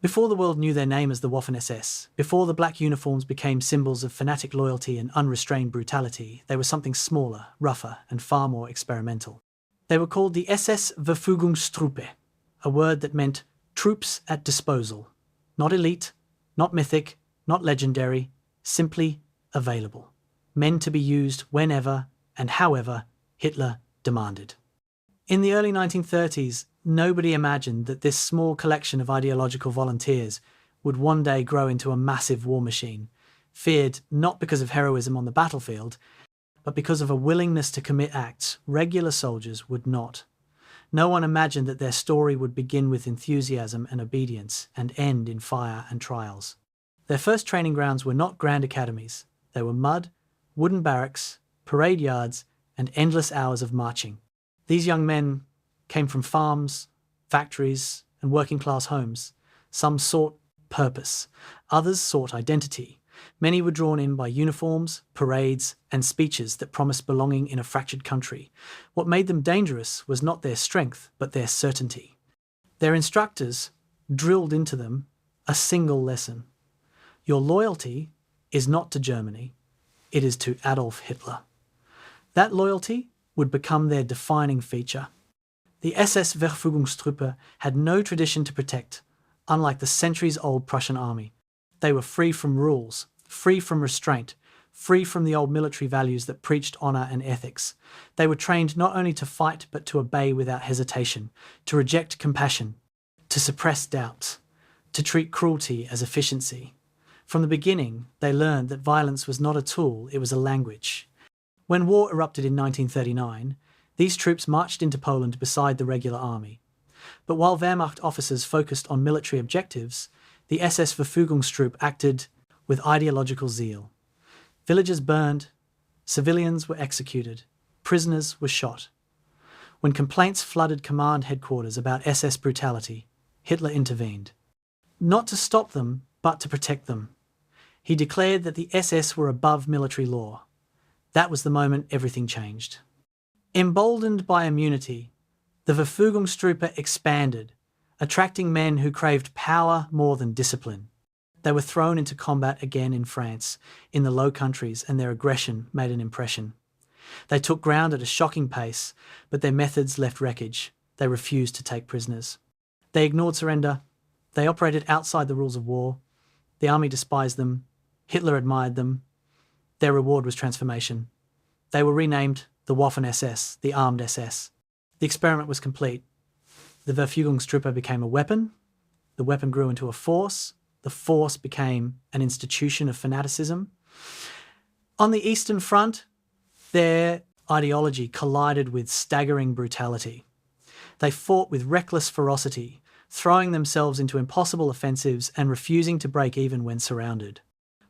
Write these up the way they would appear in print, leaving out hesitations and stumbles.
Before the world knew their name as the Waffen-SS, before the black uniforms became symbols of fanatic loyalty and unrestrained brutality, they were something smaller, rougher, and far more experimental. They were called the SS-Verfügungstruppe, a word that meant troops at disposal. Not elite, not mythic, not legendary, simply available. Men to be used whenever and however Hitler demanded. In the early 1930s, nobody imagined that this small collection of ideological volunteers would one day grow into a massive war machine, feared not because of heroism on the battlefield, but because of a willingness to commit acts regular soldiers would not. No one imagined that their story would begin with enthusiasm and obedience and end in fire and trials. Their first training grounds were not grand academies. They were mud, wooden barracks, parade yards, and endless hours of marching. These young men came from farms, factories, and working-class homes. Some sought purpose, others sought identity. Many were drawn in by uniforms, parades, and speeches that promised belonging in a fractured country. What made them dangerous was not their strength, but their certainty. Their instructors drilled into them a single lesson. Your loyalty is not to Germany, it is to Adolf Hitler. That loyalty would become their defining feature. The SS-Verfügungstruppe had no tradition to protect, unlike the centuries-old Prussian army. They were free from rules, free from restraint, free from the old military values that preached honour and ethics. They were trained not only to fight but to obey without hesitation, to reject compassion, to suppress doubts, to treat cruelty as efficiency. From the beginning, they learned that violence was not a tool, it was a language. When war erupted in 1939, these troops marched into Poland beside the regular army. But while Wehrmacht officers focused on military objectives, the SS-Verfügungstruppe acted with ideological zeal. Villages burned, civilians were executed, prisoners were shot. When complaints flooded command headquarters about SS brutality, Hitler intervened. Not to stop them, but to protect them. He declared that the SS were above military law. That was the moment everything changed. Emboldened by immunity, the Verfügungstruppe expanded, attracting men who craved power more than discipline. They were thrown into combat again in France, in the Low Countries, and their aggression made an impression. They took ground at a shocking pace, but their methods left wreckage. They refused to take prisoners. They ignored surrender. They operated outside the rules of war. The army despised them. Hitler admired them. Their reward was transformation. They were renamed the Waffen-SS, the armed SS. The experiment was complete. The Verfügungstruppe became a weapon. The weapon grew into a force. The force became an institution of fanaticism. On the Eastern Front, their ideology collided with staggering brutality. They fought with reckless ferocity, throwing themselves into impossible offensives and refusing to break even when surrounded.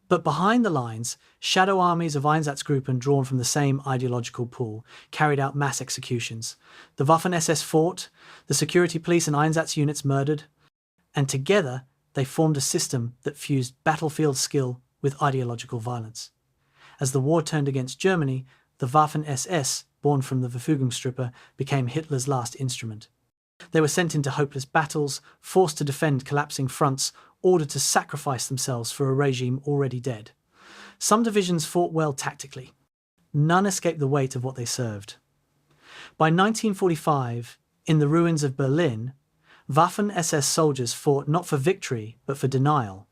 But behind the lines, shadow armies of Einsatzgruppen drawn from the same ideological pool carried out mass executions. The Waffen-SS fought, the security police and Einsatz units murdered, and together they formed a system that fused battlefield skill with ideological violence. As the war turned against Germany, the Waffen-SS, born from the Verfügungstruppe, became Hitler's last instrument. They were sent into hopeless battles, forced to defend collapsing fronts, ordered to sacrifice themselves for a regime already dead. Some divisions fought well tactically. None escaped the weight of what they served. By 1945, in the ruins of Berlin, Waffen-SS soldiers fought not for victory, but for denial.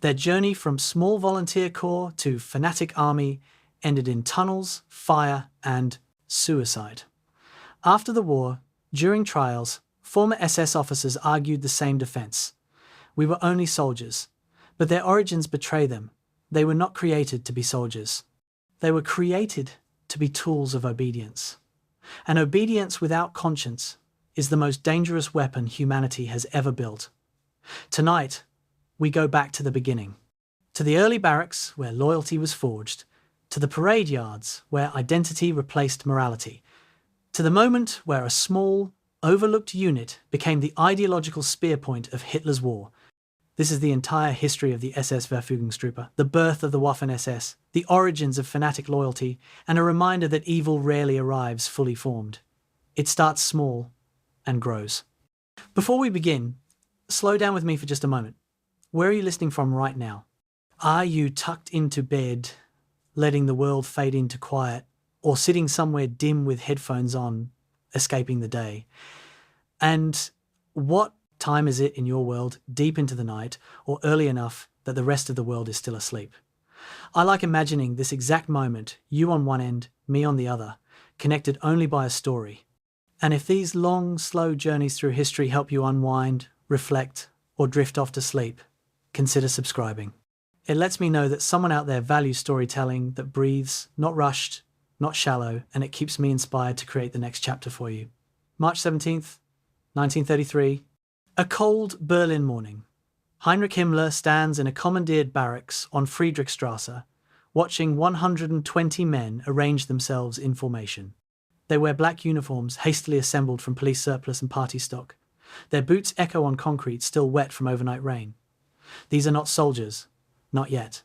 Their journey from small volunteer corps to fanatic army ended in tunnels, fire, and suicide. After the war, during trials, former SS officers argued the same defense. We were only soldiers, but their origins betray them. They were not created to be soldiers. They were created to be tools of obedience. And obedience without conscience is the most dangerous weapon humanity has ever built. Tonight, we go back to the beginning, to the early barracks where loyalty was forged, to the parade yards where identity replaced morality, to the moment where a small, overlooked unit became the ideological spear point of Hitler's war. This is the entire history of the SS-Verfügungstruppe, the birth of the Waffen-SS, the origins of fanatic loyalty, and a reminder that evil rarely arrives fully formed. It starts small and grows. Before we begin, slow down with me for just a moment. Where are you listening from right now? Are you tucked into bed, letting the world fade into quiet, or sitting somewhere dim with headphones on, escaping the day? And what time is it in your world, deep into the night, or early enough that the rest of the world is still asleep? I like imagining this exact moment, you on one end, me on the other, connected only by a story. And if these long, slow journeys through history help you unwind, reflect, or drift off to sleep, consider subscribing. It lets me know that someone out there values storytelling that breathes, not rushed, not shallow, and it keeps me inspired to create the next chapter for you. March 17th, 1933. A cold Berlin morning. Heinrich Himmler stands in a commandeered barracks on Friedrichstrasse, watching 120 men arrange themselves in formation. They wear black uniforms hastily assembled from police surplus and party stock. Their boots echo on concrete still wet from overnight rain. These are not soldiers, not yet.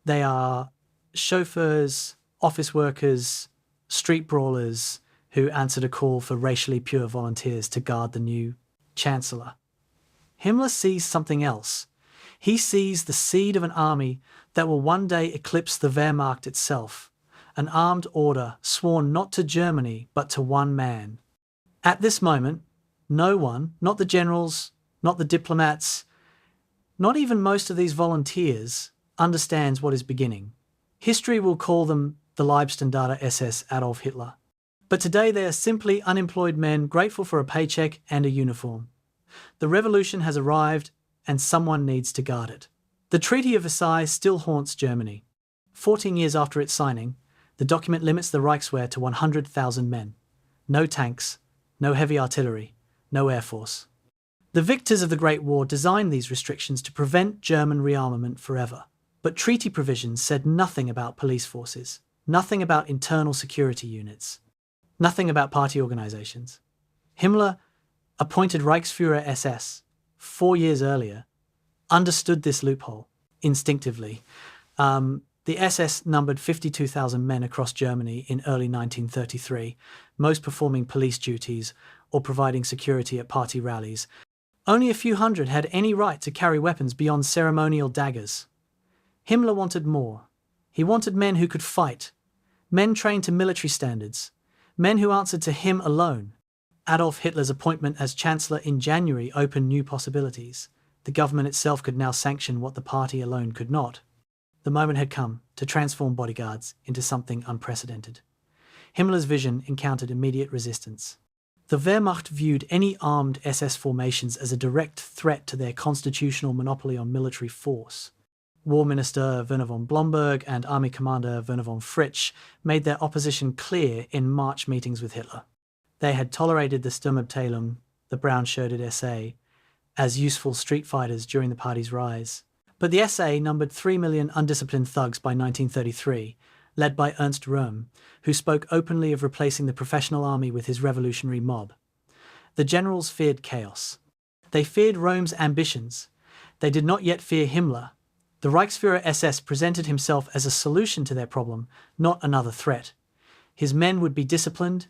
They are chauffeurs, office workers, street brawlers who answered a call for racially pure volunteers to guard the new chancellor. Himmler sees something else. He sees the seed of an army that will one day eclipse the Wehrmacht itself, an armed order sworn not to Germany but to one man. At this moment, no one, not the generals, not the diplomats, not even most of these volunteers, understands what is beginning. History will call them the Leibstandarte SS Adolf Hitler. But today they are simply unemployed men grateful for a paycheck and a uniform. The revolution has arrived and someone needs to guard it. The Treaty of Versailles still haunts Germany. 14 years after its signing, the document limits the Reichswehr to 100,000 men. No tanks, no heavy artillery, no air force. The victors of the Great War designed these restrictions to prevent German rearmament forever. But treaty provisions said nothing about police forces, nothing about internal security units, nothing about party organizations. Himmler, appointed Reichsführer SS 4 years earlier, understood this loophole instinctively. The SS numbered 52,000 men across Germany in early 1933, most performing police duties or providing security at party rallies. Only a few hundred had any right to carry weapons beyond ceremonial daggers. Himmler wanted more. He wanted men who could fight, men trained to military standards, men who answered to him alone. Adolf Hitler's appointment as Chancellor in January opened new possibilities. The government itself could now sanction what the party alone could not. The moment had come to transform bodyguards into something unprecedented. Himmler's vision encountered immediate resistance. The Wehrmacht viewed any armed SS formations as a direct threat to their constitutional monopoly on military force. War Minister Werner von Blomberg and Army Commander Werner von Fritsch made their opposition clear in March meetings with Hitler. They had tolerated the Sturmabteilung, the brown-shirted SA, as useful street fighters during the party's rise. But the SA numbered 3 million undisciplined thugs by 1933, led by Ernst Röhm, who spoke openly of replacing the professional army with his revolutionary mob. The generals feared chaos. They feared Röhm's ambitions. They did not yet fear Himmler. The Reichsführer SS presented himself as a solution to their problem, not another threat. His men would be disciplined,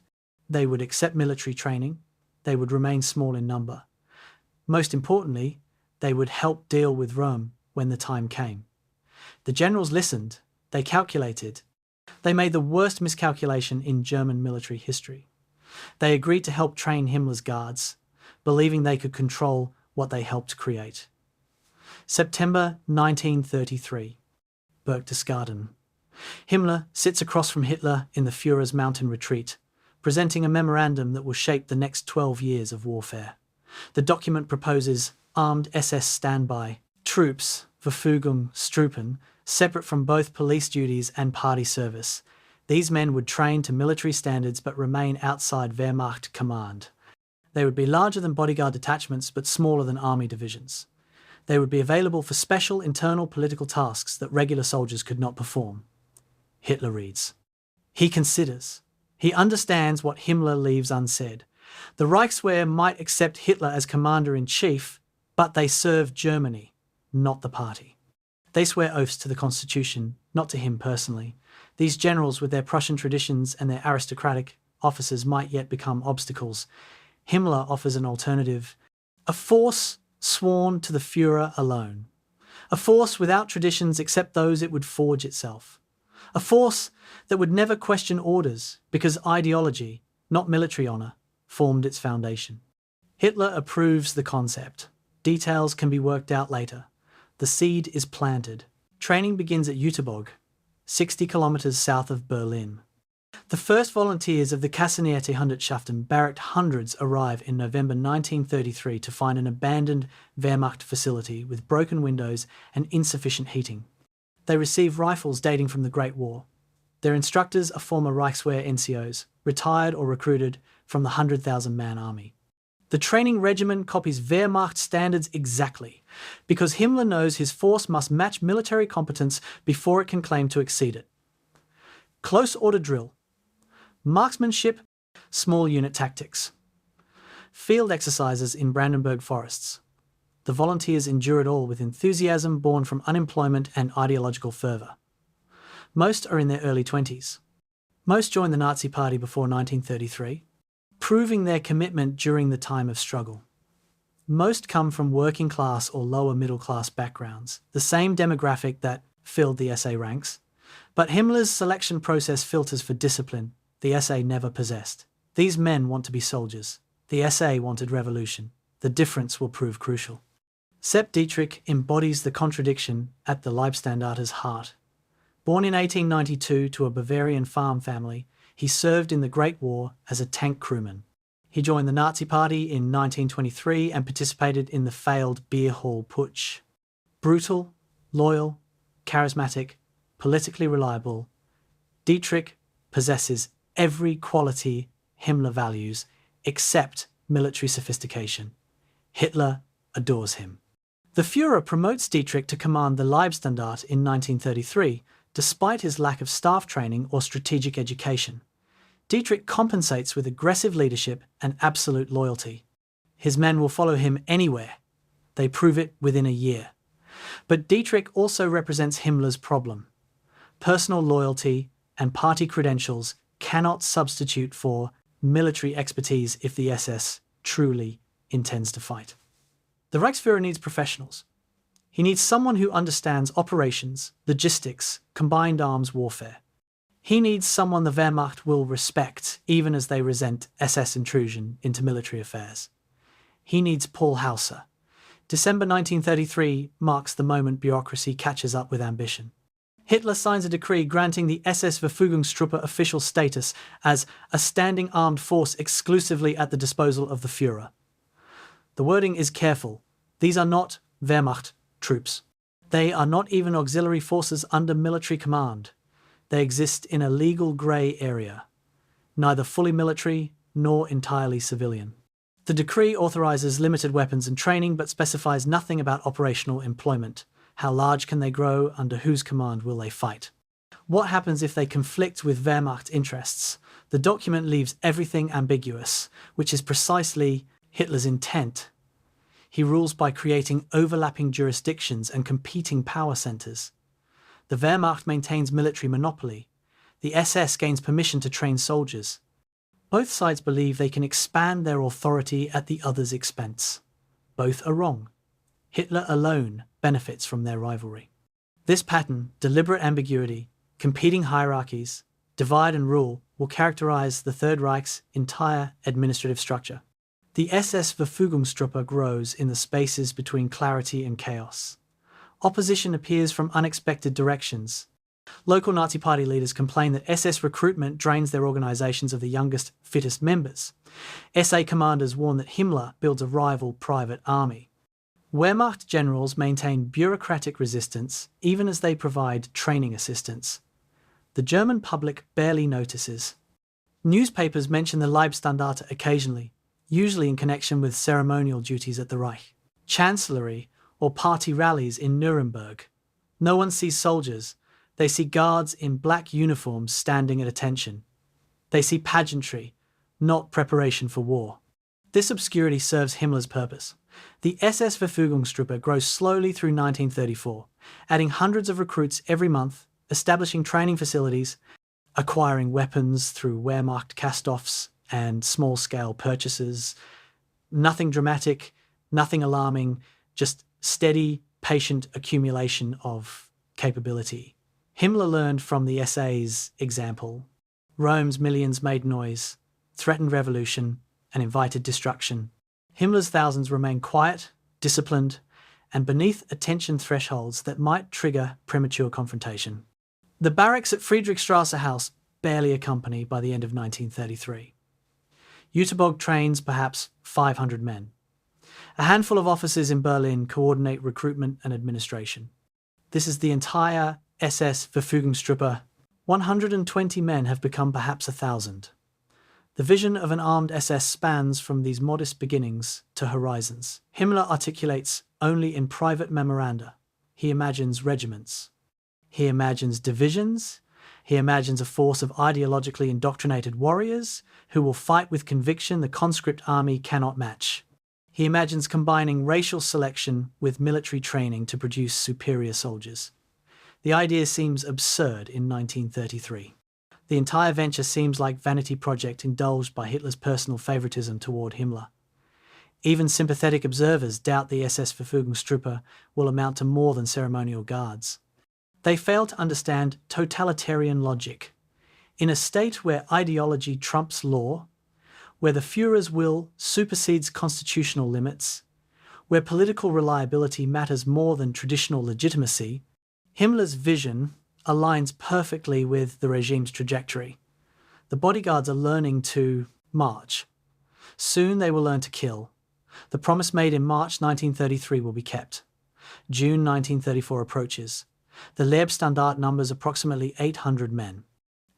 they would accept military training, they would remain small in number. Most importantly, they would help deal with Röhm when the time came. The generals listened, they calculated. They made the worst miscalculation in German military history. They agreed to help train Himmler's guards, believing they could control what they helped create. September 1933. Berchtesgaden. Himmler sits across from Hitler in the Führer's mountain retreat, presenting a memorandum that will shape the next 12 years of warfare. The document proposes armed SS standby troops, Verfügungstruppen, separate from both police duties and party service. These men would train to military standards but remain outside Wehrmacht command. They would be larger than bodyguard detachments but smaller than army divisions. They would be available for special internal political tasks that regular soldiers could not perform. Hitler reads. He considers. He understands what Himmler leaves unsaid. The Reichswehr might accept Hitler as commander-in-chief, but they serve Germany, not the party. They swear oaths to the Constitution, not to him personally. These generals, with their Prussian traditions and their aristocratic officers, might yet become obstacles. Himmler offers an alternative, a force sworn to the Führer alone. A force without traditions except those it would forge itself. A force that would never question orders because ideology, not military honor, formed its foundation. Hitler approves the concept. Details can be worked out later. The seed is planted. Training begins at Jüterbog, 60 kilometers south of Berlin. The first volunteers of the Kasernierte Hundertschaften Barrack hundreds arrive in November 1933 to find an abandoned Wehrmacht facility with broken windows and insufficient heating. They receive rifles dating from the Great War. Their instructors are former Reichswehr NCOs, retired or recruited from the 100,000-man army. The training regimen copies Wehrmacht standards exactly, because Himmler knows his force must match military competence before it can claim to exceed it. Close order drill. Marksmanship, small unit tactics. Field exercises in Brandenburg forests. The volunteers endure it all with enthusiasm born from unemployment and ideological fervour. Most are in their early 20s. Most joined the Nazi Party before 1933, proving their commitment during the time of struggle. Most come from working class or lower middle class backgrounds, the same demographic that filled the SA ranks. But Himmler's selection process filters for discipline the SA never possessed. These men want to be soldiers. The SA wanted revolution. The difference will prove crucial. Sepp Dietrich embodies the contradiction at the Leibstandarter's heart. Born in 1892 to a Bavarian farm family, he served in the Great War as a tank crewman. He joined the Nazi Party in 1923 and participated in the failed beer hall putsch. Brutal, loyal, charismatic, politically reliable, Dietrich possesses every quality Himmler values except military sophistication. Hitler adores him. The Führer promotes Dietrich to command the Leibstandarte in 1933, despite his lack of staff training or strategic education. Dietrich compensates with aggressive leadership and absolute loyalty. His men will follow him anywhere. They prove it within a year. But Dietrich also represents Himmler's problem. Personal loyalty and party credentials cannot substitute for military expertise if the SS truly intends to fight. The Reichsführer needs professionals. He needs someone who understands operations, logistics, combined arms warfare. He needs someone the Wehrmacht will respect, even as they resent SS intrusion into military affairs. He needs Paul Hauser. December 1933 marks the moment bureaucracy catches up with ambition. Hitler signs a decree granting the SS-Verfügungstruppe official status as a standing armed force exclusively at the disposal of the Führer. The wording is careful. These are not Wehrmacht troops. They are not even auxiliary forces under military command. They exist in a legal grey area, neither fully military nor entirely civilian. The decree authorises limited weapons and training but specifies nothing about operational employment. How large can they grow? Under whose command will they fight? What happens if they conflict with Wehrmacht interests? The document leaves everything ambiguous, which is precisely Hitler's intent. He rules by creating overlapping jurisdictions and competing power centres. The Wehrmacht maintains military monopoly. The SS gains permission to train soldiers. Both sides believe they can expand their authority at the other's expense. Both are wrong. Hitler alone benefits from their rivalry. This pattern, deliberate ambiguity, competing hierarchies, divide and rule, will characterise the Third Reich's entire administrative structure. The SS-Verfügungstruppe grows in the spaces between clarity and chaos. Opposition appears from unexpected directions. Local Nazi Party leaders complain that SS recruitment drains their organisations of the youngest, fittest members. SA commanders warn that Himmler builds a rival private army. Wehrmacht generals maintain bureaucratic resistance even as they provide training assistance. The German public barely notices. Newspapers mention the Leibstandarte occasionally, usually in connection with ceremonial duties at the Reich, chancellery, or party rallies in Nuremberg. No one sees soldiers. They see guards in black uniforms standing at attention. They see pageantry, not preparation for war. This obscurity serves Himmler's purpose. The SS-Verfügungstruppe grows slowly through 1934, adding hundreds of recruits every month, establishing training facilities, acquiring weapons through Wehrmacht cast-offs and small-scale purchases. Nothing dramatic, Nothing alarming, just steady, patient accumulation of capability. Himmler learned from the SA's example. Rome's millions made noise, threatened revolution, and invited destruction. Himmler's thousands remained quiet, disciplined, and beneath attention thresholds that might trigger premature confrontation. The barracks at Friedrichstrasse House barely a company by the end of 1933. Jüterbog trains perhaps 500 men. A handful of officers in Berlin coordinate recruitment and administration. This is the entire SS-Verfügungstruppe. 120 men have become perhaps 1,000. The vision of an armed SS spans from these modest beginnings to horizons. Himmler articulates only in private memoranda. He imagines regiments. He imagines divisions. He imagines a force of ideologically indoctrinated warriors who will fight with conviction the conscript army cannot match. He imagines combining racial selection with military training to produce superior soldiers. The idea seems absurd in 1933. The entire venture seems like vanity project indulged by Hitler's personal favoritism toward Himmler. Even sympathetic observers doubt the SS-Verfügungstruppe will amount to more than ceremonial guards. They fail to understand totalitarian logic. In a state where ideology trumps law, where the Führer's will supersedes constitutional limits, where political reliability matters more than traditional legitimacy, Himmler's vision aligns perfectly with the regime's trajectory. The bodyguards are learning to march. Soon they will learn to kill. The promise made in March 1933 will be kept. June 1934 approaches. The Leibstandart numbers approximately 800 men.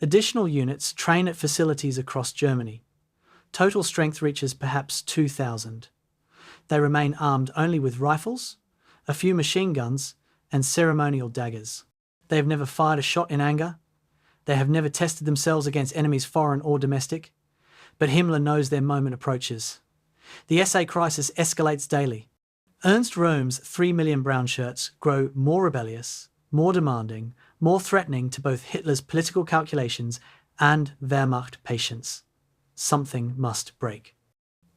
Additional units train at facilities across Germany. Total strength reaches perhaps 2,000. They remain armed only with rifles, a few machine guns, and ceremonial daggers. They have never fired a shot in anger. They have never tested themselves against enemies foreign or domestic. But Himmler knows their moment approaches. The SA crisis escalates daily. Ernst Röhm's 3 million brown shirts grow more rebellious, more demanding, more threatening to both Hitler's political calculations and Wehrmacht patience. Something must break.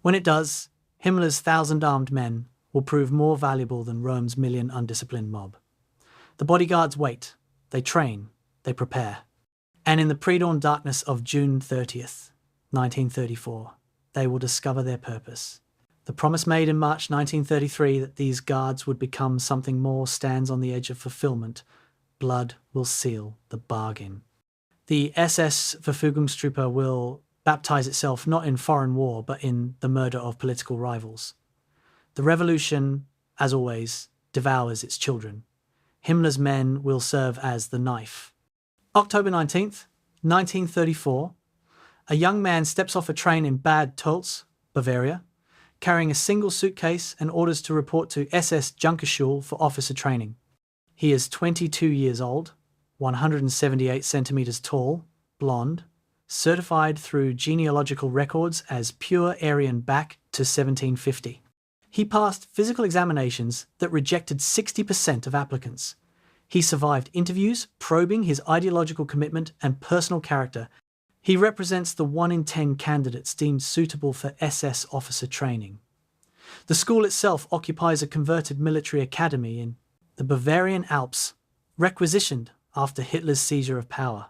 When it does, Himmler's 1,000 armed men will prove more valuable than Rome's million undisciplined mob. The bodyguards wait, they train, they prepare. And in the pre-dawn darkness of June 30th, 1934, they will discover their purpose. The promise made in March 1933 that these guards would become something more stands on the edge of fulfillment. Blood will seal the bargain. The SS-Verfügungstruppe will baptize itself not in foreign war, but in the murder of political rivals. The revolution, as always, devours its children. Himmler's men will serve as the knife. October 19th, 1934, a young man steps off a train in Bad Tölz, Bavaria, carrying a single suitcase and orders to report to SS-Junkerschule for officer training. He is 22 years old, 178 centimeters tall, blonde, certified through genealogical records as pure Aryan back to 1750. He passed physical examinations that rejected 60% of applicants. He survived interviews probing his ideological commitment and personal character. He represents the 1 in 10 candidates deemed suitable for SS officer training. The school itself occupies a converted military academy in the Bavarian Alps, requisitioned after Hitler's seizure of power.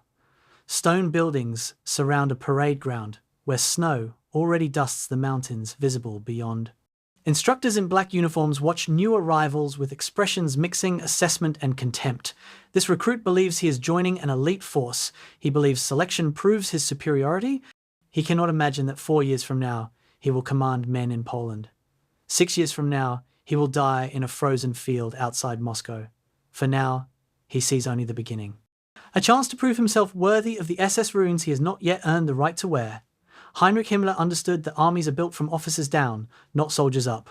Stone buildings surround a parade ground where snow already dusts the mountains visible beyond. Instructors in black uniforms watch new arrivals with expressions mixing assessment and contempt. This recruit believes he is joining an elite force. He believes selection proves his superiority. He cannot imagine that 4 years from now he will command men in Poland. 6 years from now he will die in a frozen field outside Moscow. For now, he sees only the beginning. A chance to prove himself worthy of the SS runes he has not yet earned the right to wear. Heinrich Himmler understood that armies are built from officers down, not soldiers up.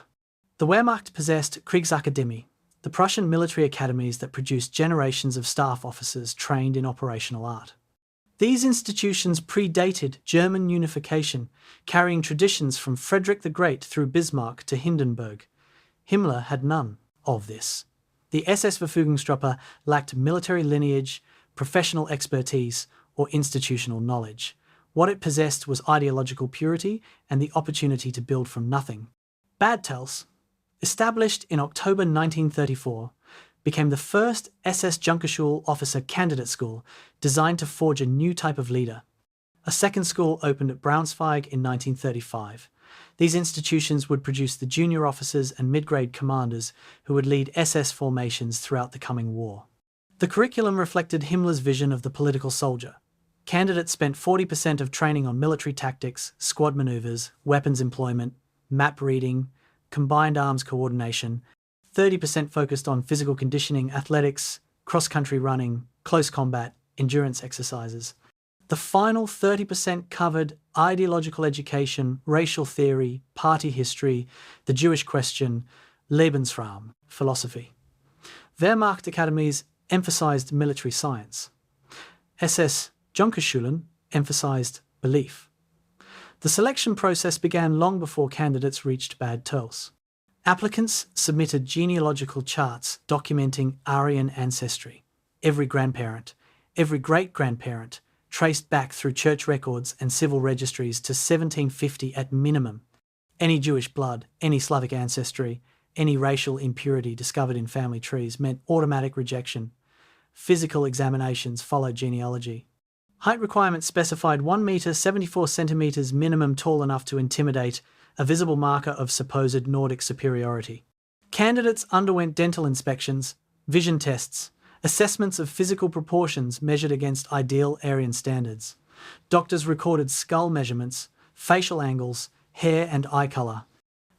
The Wehrmacht possessed Kriegsakademie, the Prussian military academies that produced generations of staff officers trained in operational art. These institutions predated German unification, carrying traditions from Frederick the Great through Bismarck to Hindenburg. Himmler had none of this. The SS-Verfügungstruppe lacked military lineage, professional expertise, or institutional knowledge. What it possessed was ideological purity and the opportunity to build from nothing. Bad Tölz, Established in October 1934, became the first SS-Junkerschule officer candidate school designed to forge a new type of leader. A second school opened at Braunschweig in 1935. These institutions would produce the junior officers and mid-grade commanders who would lead SS formations throughout the coming war. The curriculum reflected Himmler's vision of the political soldier. Candidates spent 40% of training on military tactics, squad maneuvers, weapons employment, map reading, combined arms coordination, 30% focused on physical conditioning, athletics, cross-country running, close combat, endurance exercises. The final 30% covered ideological education, racial theory, party history, the Jewish question, Lebensraum, philosophy. Wehrmacht academies emphasized military science. SS-Junkerschulen emphasized belief. The selection process began long before candidates reached Bad Tölz. Applicants submitted genealogical charts documenting Aryan ancestry. Every grandparent, every great-grandparent, traced back through church records and civil registries to 1750 at minimum. Any Jewish blood, any Slavic ancestry, any racial impurity discovered in family trees meant automatic rejection. Physical examinations followed genealogy. Height requirements specified 1 metre 74 centimetres minimum tall enough to intimidate, a visible marker of supposed Nordic superiority. Candidates underwent dental inspections, vision tests, assessments of physical proportions measured against ideal Aryan standards. Doctors recorded skull measurements, facial angles, hair and eye colour.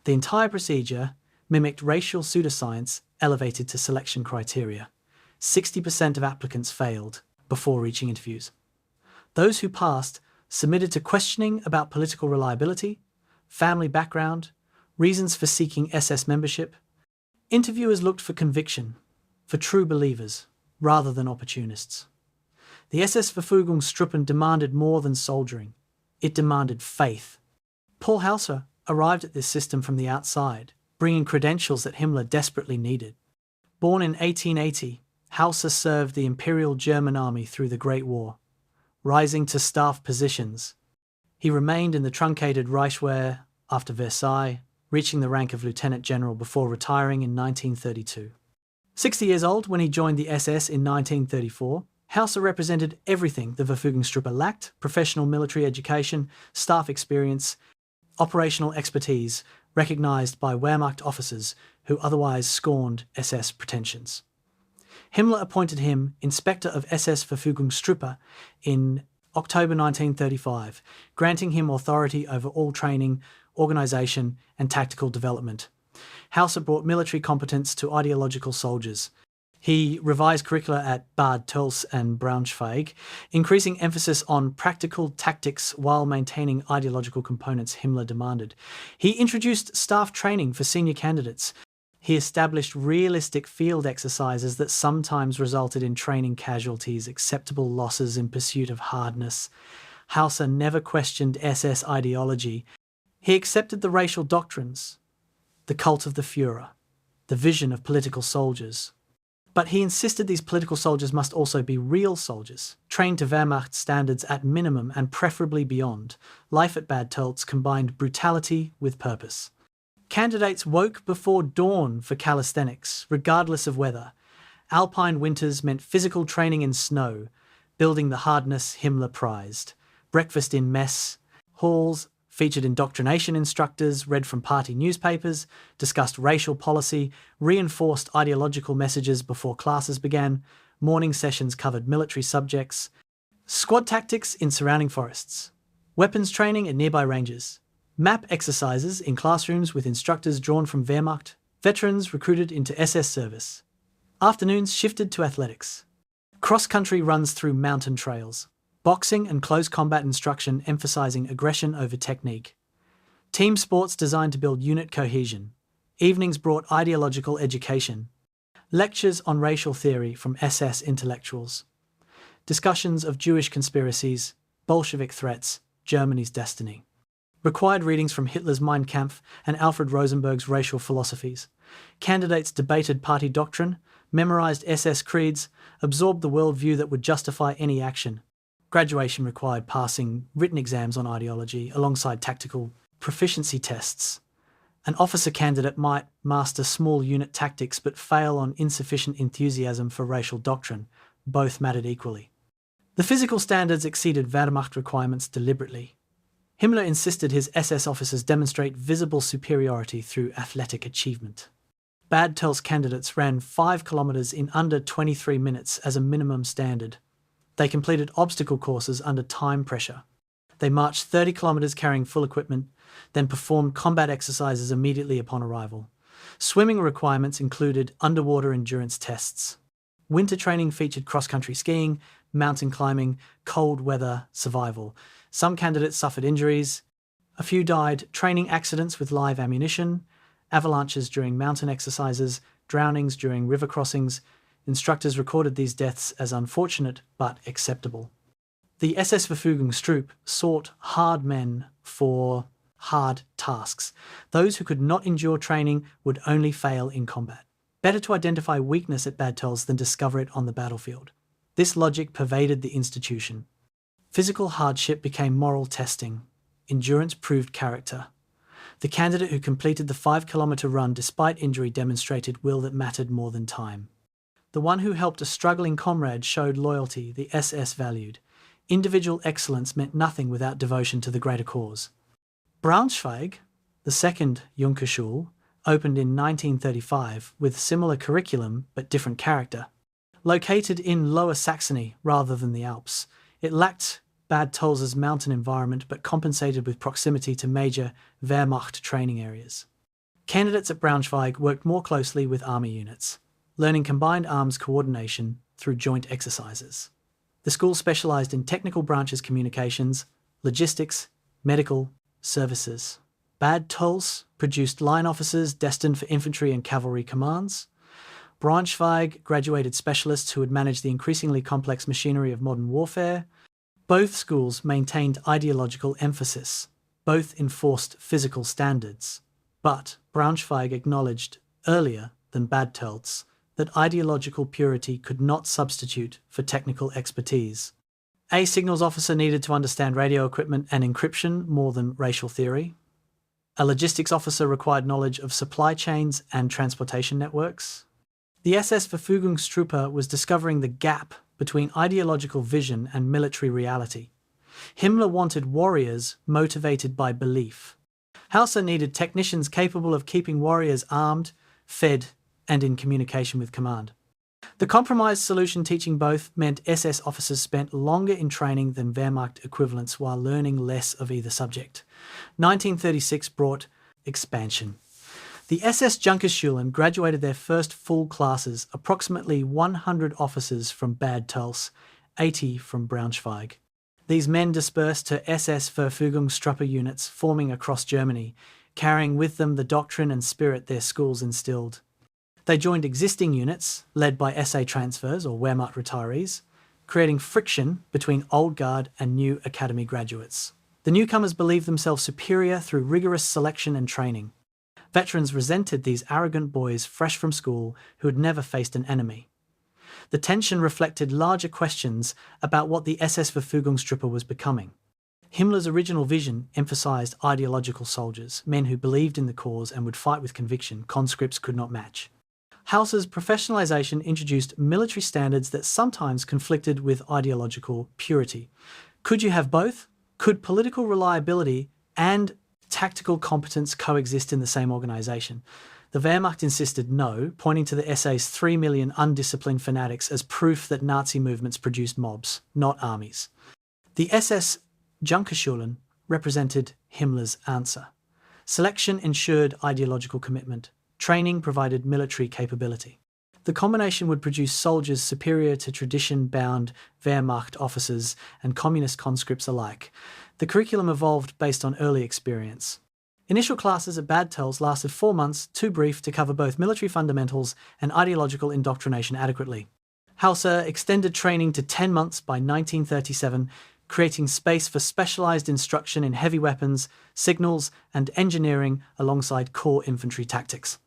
The entire procedure mimicked racial pseudoscience elevated to selection criteria. 60% of applicants failed before reaching interviews. Those who passed submitted to questioning about political reliability, family background, reasons for seeking SS membership. Interviewers looked for conviction, for true believers, rather than opportunists. The SS-Verfügungstruppe demanded more than soldiering. It demanded faith. Paul Hauser arrived at this system from the outside, bringing credentials that Himmler desperately needed. Born in 1880, Hauser served the Imperial German Army through the Great War, rising to staff positions. He remained in the truncated Reichswehr after Versailles, reaching the rank of lieutenant general before retiring in 1932. 60 years old when he joined the SS in 1934, Hauser represented everything the Verfügungstruppe lacked: professional military education, staff experience, operational expertise, recognized by Wehrmacht officers who otherwise scorned SS pretensions. Himmler appointed him Inspector of SS-Verfügungstruppe in October 1935, granting him authority over all training, organisation and tactical development. Hauser brought military competence to ideological soldiers. He revised curricula at Bad Tölz and Braunschweig, increasing emphasis on practical tactics while maintaining ideological components Himmler demanded. He introduced staff training for senior candidates. He established realistic field exercises that sometimes resulted in training casualties, acceptable losses in pursuit of hardness. Hauser never questioned SS ideology. He accepted the racial doctrines, the cult of the Führer, the vision of political soldiers. But he insisted these political soldiers must also be real soldiers, trained to Wehrmacht standards at minimum and preferably beyond. Life at Bad Tölz combined brutality with purpose. Candidates woke before dawn for calisthenics, regardless of weather. Alpine winters meant physical training in snow, building the hardness Himmler prized. Breakfast in mess halls featured indoctrination instructors, read from party newspapers, discussed racial policy, reinforced ideological messages before classes began. Morning sessions covered military subjects. Squad tactics in surrounding forests. Weapons training at nearby ranges. Map exercises in classrooms with instructors drawn from Wehrmacht. Veterans recruited into SS service. Afternoons shifted to athletics. Cross-country runs through mountain trails. Boxing and close combat instruction emphasizing aggression over technique. Team sports designed to build unit cohesion. Evenings brought ideological education. Lectures on racial theory from SS intellectuals. Discussions of Jewish conspiracies, Bolshevik threats, Germany's destiny. Required readings from Hitler's Mein Kampf and Alfred Rosenberg's racial philosophies. Candidates debated party doctrine, memorized SS creeds, absorbed the worldview that would justify any action. Graduation required passing written exams on ideology alongside tactical proficiency tests. An officer candidate might master small unit tactics but fail on insufficient enthusiasm for racial doctrine. Both mattered equally. The physical standards exceeded Wehrmacht requirements deliberately. Himmler insisted his SS officers demonstrate visible superiority through athletic achievement. Bad Tels candidates ran 5 kilometers in under 23 minutes as a minimum standard. They completed obstacle courses under time pressure. They marched 30 kilometers carrying full equipment, then performed combat exercises immediately upon arrival. Swimming requirements included underwater endurance tests. Winter training featured cross-country skiing, mountain climbing, cold weather survival. Some candidates suffered injuries. A few died training accidents with live ammunition, avalanches during mountain exercises, drownings during river crossings. Instructors recorded these deaths as unfortunate but acceptable. The SS-Verfügungstruppe sought hard men for hard tasks. Those who could not endure training would only fail in combat. Better to identify weakness at Bad Tels than discover it on the battlefield. This logic pervaded the institution. Physical hardship became moral testing. Endurance proved character. The candidate who completed the 5-kilometer run despite injury demonstrated will that mattered more than time. The one who helped a struggling comrade showed loyalty the SS valued. Individual excellence meant nothing without devotion to the greater cause. Braunschweig, the second Junkerschule, opened in 1935 with similar curriculum but different character. Located in Lower Saxony rather than the Alps, it lacked Bad Tels's mountain environment but compensated with proximity to major Wehrmacht training areas. Candidates at Braunschweig worked more closely with army units, learning combined arms coordination through joint exercises. The school specialized in technical branches communications, logistics, medical, services. Bad Tels produced line officers destined for infantry and cavalry commands. Braunschweig graduated specialists who would manage the increasingly complex machinery of modern warfare. Both schools maintained ideological emphasis. Both enforced physical standards. But Braunschweig acknowledged, earlier than Bad Tels, that ideological purity could not substitute for technical expertise. A signals officer needed to understand radio equipment and encryption more than racial theory. A logistics officer required knowledge of supply chains and transportation networks. The SS-Verfügungstruppe was discovering the gap between ideological vision and military reality. Himmler wanted warriors motivated by belief. Hauser needed technicians capable of keeping warriors armed, fed, and in communication with command. The compromise solution teaching both meant SS officers spent longer in training than Wehrmacht equivalents while learning less of either subject. 1936 brought expansion. The SS-Junkerschulen graduated their first full classes, approximately 100 officers from Bad Tels, 80 from Braunschweig. These men dispersed to SS-Verfügungstruppe units forming across Germany, carrying with them the doctrine and spirit their schools instilled. They joined existing units, led by SA transfers or Wehrmacht retirees, creating friction between old guard and new academy graduates. The newcomers believed themselves superior through rigorous selection and training. Veterans resented these arrogant boys fresh from school who had never faced an enemy. The tension reflected larger questions about what the SS-Verfügungstruppe was becoming. Himmler's original vision emphasized ideological soldiers, men who believed in the cause and would fight with conviction conscripts could not match. Hauser's professionalization introduced military standards that sometimes conflicted with ideological purity. Could you have both? Could political reliability and tactical competence coexist in the same organization? The Wehrmacht insisted no, pointing to the SA's 3 million undisciplined fanatics as proof that Nazi movements produced mobs, not armies. The SS-Junkerschulen represented Himmler's answer. Selection ensured ideological commitment. Training provided military capability. The combination would produce soldiers superior to tradition-bound Wehrmacht officers and communist conscripts alike. The curriculum evolved based on early experience. Initial classes at Bad Tels lasted 4 months, too brief to cover both military fundamentals and ideological indoctrination adequately. Hauser extended training to 10 months by 1937, creating space for specialized instruction in heavy weapons, signals, and engineering alongside core infantry tactics.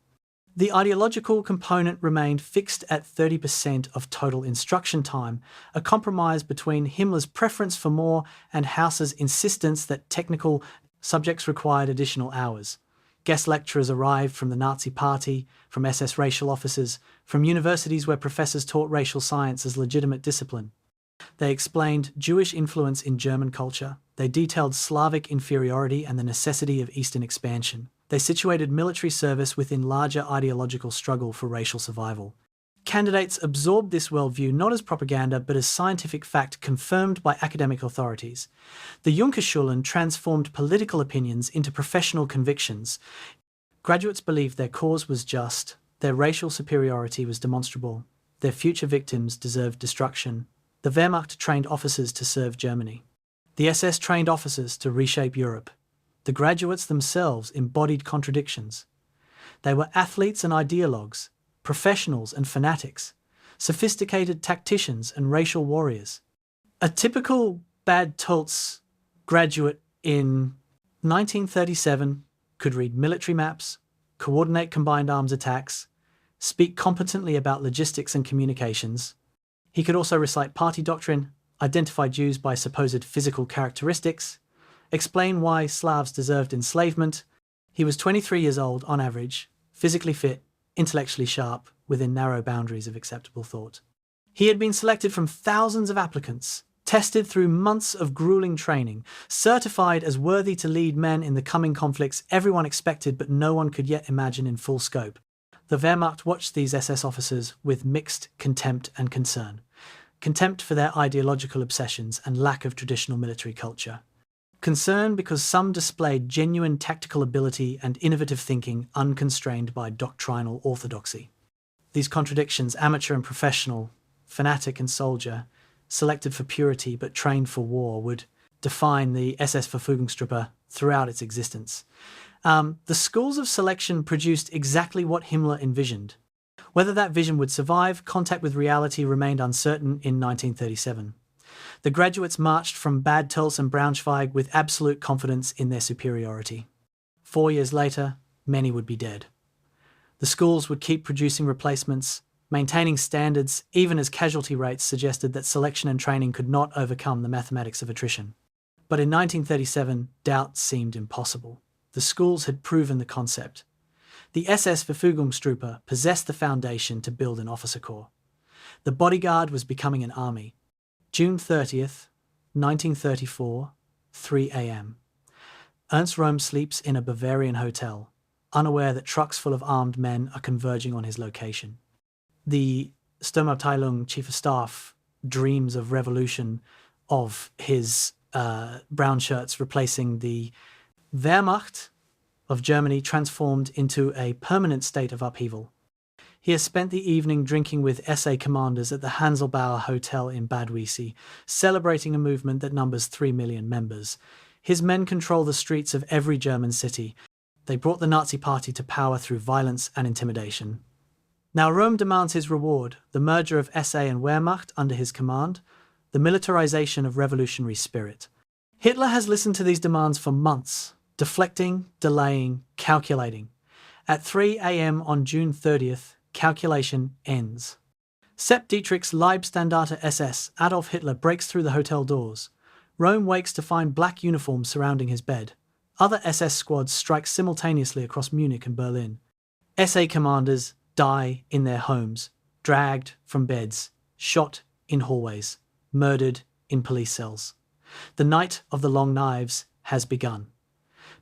The ideological component remained fixed at 30% of total instruction time, a compromise between Himmler's preference for more and Hauser's insistence that technical subjects required additional hours. Guest lecturers arrived from the Nazi Party, from SS racial officers, from universities where professors taught racial science as legitimate discipline. They explained Jewish influence in German culture. They detailed Slavic inferiority and the necessity of Eastern expansion. They situated military service within larger ideological struggle for racial survival. Candidates absorbed this worldview not as propaganda but as scientific fact confirmed by academic authorities. The Junkerschulen transformed political opinions into professional convictions. Graduates believed their cause was just, their racial superiority was demonstrable, their future victims deserved destruction. The Wehrmacht trained officers to serve Germany. The SS trained officers to reshape Europe. The graduates themselves embodied contradictions. They were athletes and ideologues, professionals and fanatics, sophisticated tacticians and racial warriors. A typical Bad Tölz graduate in 1937 could read military maps, coordinate combined arms attacks, speak competently about logistics and communications. He could also recite party doctrine, identify Jews by supposed physical characteristics, explain why Slavs deserved enslavement. He was 23 years old on average, physically fit, intellectually sharp, within narrow boundaries of acceptable thought. He had been selected from thousands of applicants, tested through months of grueling training, certified as worthy to lead men in the coming conflicts everyone expected but no one could yet imagine in full scope. The Wehrmacht watched these SS officers with mixed contempt and concern. Contempt for their ideological obsessions and lack of traditional military culture. Concern because some displayed genuine tactical ability and innovative thinking unconstrained by doctrinal orthodoxy. These contradictions, amateur and professional, fanatic and soldier, selected for purity but trained for war, would define the SS-Verfügungstruppe throughout its existence. The schools of selection produced exactly what Himmler envisioned. Whether that vision would survive, contact with reality remained uncertain in 1937. The graduates marched from Bad Tölz and Braunschweig with absolute confidence in their superiority. 4 years later, many would be dead. The schools would keep producing replacements, maintaining standards even as casualty rates suggested that selection and training could not overcome the mathematics of attrition. But in 1937, doubt seemed impossible. The schools had proven the concept. The SS-Verfügungstruppe possessed the foundation to build an officer corps. The bodyguard was becoming an army. June 30th, 1934, 3 a.m. Ernst Röhm sleeps in a Bavarian hotel, unaware that trucks full of armed men are converging on his location. The Sturmabteilung chief of staff dreams of revolution, of his brown shirts replacing the Wehrmacht of Germany transformed into a permanent state of upheaval. He has spent the evening drinking with SA commanders at the Hanselbauer Hotel in Bad Wiessee, celebrating a movement that numbers 3 million members. His men control the streets of every German city. They brought the Nazi Party to power through violence and intimidation. Now Rome demands his reward, the merger of SA and Wehrmacht under his command, the militarization of revolutionary spirit. Hitler has listened to these demands for months, deflecting, delaying, calculating. At 3 a.m. on June 30th, calculation ends. Sepp Dietrich's Leibstandarte SS, Adolf Hitler, breaks through the hotel doors. Rome wakes to find black uniforms surrounding his bed. Other SS squads strike simultaneously across Munich and Berlin. SA commanders die in their homes, dragged from beds, shot in hallways, murdered in police cells. The night of the long knives has begun.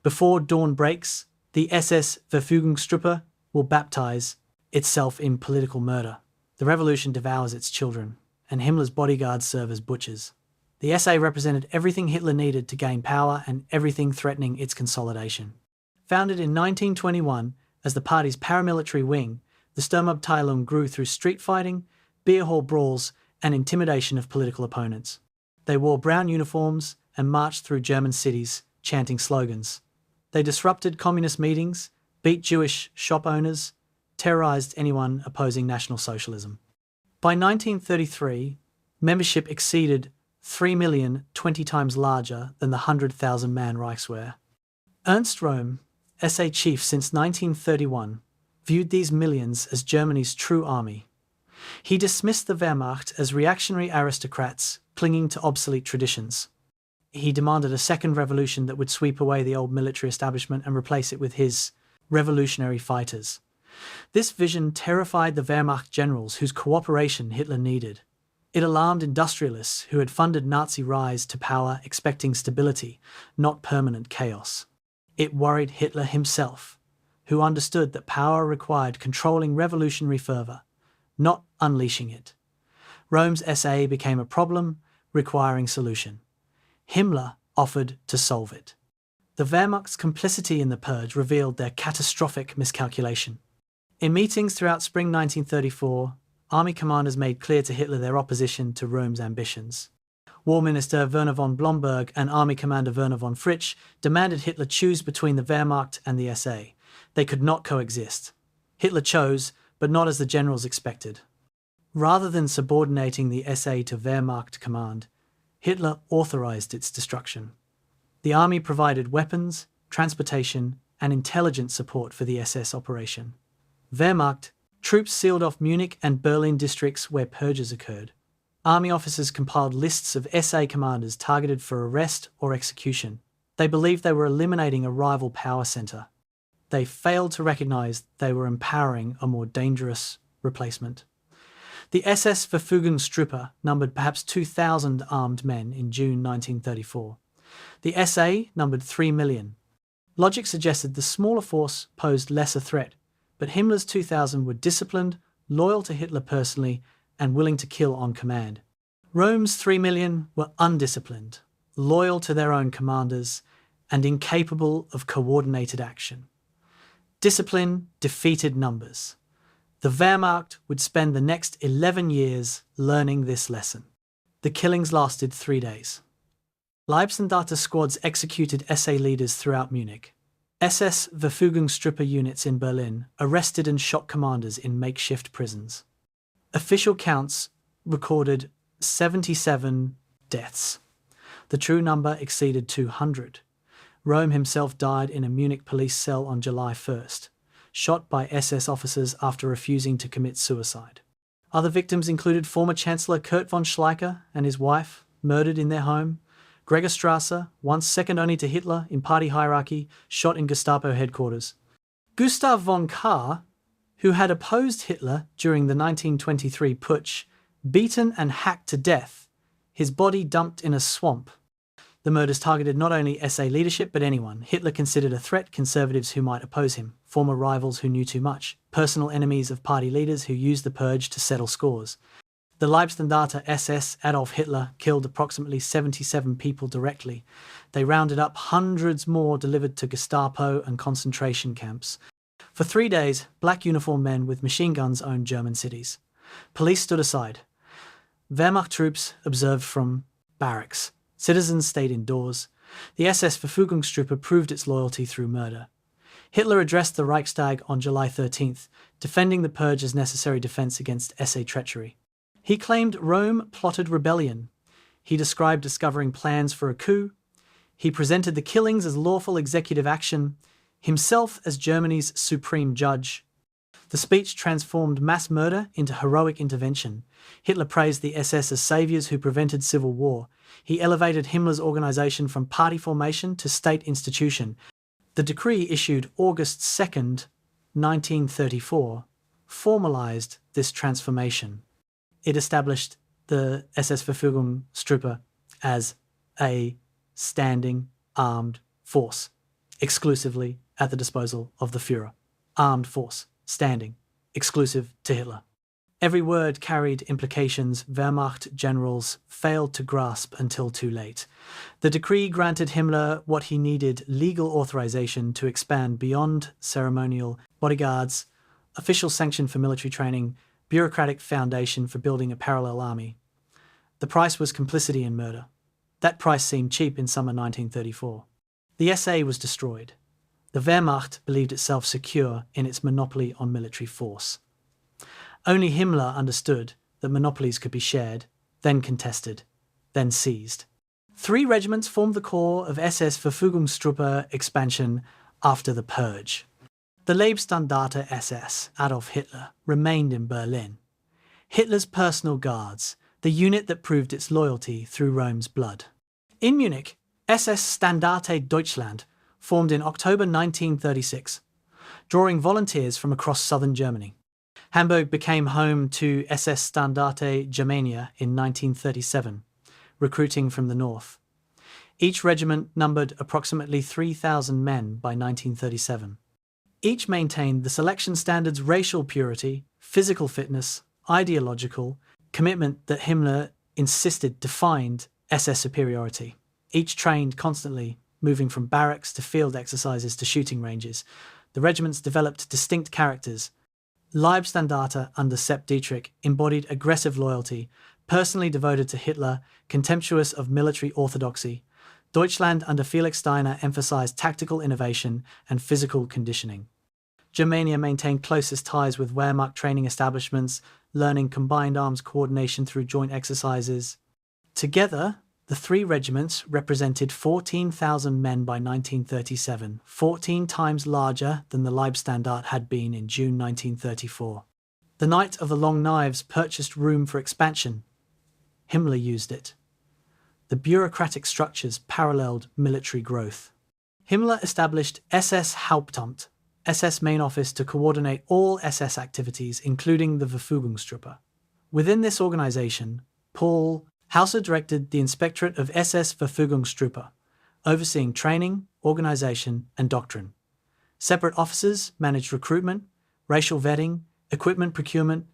Before dawn breaks, the SS-Verfügungstruppe will baptize itself in political murder. The revolution devours its children, and Himmler's bodyguards serve as butchers. The SA represented everything Hitler needed to gain power and everything threatening its consolidation. Founded in 1921 as the party's paramilitary wing, the Sturmabteilung grew through street fighting, beer hall brawls, and intimidation of political opponents. They wore brown uniforms and marched through German cities, chanting slogans. They disrupted communist meetings, beat Jewish shop owners, terrorized anyone opposing National Socialism. By 1933, membership exceeded 3 million, 20 times larger than the 100,000-man Reichswehr. Ernst Röhm, SA chief since 1931, viewed these millions as Germany's true army. He dismissed the Wehrmacht as reactionary aristocrats clinging to obsolete traditions. He demanded a second revolution that would sweep away the old military establishment and replace it with his revolutionary fighters. This vision terrified the Wehrmacht generals whose cooperation Hitler needed. It alarmed industrialists who had funded Nazi rise to power expecting stability, not permanent chaos. It worried Hitler himself, who understood that power required controlling revolutionary fervor, not unleashing it. Rome's SA became a problem, requiring solution. Himmler offered to solve it. The Wehrmacht's complicity in the purge revealed their catastrophic miscalculation. In meetings throughout spring 1934, army commanders made clear to Hitler their opposition to Rome's ambitions. War Minister Werner von Blomberg and Army Commander Werner von Fritsch demanded Hitler choose between the Wehrmacht and the SA. They could not coexist. Hitler chose, but not as the generals expected. Rather than subordinating the SA to Wehrmacht command, Hitler authorized its destruction. The army provided weapons, transportation, and intelligence support for the SS operation. Wehrmacht troops sealed off Munich and Berlin districts where purges occurred. Army officers compiled lists of SA commanders targeted for arrest or execution. They believed they were eliminating a rival power center. They failed to recognize they were empowering a more dangerous replacement. The SS-Verfügungstruppe numbered perhaps 2,000 armed men in June 1934. The SA numbered 3 million. Logic suggested the smaller force posed less a threat, but Himmler's 2,000 were disciplined, loyal to Hitler personally, and willing to kill on command. Rome's 3 million were undisciplined, loyal to their own commanders, and incapable of coordinated action. Discipline defeated numbers. The Wehrmacht would spend the next 11 years learning this lesson. The killings lasted 3 days. Leibstandarte squads executed SA leaders throughout Munich. SS-Verfügungstruppe units in Berlin arrested and shot commanders in makeshift prisons. Official counts recorded 77 deaths. The true number exceeded 200. Röhm himself died in a Munich police cell on July 1st, shot by SS officers after refusing to commit suicide. Other victims included former Chancellor Kurt von Schleicher and his wife, murdered in their home, Gregor Strasser, once second only to Hitler in party hierarchy, shot in Gestapo headquarters. Gustav von Kahr, who had opposed Hitler during the 1923 putsch, beaten and hacked to death, his body dumped in a swamp. The murders targeted not only SA leadership but anyone Hitler considered a threat, conservatives who might oppose him, former rivals who knew too much, personal enemies of party leaders who used the purge to settle scores. The Leibstandarte SS Adolf Hitler killed approximately 77 people directly. They rounded up hundreds more delivered to Gestapo and concentration camps. For 3 days, black uniformed men with machine guns owned German cities. Police stood aside. Wehrmacht troops observed from barracks. Citizens stayed indoors. The SS-Verfügungstruppe proved its loyalty through murder. Hitler addressed the Reichstag on July 13th, defending the purge as necessary defense against SA treachery. He claimed Rome plotted rebellion. He described discovering plans for a coup. He presented the killings as lawful executive action, himself as Germany's supreme judge. The speech transformed mass murder into heroic intervention. Hitler praised the SS as saviors who prevented civil war. He elevated Himmler's organization from party formation to state institution. The decree issued August 2nd, 1934, formalized this transformation. It established the SS-Verfügungstruppe as a standing armed force, exclusively at the disposal of the Führer. Armed force, standing, exclusive to Hitler. Every word carried implications Wehrmacht generals failed to grasp until too late. The decree granted Himmler what he needed: legal authorization to expand beyond ceremonial bodyguards, official sanction for military training, bureaucratic foundation for building a parallel army. The price was complicity in murder. That price seemed cheap in summer 1934. The SA was destroyed. The Wehrmacht believed itself secure in its monopoly on military force. Only Himmler understood that monopolies could be shared, then contested, then seized. 3 regiments formed the core of SS-Verfügungstruppe expansion after the purge. The Leibstandarte SS, Adolf Hitler, remained in Berlin. Hitler's personal guards, the unit that proved its loyalty through Rome's blood. In Munich, SS Standarte Deutschland formed in October 1936. drawing volunteers from across southern Germany. Hamburg became home to SS Standarte Germania in 1937, recruiting from the north. Each regiment numbered approximately 3,000 men by 1937. Each maintained the selection standards racial purity, physical fitness, ideological commitment that Himmler insisted defined SS superiority. Each trained constantly, moving from barracks to field exercises to shooting ranges. The regiments developed distinct characters. Leibstandarte under Sepp Dietrich embodied aggressive loyalty, personally devoted to Hitler, contemptuous of military orthodoxy. Deutschland under Felix Steiner emphasized tactical innovation and physical conditioning. Germania maintained closest ties with Wehrmacht training establishments, learning combined arms coordination through joint exercises. Together, the three regiments represented 14,000 men by 1937, 14 times larger than the Leibstandarte had been in June 1934. The Knight of the Long Knives purchased room for expansion. Himmler used it. The bureaucratic structures paralleled military growth. Himmler established SS Hauptamt, SS main office, to coordinate all SS activities, including the Verfügungstruppe. Within this organization, Paul Hauser directed the Inspectorate of SS-Verfügungstruppe, overseeing training, organization, and doctrine. Separate officers managed recruitment, racial vetting, equipment procurement.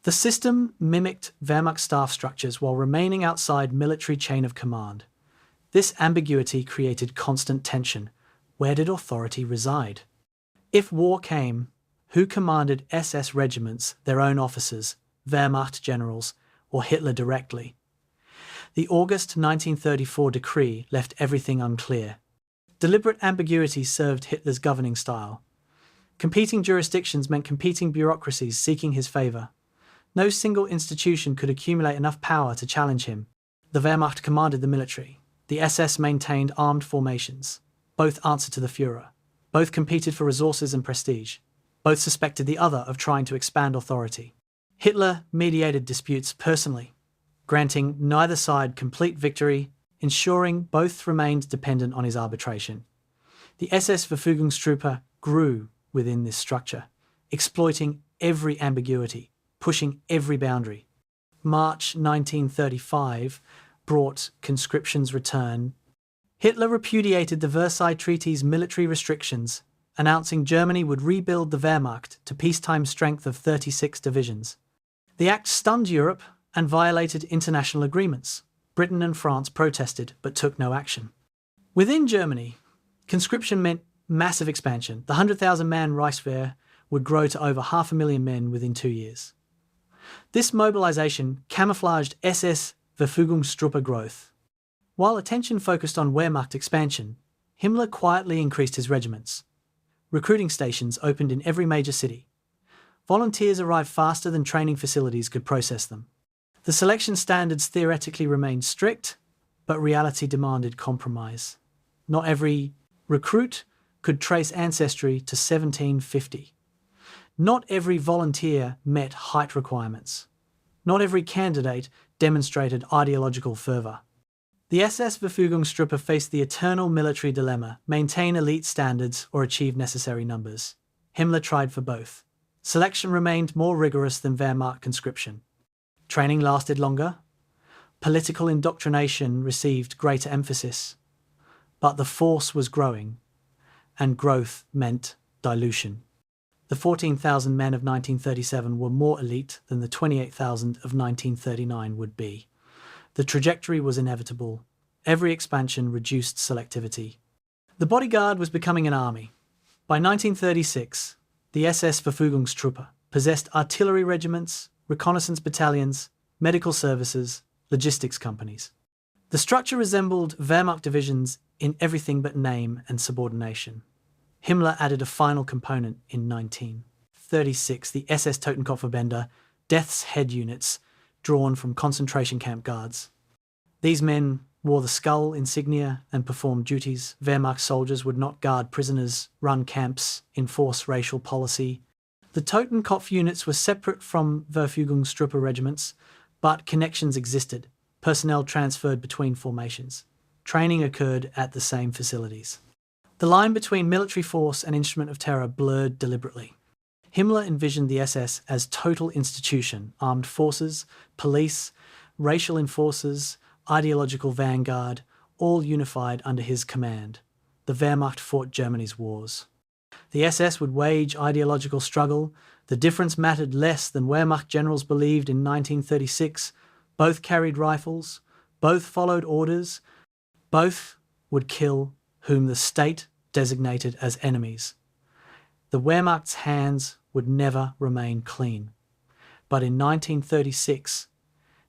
The system mimicked Wehrmacht staff structures while remaining outside military chain of command. This ambiguity created constant tension. Where did authority reside? If war came, who commanded SS regiments, their own officers, Wehrmacht generals, or Hitler directly? The August 1934 decree left everything unclear. Deliberate ambiguity served Hitler's governing style. Competing jurisdictions meant competing bureaucracies seeking his favor. No single institution could accumulate enough power to challenge him. The Wehrmacht commanded the military. The SS maintained armed formations. Both answered to the Führer. Both competed for resources and prestige. Both suspected the other of trying to expand authority. Hitler mediated disputes personally, granting neither side complete victory, ensuring both remained dependent on his arbitration. The SS-Verfügungstruppe grew within this structure, exploiting every ambiguity, pushing every boundary. March 1935 brought conscription's return. Hitler repudiated the Versailles Treaty's military restrictions, announcing Germany would rebuild the Wehrmacht to peacetime strength of 36 divisions. The act stunned Europe and violated international agreements. Britain and France protested but took no action. Within Germany, conscription meant massive expansion. The 100,000-man Reichswehr would grow to over 500,000 men within 2 years. This mobilization camouflaged SS-Verfügungstruppe growth. While attention focused on Wehrmacht expansion, Himmler quietly increased his regiments. Recruiting stations opened in every major city. Volunteers arrived faster than training facilities could process them. The selection standards theoretically remained strict, but reality demanded compromise. Not every recruit could trace ancestry to 1750. Not every volunteer met height requirements. Not every candidate demonstrated ideological fervor. The SS-Verfügungstruppe faced the eternal military dilemma: maintain elite standards or achieve necessary numbers. Himmler tried for both. Selection remained more rigorous than Wehrmacht conscription. Training lasted longer. Political indoctrination received greater emphasis. But the force was growing, and growth meant dilution. The 14,000 men of 1937 were more elite than the 28,000 of 1939 would be. The trajectory was inevitable. Every expansion reduced selectivity. The bodyguard was becoming an army. By 1936, the SS-Verfügungstruppe possessed artillery regiments, reconnaissance battalions, medical services, logistics companies. The structure resembled Wehrmacht divisions in everything but name and subordination. Himmler added a final component in 1936, the SS Totenkopfverbände, Death's Head units, drawn from concentration camp guards. These men wore the skull insignia and performed duties. Wehrmacht soldiers would not guard prisoners, run camps, enforce racial policy. The Totenkopf units were separate from Verfügungstruppe regiments, but connections existed. Personnel transferred between formations. Training occurred at the same facilities. The line between military force and instrument of terror blurred deliberately. Himmler envisioned the SS as total institution, armed forces, police, racial enforcers, ideological vanguard, all unified under his command. The Wehrmacht fought Germany's wars. The SS would wage ideological struggle. The difference mattered less than Wehrmacht generals believed in 1936. Both carried rifles, both followed orders, both would kill whom the state designated as enemies. The Wehrmacht's hands would never remain clean. But in 1936,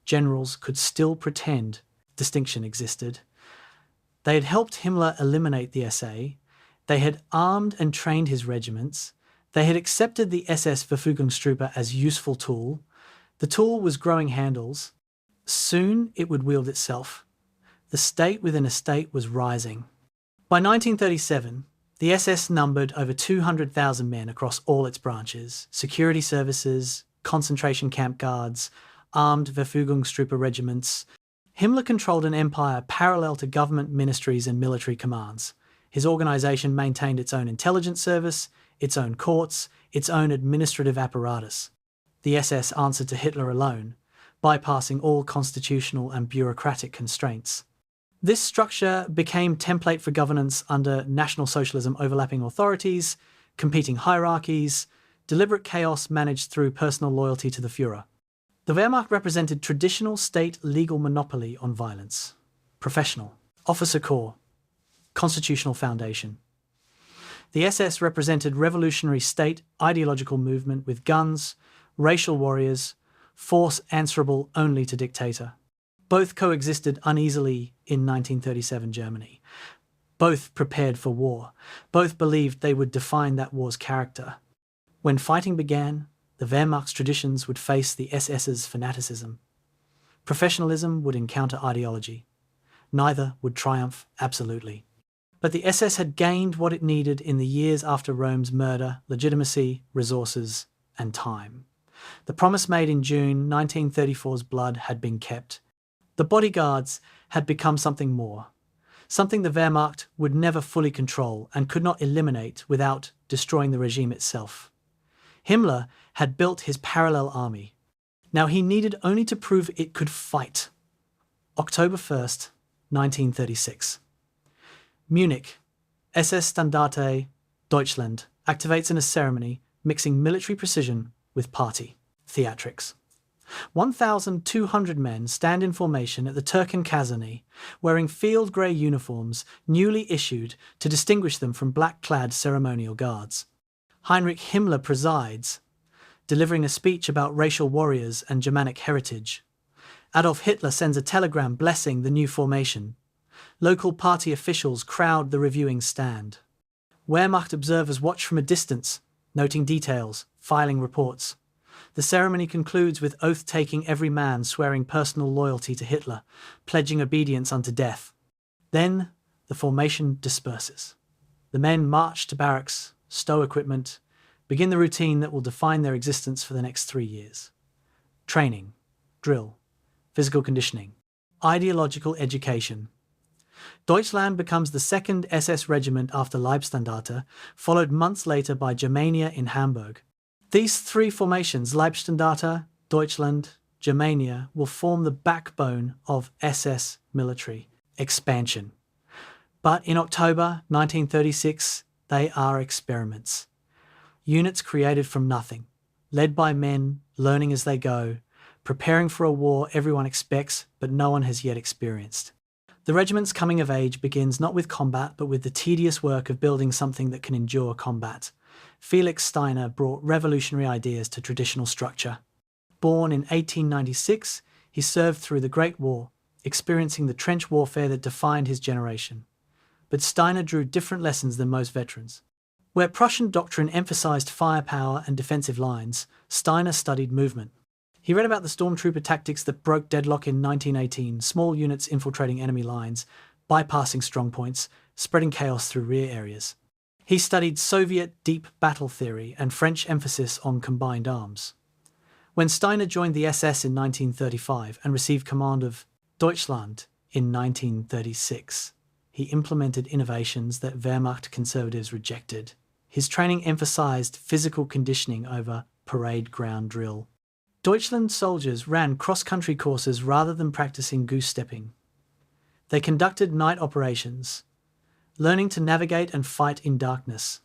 generals could still pretend distinction existed. They had helped Himmler eliminate the SA. They had armed and trained his regiments. They had accepted the SS-Verfügungstruppe as useful tool. The tool was growing handles. Soon it would wield itself. The state within a state was rising. By 1937, the SS numbered over 200,000 men across all its branches: security services, concentration camp guards, armed Verfügungstruppe regiments. Himmler controlled an empire parallel to government ministries and military commands. His organisation maintained its own intelligence service, its own courts, its own administrative apparatus. The SS answered to Hitler alone, bypassing all constitutional and bureaucratic constraints. This structure became template for governance under National Socialism overlapping authorities, competing hierarchies, deliberate chaos managed through personal loyalty to the Führer. The Wehrmacht represented traditional state legal monopoly on violence. Professional, officer corps, constitutional foundation. The SS represented revolutionary state ideological movement with guns, racial warriors, force answerable only to dictator. Both coexisted uneasily in 1937 Germany. Both prepared for war. Both believed they would define that war's character. When fighting began, the Wehrmacht's traditions would face the SS's fanaticism. Professionalism would encounter ideology. Neither would triumph absolutely. But the SS had gained what it needed in the years after Rome's murder: legitimacy, resources, and time. The promise made in June 1934's blood had been kept. The bodyguards had become something more, something the Wehrmacht would never fully control and could not eliminate without destroying the regime itself. Himmler had built his parallel army. Now he needed only to prove it could fight. October 1st, 1936. Munich, SS-Standarte, Deutschland, activates in a ceremony mixing military precision with party theatrics. 1,200 men stand in formation at the Türken Kaserne, wearing field grey uniforms newly issued to distinguish them from black-clad ceremonial guards. Heinrich Himmler presides, delivering a speech about racial warriors and Germanic heritage. Adolf Hitler sends a telegram blessing the new formation. Local party officials crowd the reviewing stand. Wehrmacht observers watch from a distance, noting details, filing reports. The ceremony concludes with oath-taking every man swearing personal loyalty to Hitler, pledging obedience unto death. Then the formation disperses. The men march to barracks, stow equipment, begin the routine that will define their existence for the next 3 years. Training, drill, physical conditioning, ideological education. Deutschland becomes the second SS regiment after Leibstandarte, followed months later by Germania in Hamburg. These three formations, Leibstandarte, Deutschland, Germania, will form the backbone of SS military expansion. But in October 1936, they are experiments. Units created from nothing, led by men, learning as they go, preparing for a war everyone expects but no one has yet experienced. The regiment's coming of age begins not with combat but with the tedious work of building something that can endure combat. Felix Steiner brought revolutionary ideas to traditional structure. Born in 1896, he served through the Great War, experiencing the trench warfare that defined his generation. But Steiner drew different lessons than most veterans. Where Prussian doctrine emphasized firepower and defensive lines, Steiner studied movement. He read about the stormtrooper tactics that broke deadlock in 1918, small units infiltrating enemy lines, bypassing strongpoints, spreading chaos through rear areas. He studied Soviet deep battle theory and French emphasis on combined arms. When Steiner joined the SS in 1935 and received command of Deutschland in 1936, he implemented innovations that Wehrmacht conservatives rejected. His training emphasized physical conditioning over parade ground drill. Deutschland soldiers ran cross-country courses rather than practicing goose-stepping. They conducted night operations, learning to navigate and fight in darkness.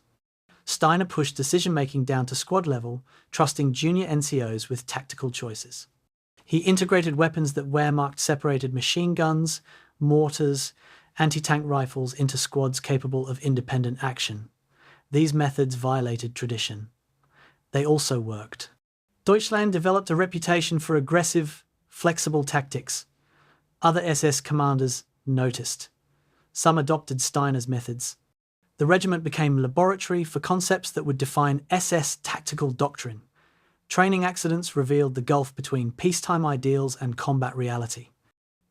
Steiner pushed decision-making down to squad level, trusting junior NCOs with tactical choices. He integrated weapons that Wehrmacht separated machine guns, mortars, anti-tank rifles into squads capable of independent action. These methods violated tradition. They also worked. Deutschland developed a reputation for aggressive, flexible tactics. Other SS commanders noticed. Some adopted Steiner's methods. The regiment became a laboratory for concepts that would define SS tactical doctrine. Training accidents revealed the gulf between peacetime ideals and combat reality.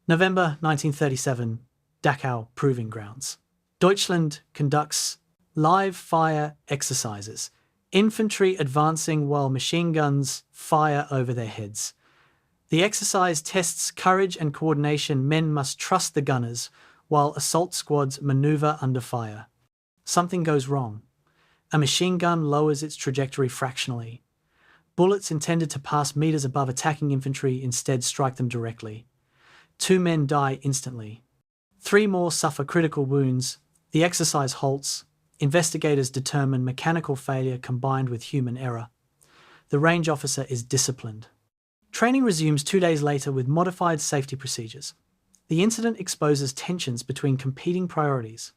November 1937, Dachau Proving Grounds. Deutschland conducts live fire exercises. Infantry advancing while machine guns fire over their heads. The exercise tests courage and coordination. Men must trust the gunners, while assault squads maneuver under fire. Something goes wrong. A machine gun lowers its trajectory fractionally. Bullets intended to pass meters above attacking infantry instead strike them directly. 2 men die instantly. 3 more suffer critical wounds. The exercise halts. Investigators determine mechanical failure combined with human error. The range officer is disciplined. Training resumes 2 days later with modified safety procedures. The incident exposes tensions between competing priorities.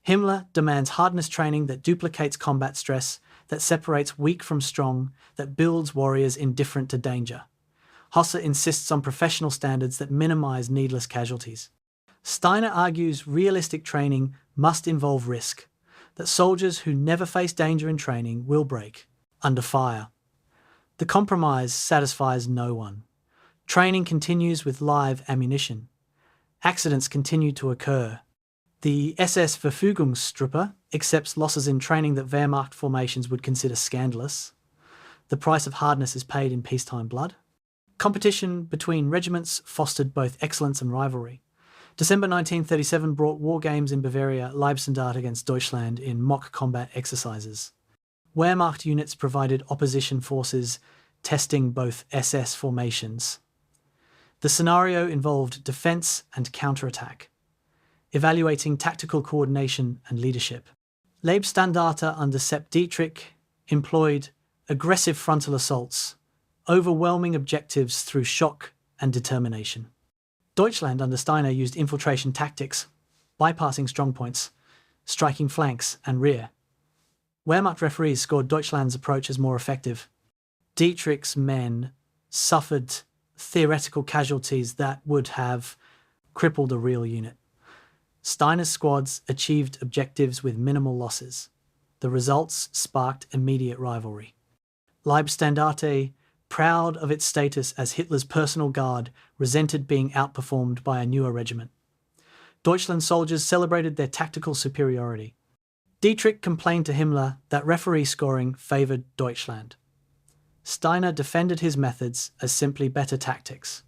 Himmler demands hardness training that duplicates combat stress, that separates weak from strong, that builds warriors indifferent to danger. Hosse insists on professional standards that minimize needless casualties. Steiner argues realistic training must involve risk, that soldiers who never face danger in training will break under fire. The compromise satisfies no one. Training continues with live ammunition. Accidents continue to occur. The SS-Verfügungstruppe accepts losses in training that Wehrmacht formations would consider scandalous. The price of hardness is paid in peacetime blood. Competition between regiments fostered both excellence and rivalry. December 1937 brought war games in Bavaria, Leibstandarte against Deutschland in mock combat exercises. Wehrmacht units provided opposition forces, testing both SS formations. The scenario involved defense and counterattack, evaluating tactical coordination and leadership. Leibstandarte under Sepp Dietrich employed aggressive frontal assaults, overwhelming objectives through shock and determination. Deutschland under Steiner used infiltration tactics, bypassing strongpoints, striking flanks and rear. Wehrmacht referees scored Deutschland's approach as more effective. Dietrich's men suffered theoretical casualties that would have crippled a real unit. Steiner's squads achieved objectives with minimal losses. The results sparked immediate rivalry. Leibstandarte, proud of its status as Hitler's personal guard, resented being outperformed by a newer regiment. Deutschland soldiers celebrated their tactical superiority. Dietrich complained to Himmler that referee scoring favoured Deutschland. Steiner defended his methods as simply better tactics.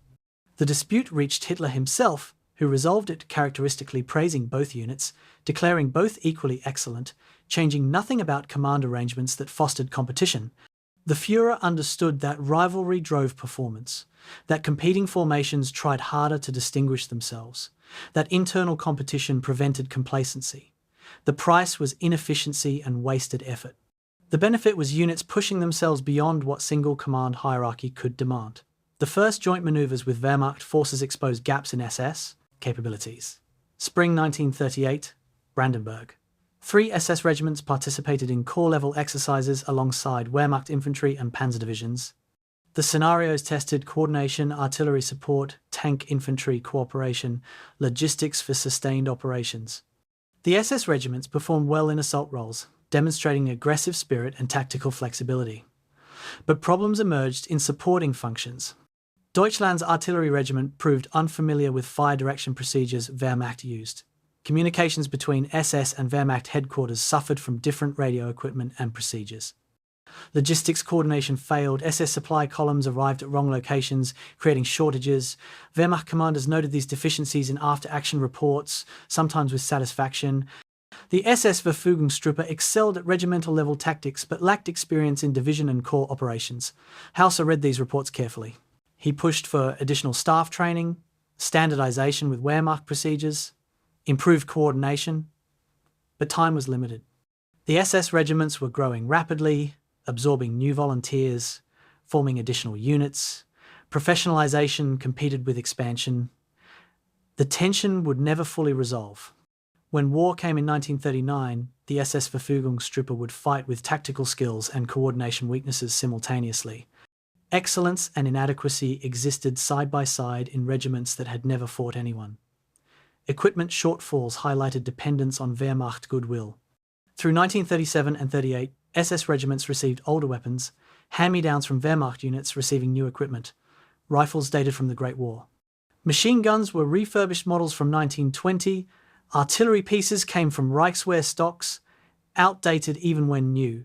The dispute reached Hitler himself, who resolved it characteristically praising both units, declaring both equally excellent, changing nothing about command arrangements that fostered competition. The Führer understood that rivalry drove performance, that competing formations tried harder to distinguish themselves, that internal competition prevented complacency. The price was inefficiency and wasted effort. The benefit was units pushing themselves beyond what single command hierarchy could demand. The first joint maneuvers with Wehrmacht forces exposed gaps in SS capabilities. Spring 1938, Brandenburg. 3 SS regiments participated in corps-level exercises alongside Wehrmacht infantry and panzer divisions. The scenarios tested coordination, artillery support, tank infantry cooperation, logistics for sustained operations. The SS regiments performed well in assault roles, demonstrating aggressive spirit and tactical flexibility. But problems emerged in supporting functions. Deutschland's artillery regiment proved unfamiliar with fire direction procedures Wehrmacht used. Communications between SS and Wehrmacht headquarters suffered from different radio equipment and procedures. Logistics coordination failed. SS supply columns arrived at wrong locations, creating shortages. Wehrmacht commanders noted these deficiencies in after-action reports, sometimes with satisfaction. The SS-Verfügungstruppe excelled at regimental-level tactics but lacked experience in division and corps operations. Hauser read these reports carefully. He pushed for additional staff training, standardization with Wehrmacht procedures, improved coordination, but time was limited. The SS regiments were growing rapidly, absorbing new volunteers, forming additional units. Professionalization competed with expansion. The tension would never fully resolve. When war came in 1939, the SS-Verfügungstruppe would fight with tactical skills and coordination weaknesses simultaneously. Excellence and inadequacy existed side by side in regiments that had never fought anyone. Equipment shortfalls highlighted dependence on Wehrmacht goodwill. Through 1937 and 38, SS regiments received older weapons, hand-me-downs from Wehrmacht units receiving new equipment, rifles dated from the Great War. Machine guns were refurbished models from 1920, artillery pieces came from Reichswehr stocks, outdated even when new.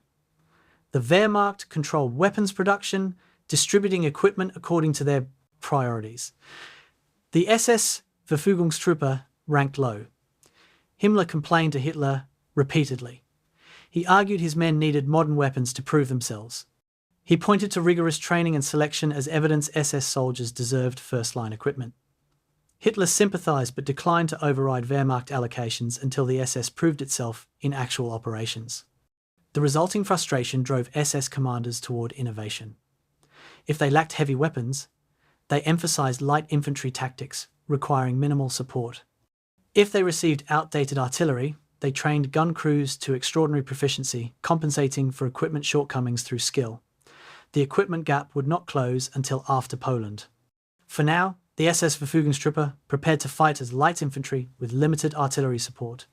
The Wehrmacht controlled weapons production, distributing equipment according to their priorities. The SS-Verfügungstruppe ranked low. Himmler complained to Hitler repeatedly. He argued his men needed modern weapons to prove themselves. He pointed to rigorous training and selection as evidence SS soldiers deserved first-line equipment. Hitler sympathized but declined to override Wehrmacht allocations until the SS proved itself in actual operations. The resulting frustration drove SS commanders toward innovation. If they lacked heavy weapons, they emphasized light infantry tactics, requiring minimal support. If they received outdated artillery, they trained gun crews to extraordinary proficiency, compensating for equipment shortcomings through skill. The equipment gap would not close until after Poland. For now, the SS-Verfügungstruppe prepared to fight as light infantry with limited artillery support.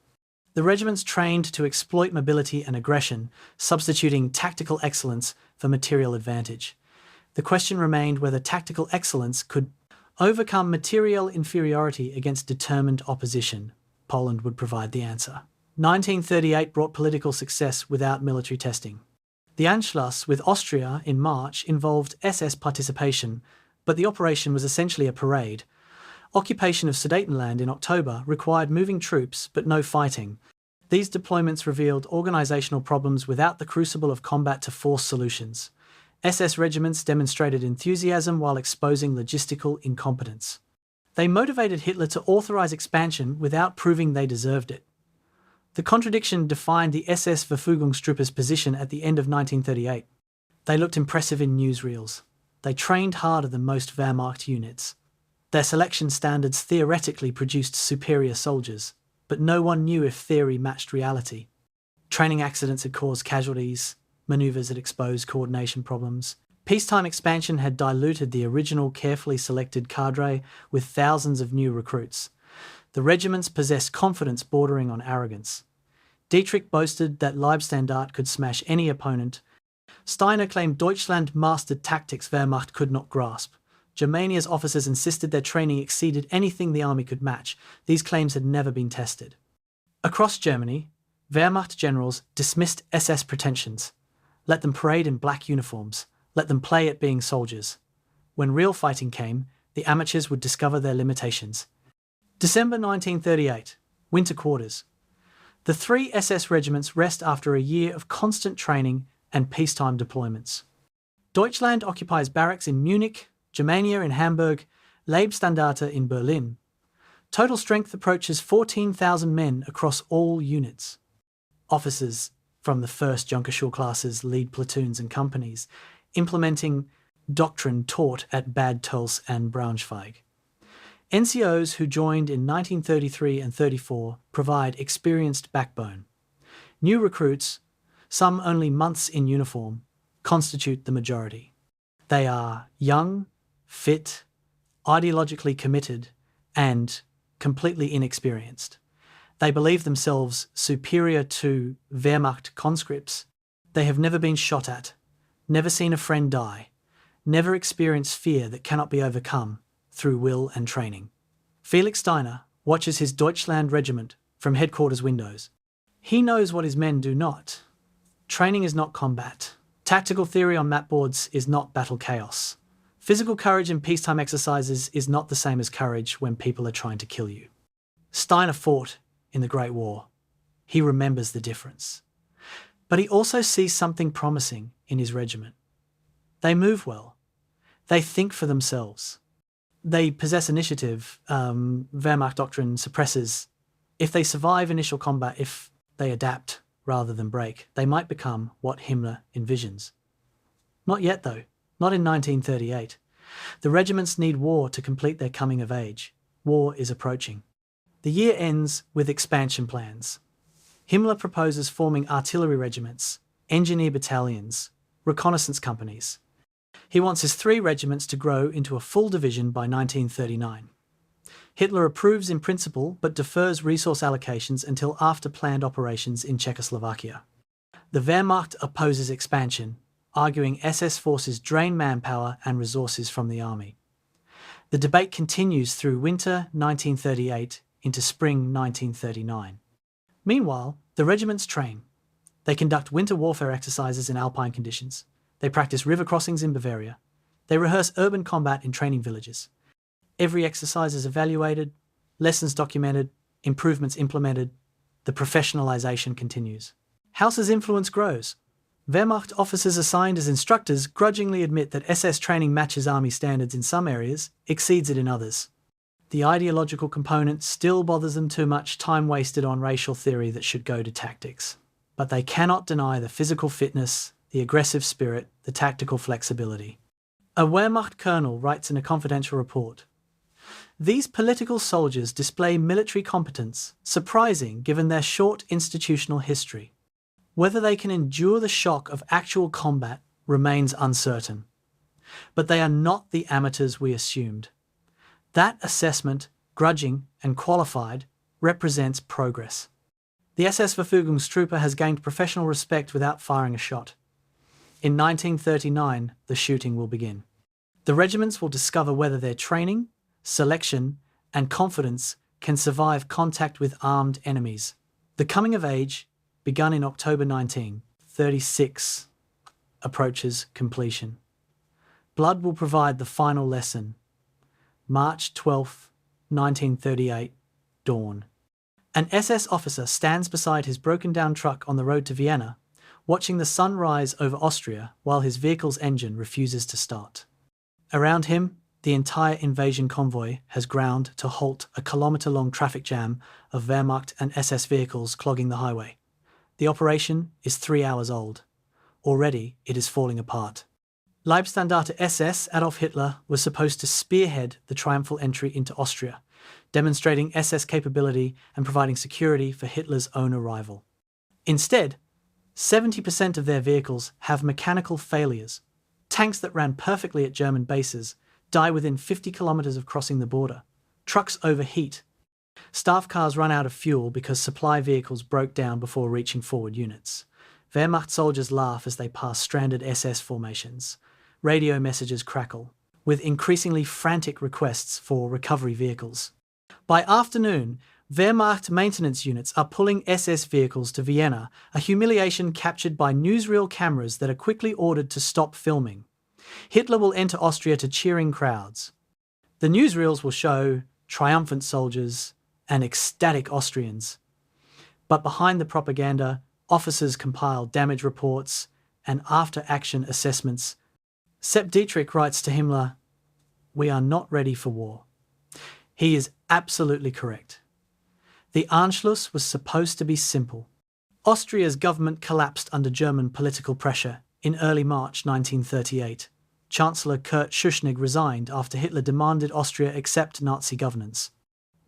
The regiments trained to exploit mobility and aggression, substituting tactical excellence for material advantage. The question remained whether tactical excellence could overcome material inferiority against determined opposition. Poland would provide the answer. 1938 brought political success without military testing. The Anschluss with Austria in March involved SS participation, but the operation was essentially a parade. Occupation of Sudetenland in October required moving troops but no fighting. These deployments revealed organizational problems without the crucible of combat to force solutions. SS regiments demonstrated enthusiasm while exposing logistical incompetence. They motivated Hitler to authorize expansion without proving they deserved it. The contradiction defined the SS-Verfügungstruppe's position at the end of 1938. They looked impressive in newsreels. They trained harder than most Wehrmacht units. Their selection standards theoretically produced superior soldiers, but no one knew if theory matched reality. Training accidents had caused casualties, maneuvers had exposed coordination problems. Peacetime expansion had diluted the original carefully selected cadre with thousands of new recruits. The regiments possessed confidence bordering on arrogance. Dietrich boasted that Leibstandart could smash any opponent. Steiner claimed Deutschland mastered tactics Wehrmacht could not grasp. Germania's officers insisted their training exceeded anything the army could match. These claims had never been tested. Across Germany, Wehrmacht generals dismissed SS pretensions. Let them parade in black uniforms. Let them play at being soldiers. When real fighting came, the amateurs would discover their limitations. December 1938, winter quarters. The three SS regiments rest after a year of constant training and peacetime deployments. Deutschland occupies barracks in Munich, Germania in Hamburg, Leibstandarte in Berlin. Total strength approaches 14,000 men across all units. Officers from the first Junkerschule classes lead platoons and companies, implementing doctrine taught at Bad Tölz and Braunschweig. NCOs who joined in 1933 and 34 provide experienced backbone. New recruits, some only months in uniform, constitute the majority. They are young, fit, ideologically committed, and completely inexperienced. They believe themselves superior to Wehrmacht conscripts. They have never been shot at, never seen a friend die, never experienced fear that cannot be overcome through will and training. Felix Steiner watches his Deutschland regiment from headquarters windows. He knows what his men do not. Training is not combat. Tactical theory on mapboards is not battle chaos. Physical courage in peacetime exercises is not the same as courage when people are trying to kill you. Steiner fought in the Great War. He remembers the difference. But he also sees something promising in his regiment. They move well. They think for themselves. They possess initiative. Wehrmacht doctrine suppresses. If they survive initial combat, if they adapt rather than break, they might become what Himmler envisions. Not yet, though. Not in 1938. The regiments need war to complete their coming of age. War is approaching. The year ends with expansion plans. Himmler proposes forming artillery regiments, engineer battalions, reconnaissance companies. He wants his 3 regiments to grow into a full division by 1939. Hitler approves in principle but defers resource allocations until after planned operations in Czechoslovakia. The Wehrmacht opposes expansion, arguing SS forces drain manpower and resources from the army. The debate continues through winter 1938 into spring 1939. Meanwhile, the regiments train. They conduct winter warfare exercises in alpine conditions. They practice river crossings in Bavaria. They rehearse urban combat in training villages. Every exercise is evaluated, lessons documented, improvements implemented. The professionalization continues. Hauss's influence grows. Wehrmacht officers assigned as instructors grudgingly admit that SS training matches army standards in some areas, exceeds it in others. The ideological component still bothers them too much, time wasted on racial theory that should go to tactics. But they cannot deny the physical fitness, the aggressive spirit, the tactical flexibility. A Wehrmacht colonel writes in a confidential report, "These political soldiers display military competence, surprising given their short institutional history. Whether they can endure the shock of actual combat remains uncertain. But they are not the amateurs we assumed. That assessment, grudging and qualified, represents progress. The SS-Verfügungstruppe has gained professional respect without firing a shot. In 1939, the shooting will begin. The regiments will discover whether their training, selection, and confidence can survive contact with armed enemies. The coming of age, begun in October 1936, approaches completion. Blood will provide the final lesson. March 12, 1938, dawn. An SS officer stands beside his broken-down truck on the road to Vienna, watching the sun rise over Austria while his vehicle's engine refuses to start. Around him, the entire invasion convoy has ground to halt a kilometre-long traffic jam of Wehrmacht and SS vehicles clogging the highway. The operation is 3 hours old. Already, it is falling apart. Leibstandarte SS Adolf Hitler was supposed to spearhead the triumphal entry into Austria, demonstrating SS capability and providing security for Hitler's own arrival. Instead, 70% of their vehicles have mechanical failures. Tanks that ran perfectly at German bases die within 50 kilometers of crossing the border. Trucks overheat. Staff cars run out of fuel because supply vehicles broke down before reaching forward units. Wehrmacht soldiers laugh as they pass stranded SS formations. Radio messages crackle, with increasingly frantic requests for recovery vehicles. By afternoon, Wehrmacht maintenance units are pulling SS vehicles to Vienna, a humiliation captured by newsreel cameras that are quickly ordered to stop filming. Hitler will enter Austria to cheering crowds. The newsreels will show triumphant soldiers and ecstatic Austrians. But behind the propaganda, officers compile damage reports and after-action assessments. Sepp Dietrich writes to Himmler, "We are not ready for war." He is absolutely correct. The Anschluss was supposed to be simple. Austria's government collapsed under German political pressure in early March 1938. Chancellor Kurt Schuschnigg resigned after Hitler demanded Austria accept Nazi governance.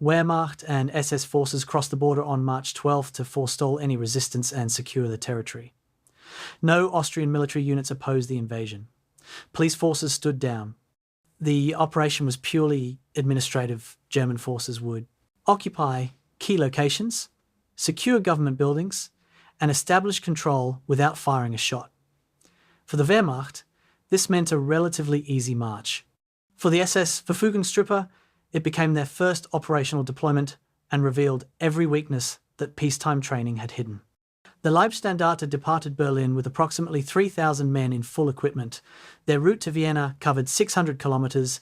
Wehrmacht and SS forces crossed the border on March 12 to forestall any resistance and secure the territory. No Austrian military units opposed the invasion. Police forces stood down. The operation was purely administrative. German forces would occupy key locations, secure government buildings, and establish control without firing a shot. For the Wehrmacht, this meant a relatively easy march. For the SS-Verfügungstruppe, it became their first operational deployment and revealed every weakness that peacetime training had hidden. The Leibstandarte departed Berlin with approximately 3,000 men in full equipment. Their route to Vienna covered 600 kilometers.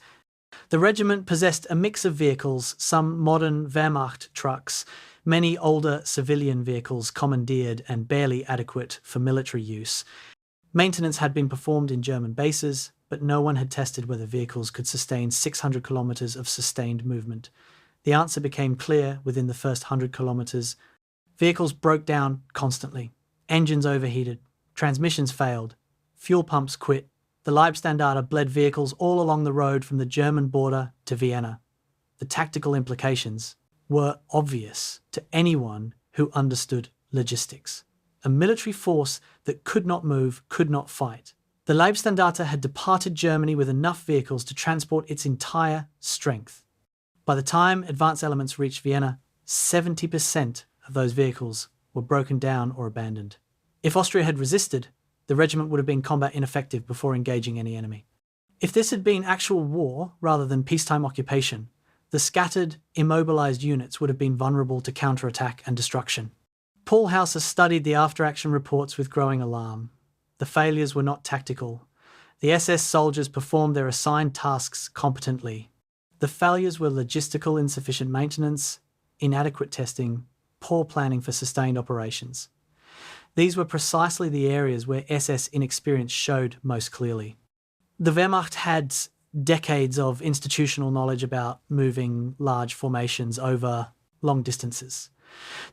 The regiment possessed a mix of vehicles, some modern Wehrmacht trucks, many older civilian vehicles commandeered and barely adequate for military use. Maintenance had been performed in German bases, but no one had tested whether vehicles could sustain 600 kilometers of sustained movement. The answer became clear within the first 100 kilometers. Vehicles broke down constantly. Engines overheated. Transmissions failed. Fuel pumps quit. The Leibstandarte bled vehicles all along the road from the German border to Vienna. The tactical implications were obvious to anyone who understood logistics. A military force that could not move, could not fight. The Leibstandarte had departed Germany with enough vehicles to transport its entire strength. By the time advance elements reached Vienna, 70% of those vehicles were broken down or abandoned. If Austria had resisted, the regiment would have been combat ineffective before engaging any enemy. If this had been actual war rather than peacetime occupation, the scattered, immobilized units would have been vulnerable to counterattack and destruction. Paul Hauser studied the after-action reports with growing alarm. The failures were not tactical. The SS soldiers performed their assigned tasks competently. The failures were logistical insufficient maintenance, inadequate testing, poor planning for sustained operations. These were precisely the areas where SS inexperience showed most clearly. The Wehrmacht had decades of institutional knowledge about moving large formations over long distances.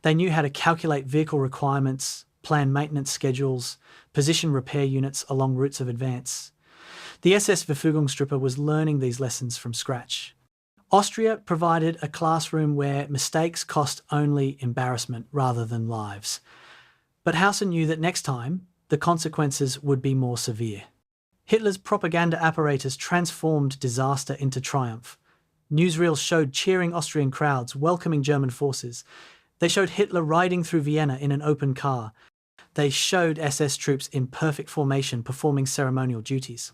They knew how to calculate vehicle requirements, plan maintenance schedules, position repair units along routes of advance. The SS-Verfügungstruppe was learning these lessons from scratch. Austria provided a classroom where mistakes cost only embarrassment rather than lives. But Hauser knew that next time, the consequences would be more severe. Hitler's propaganda apparatus transformed disaster into triumph. Newsreels showed cheering Austrian crowds welcoming German forces. They showed Hitler riding through Vienna in an open car. They showed SS troops in perfect formation performing ceremonial duties.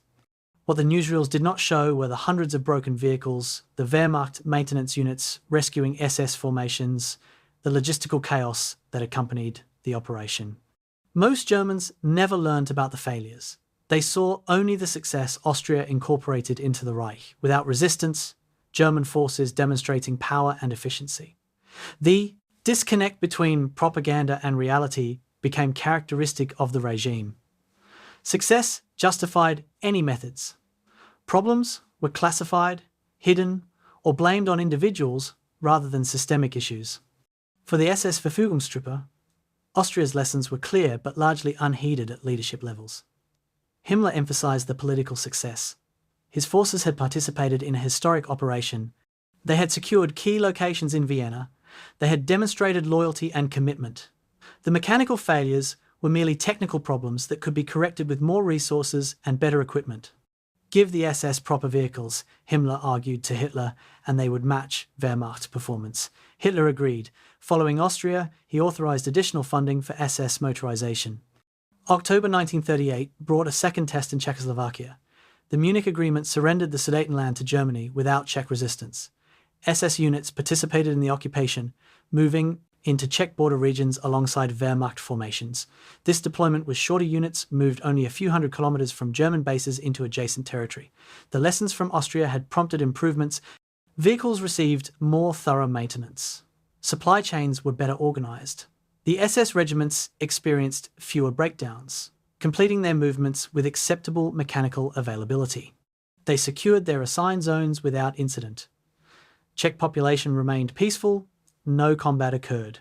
What the newsreels did not show were the hundreds of broken vehicles, the Wehrmacht maintenance units rescuing SS formations, the logistical chaos that accompanied the operation. Most Germans never learned about the failures. They saw only the success Austria incorporated into the Reich, without resistance, German forces demonstrating power and efficiency. The disconnect between propaganda and reality became characteristic of the regime. Success justified any methods. Problems were classified, hidden, or blamed on individuals rather than systemic issues. For the SS-Verfügungstruppe, Austria's lessons were clear but largely unheeded at leadership levels. Himmler emphasized the political success. His forces had participated in a historic operation. They had secured key locations in Vienna. They had demonstrated loyalty and commitment. The mechanical failures were merely technical problems that could be corrected with more resources and better equipment. Give the SS proper vehicles, Himmler argued to Hitler, and they would match Wehrmacht performance. Hitler agreed. Following Austria, he authorized additional funding for SS motorization. October 1938 brought a second test in Czechoslovakia. The Munich Agreement surrendered the Sudetenland to Germany without Czech resistance. SS units participated in the occupation, moving into Czech border regions alongside Wehrmacht formations. This deployment was shorter units, moved only a few hundred kilometers from German bases into adjacent territory. The lessons from Austria had prompted improvements. Vehicles received more thorough maintenance. Supply chains were better organized. The SS regiments experienced fewer breakdowns, completing their movements with acceptable mechanical availability. They secured their assigned zones without incident. Czech population remained peaceful. No combat occurred.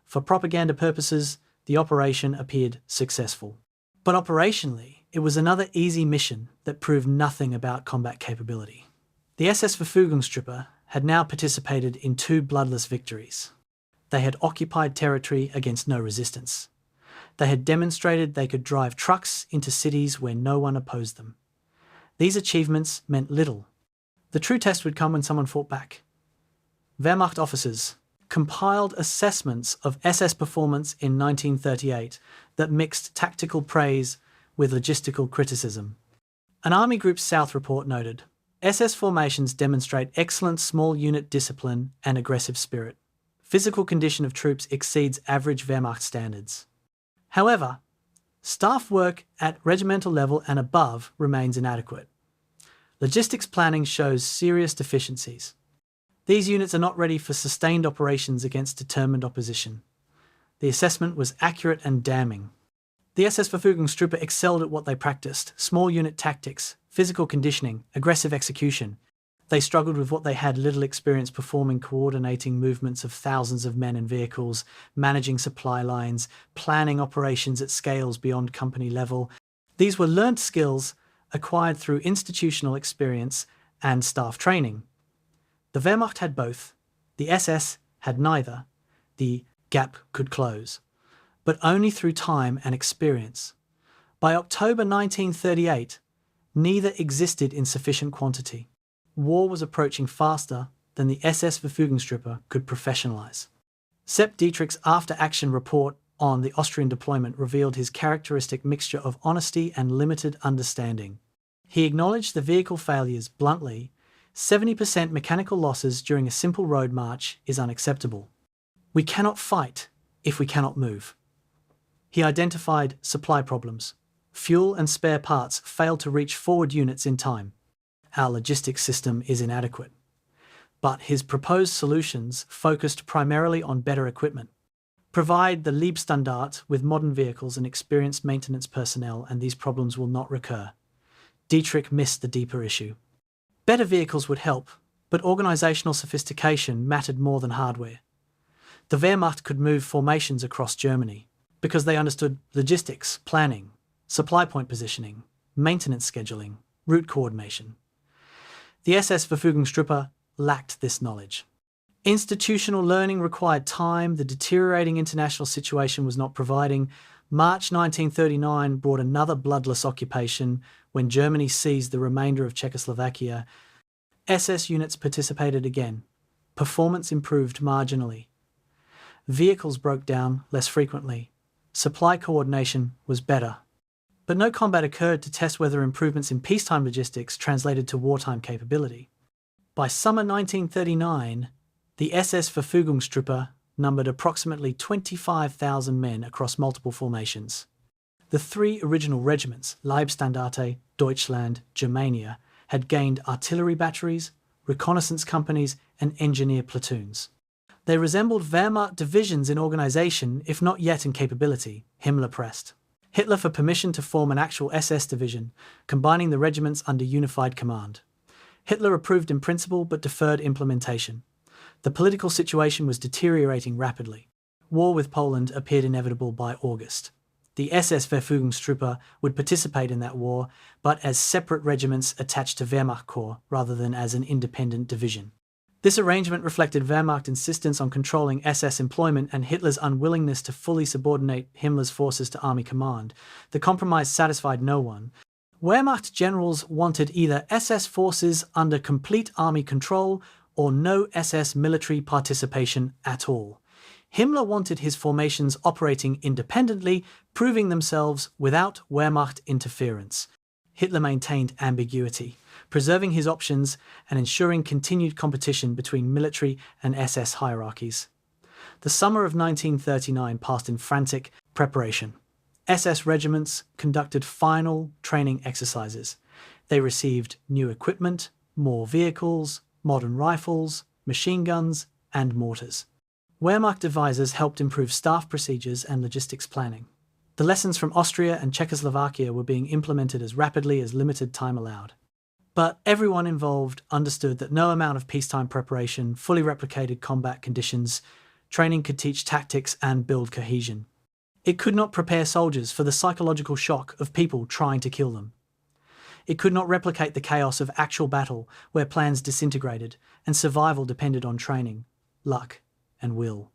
For propaganda purposes, the operation appeared successful. But operationally, it was another easy mission that proved nothing about combat capability. The SS-Verfügungstruppe had now participated in 2 bloodless victories. They had occupied territory against no resistance. They had demonstrated they could drive trucks into cities where no one opposed them. These achievements meant little. The true test would come when someone fought back. Wehrmacht officers compiled assessments of SS performance in 1938 that mixed tactical praise with logistical criticism. An Army Group South report noted, SS formations demonstrate excellent small unit discipline and aggressive spirit. Physical condition of troops exceeds average Wehrmacht standards. However, staff work at regimental level and above remains inadequate. Logistics planning shows serious deficiencies. These units are not ready for sustained operations against determined opposition. The assessment was accurate and damning. The SS-Verfügungstruppe excelled at what they practiced: small unit tactics, physical conditioning, aggressive execution. They struggled with what they had little experience performing: coordinating movements of thousands of men and vehicles, managing supply lines, planning operations at scales beyond company level. These were learnt skills acquired through institutional experience and staff training. The Wehrmacht had both. The SS had neither. The gap could close, but only through time and experience. By October 1938, neither existed in sufficient quantity. War was approaching faster than the SS-Verfügungstruppe could professionalize. Sepp Dietrich's after-action report on the Austrian deployment revealed his characteristic mixture of honesty and limited understanding. He acknowledged the vehicle failures bluntly. 70% mechanical losses during a simple road march is unacceptable. We cannot fight if we cannot move. He identified supply problems. Fuel and spare parts failed to reach forward units in time. Our logistics system is inadequate. But his proposed solutions focused primarily on better equipment. Provide the Leibstandard with modern vehicles and experienced maintenance personnel, and these problems will not recur. Dietrich missed the deeper issue. Better vehicles would help, but organizational sophistication mattered more than hardware. The Wehrmacht could move formations across Germany because they understood logistics, planning, supply point positioning, maintenance scheduling, route coordination. The SS-Verfügungstruppe lacked this knowledge. Institutional learning required time. The deteriorating international situation was not providing. March 1939 brought another bloodless occupation when Germany seized the remainder of Czechoslovakia. SS units participated again. Performance improved marginally. Vehicles broke down less frequently. Supply coordination was better. But no combat occurred to test whether improvements in peacetime logistics translated to wartime capability. By summer 1939, the SS-Verfügungstruppe numbered approximately 25,000 men across multiple formations. The three original regiments, Leibstandarte, Deutschland, Germania, had gained artillery batteries, reconnaissance companies, and engineer platoons. They resembled Wehrmacht divisions in organization, if not yet in capability. Himmler pressed Hitler for permission to form an actual SS division, combining the regiments under unified command. Hitler approved in principle but deferred implementation. The political situation was deteriorating rapidly. War with Poland appeared inevitable by August. The SS-Verfügungstruppe would participate in that war, but as separate regiments attached to Wehrmacht Corps rather than as an independent division. This arrangement reflected Wehrmacht insistence on controlling SS employment and Hitler's unwillingness to fully subordinate Himmler's forces to army command. The compromise satisfied no one. Wehrmacht generals wanted either SS forces under complete army control or no SS military participation at all. Himmler wanted his formations operating independently, proving themselves without Wehrmacht interference. Hitler maintained ambiguity, preserving his options and ensuring continued competition between military and SS hierarchies. The summer of 1939 passed in frantic preparation. SS regiments conducted final training exercises. They received new equipment, more vehicles, modern rifles, machine guns, and mortars. Wehrmacht devisers helped improve staff procedures and logistics planning. The lessons from Austria and Czechoslovakia were being implemented as rapidly as limited time allowed. But everyone involved understood that no amount of peacetime preparation fully replicated combat conditions. Training could teach tactics and build cohesion. It could not prepare soldiers for the psychological shock of people trying to kill them. It could not replicate the chaos of actual battle where plans disintegrated and survival depended on training, luck, and will.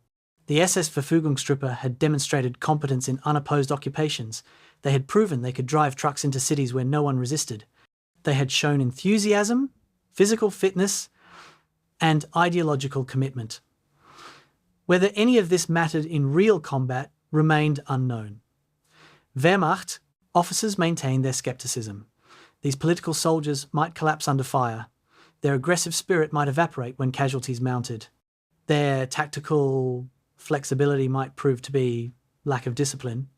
The SS-Verfügungstruppe had demonstrated competence in unopposed occupations. They had proven they could drive trucks into cities where no one resisted. They had shown enthusiasm, physical fitness, and ideological commitment. Whether any of this mattered in real combat remained unknown. Wehrmacht officers maintained their skepticism. These political soldiers might collapse under fire. Their aggressive spirit might evaporate when casualties mounted. Their tactical flexibility might prove to be lack of discipline.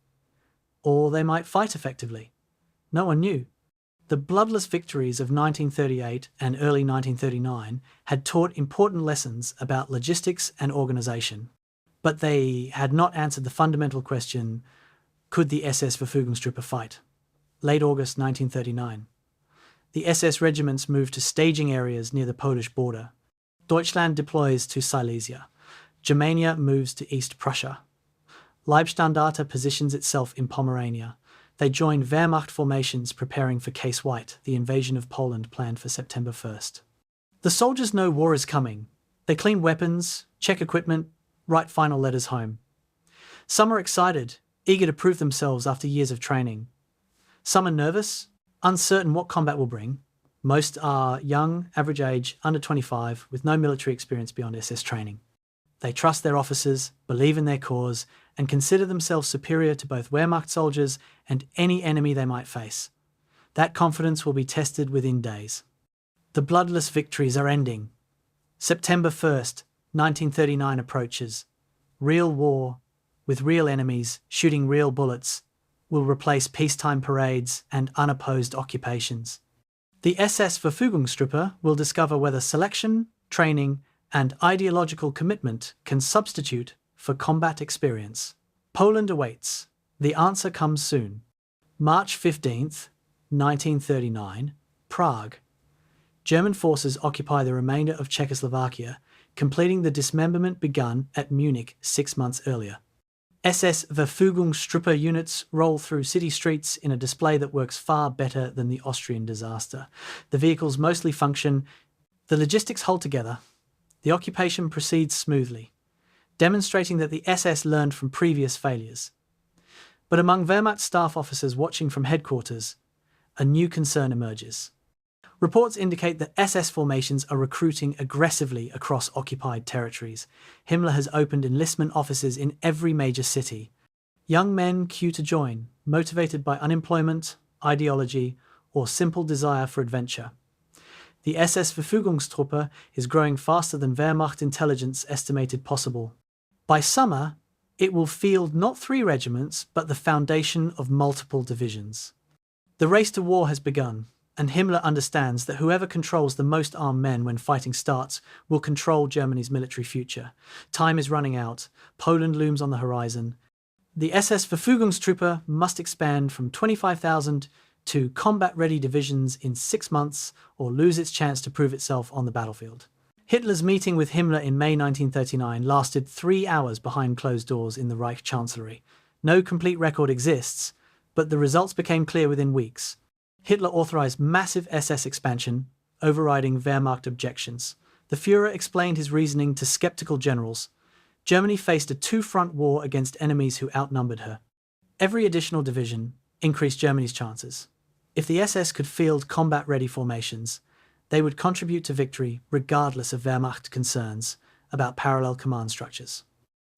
or they might fight effectively. No one knew. The bloodless victories of 1938 and early 1939 had taught important lessons about logistics and organisation, but they had not answered the fundamental question, could the SS-Verfügungstruppe fight? Late August 1939. The SS regiments moved to staging areas near the Polish border. Deutschland deploys to Silesia. Germania moves to East Prussia. Leibstandarte positions itself in Pomerania. They joined Wehrmacht formations preparing for Case White, the invasion of Poland planned for September 1st. The soldiers know war is coming. They clean weapons, check equipment, write final letters home. Some are excited, eager to prove themselves after years of training. Some are nervous, uncertain what combat will bring. Most are young, average age, under 25, with no military experience beyond SS training. They trust their officers, believe in their cause, and consider themselves superior to both Wehrmacht soldiers and any enemy they might face. That confidence will be tested within days. The bloodless victories are ending. September 1st, 1939 approaches. Real war, with real enemies, shooting real bullets, will replace peacetime parades and unopposed occupations. The SS-Verfügungstruppe will discover whether selection, training, and ideological commitment can substitute for combat experience. Poland awaits. The answer comes soon. March 15th, 1939, Prague. German forces occupy the remainder of Czechoslovakia, completing the dismemberment begun at Munich 6 months earlier. SS-Verfügungstruppe units roll through city streets in a display that works far better than the Austrian disaster. The vehicles mostly function. The logistics hold together. The occupation proceeds smoothly, demonstrating that the SS learned from previous failures. But among Wehrmacht staff officers watching from headquarters, a new concern emerges. Reports indicate that SS formations are recruiting aggressively across occupied territories. Himmler has opened enlistment offices in every major city. Young men queue to join, motivated by unemployment, ideology, or simple desire for adventure. The SS-Verfügungstruppe is growing faster than Wehrmacht intelligence estimated possible. By summer, it will field not 3 regiments, but the foundation of multiple divisions. The race to war has begun, and Himmler understands that whoever controls the most armed men when fighting starts will control Germany's military future. Time is running out. Poland looms on the horizon. The SS-Verfügungstruppe must expand from 25,000 to combat-ready divisions in 6 months or lose its chance to prove itself on the battlefield. Hitler's meeting with Himmler in May 1939 lasted 3 hours behind closed doors in the Reich Chancellery. No complete record exists, but the results became clear within weeks. Hitler authorized massive SS expansion, overriding Wehrmacht objections. The Führer explained his reasoning to skeptical generals. Germany faced a 2-front war against enemies who outnumbered her. Every additional division increased Germany's chances. If the SS could field combat-ready formations, they would contribute to victory regardless of Wehrmacht concerns about parallel command structures.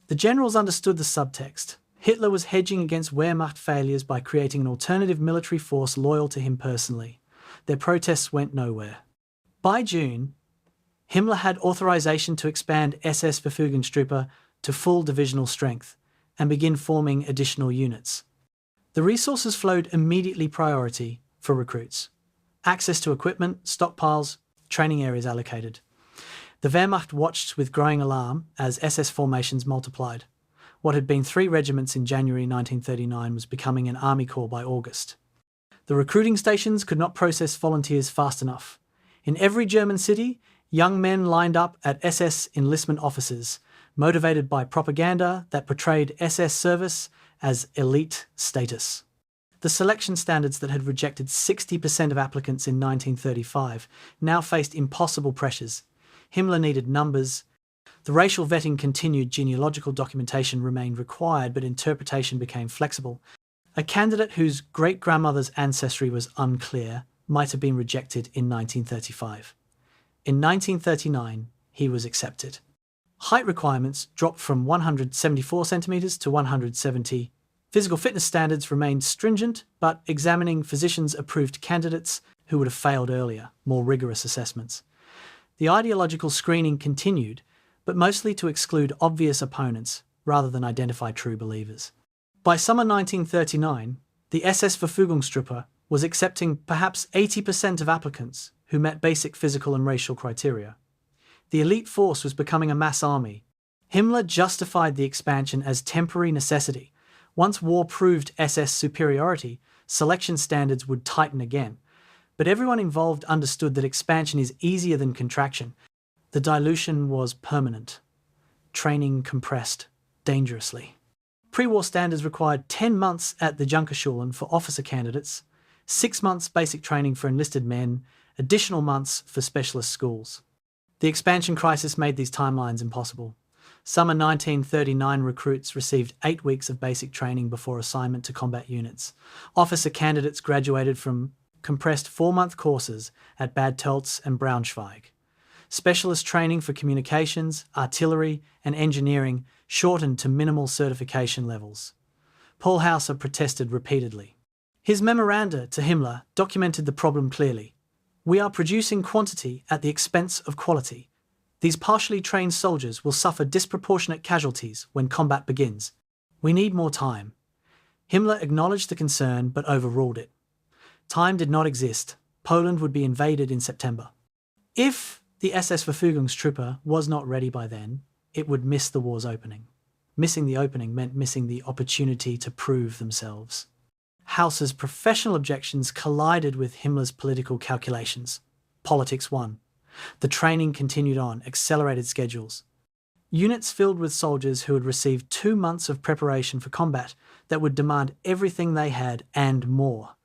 The generals understood the subtext. Hitler was hedging against Wehrmacht failures by creating an alternative military force loyal to him personally. Their protests went nowhere. By June, Himmler had authorization to expand SS-Verfügungstruppe to full divisional strength and begin forming additional units. The resources flowed immediately priority for recruits. Access to equipment, stockpiles, training areas allocated. The Wehrmacht watched with growing alarm as SS formations multiplied. What had been 3 regiments in January 1939 was becoming an army corps by August. The recruiting stations could not process volunteers fast enough. In every German city, young men lined up at SS enlistment offices, motivated by propaganda that portrayed SS service as elite status. The selection standards that had rejected 60% of applicants in 1935 now faced impossible pressures. Himmler needed numbers. The racial vetting continued, genealogical documentation remained required, but interpretation became flexible. A candidate whose great-grandmother's ancestry was unclear might have been rejected in 1935. In 1939, he was accepted. Height requirements dropped from 174 centimeters to 170. Physical fitness standards remained stringent, but examining physicians approved candidates who would have failed earlier, more rigorous assessments. The ideological screening continued, but mostly to exclude obvious opponents rather than identify true believers. By summer 1939, the SS-Verfügungstruppe was accepting perhaps 80% of applicants who met basic physical and racial criteria. The elite force was becoming a mass army. Himmler justified the expansion as temporary necessity. Once war proved SS superiority, selection standards would tighten again. But everyone involved understood that expansion is easier than contraction. The dilution was permanent. Training compressed dangerously. Pre-war standards required 10 months at the Junkerschulen for officer candidates, 6 months basic training for enlisted men, additional months for specialist schools. The expansion crisis made these timelines impossible. Summer 1939 recruits received 8 weeks of basic training before assignment to combat units. Officer candidates graduated from compressed 4-month courses at Bad Tölz and Braunschweig. Specialist training for communications, artillery, and engineering shortened to minimal certification levels. Paul Hauser protested repeatedly. His memoranda to Himmler documented the problem clearly. "We are producing quantity at the expense of quality. These partially trained soldiers will suffer disproportionate casualties when combat begins. We need more time." Himmler acknowledged the concern but overruled it. Time did not exist. Poland would be invaded in September. If the SS-Verfügungstruppe was not ready by then, it would miss the war's opening. Missing the opening meant missing the opportunity to prove themselves. Hauser's professional objections collided with Himmler's political calculations. Politics won. The training continued on, accelerated schedules. Units filled with soldiers who had received 2 months of preparation for combat that would demand everything they had and more.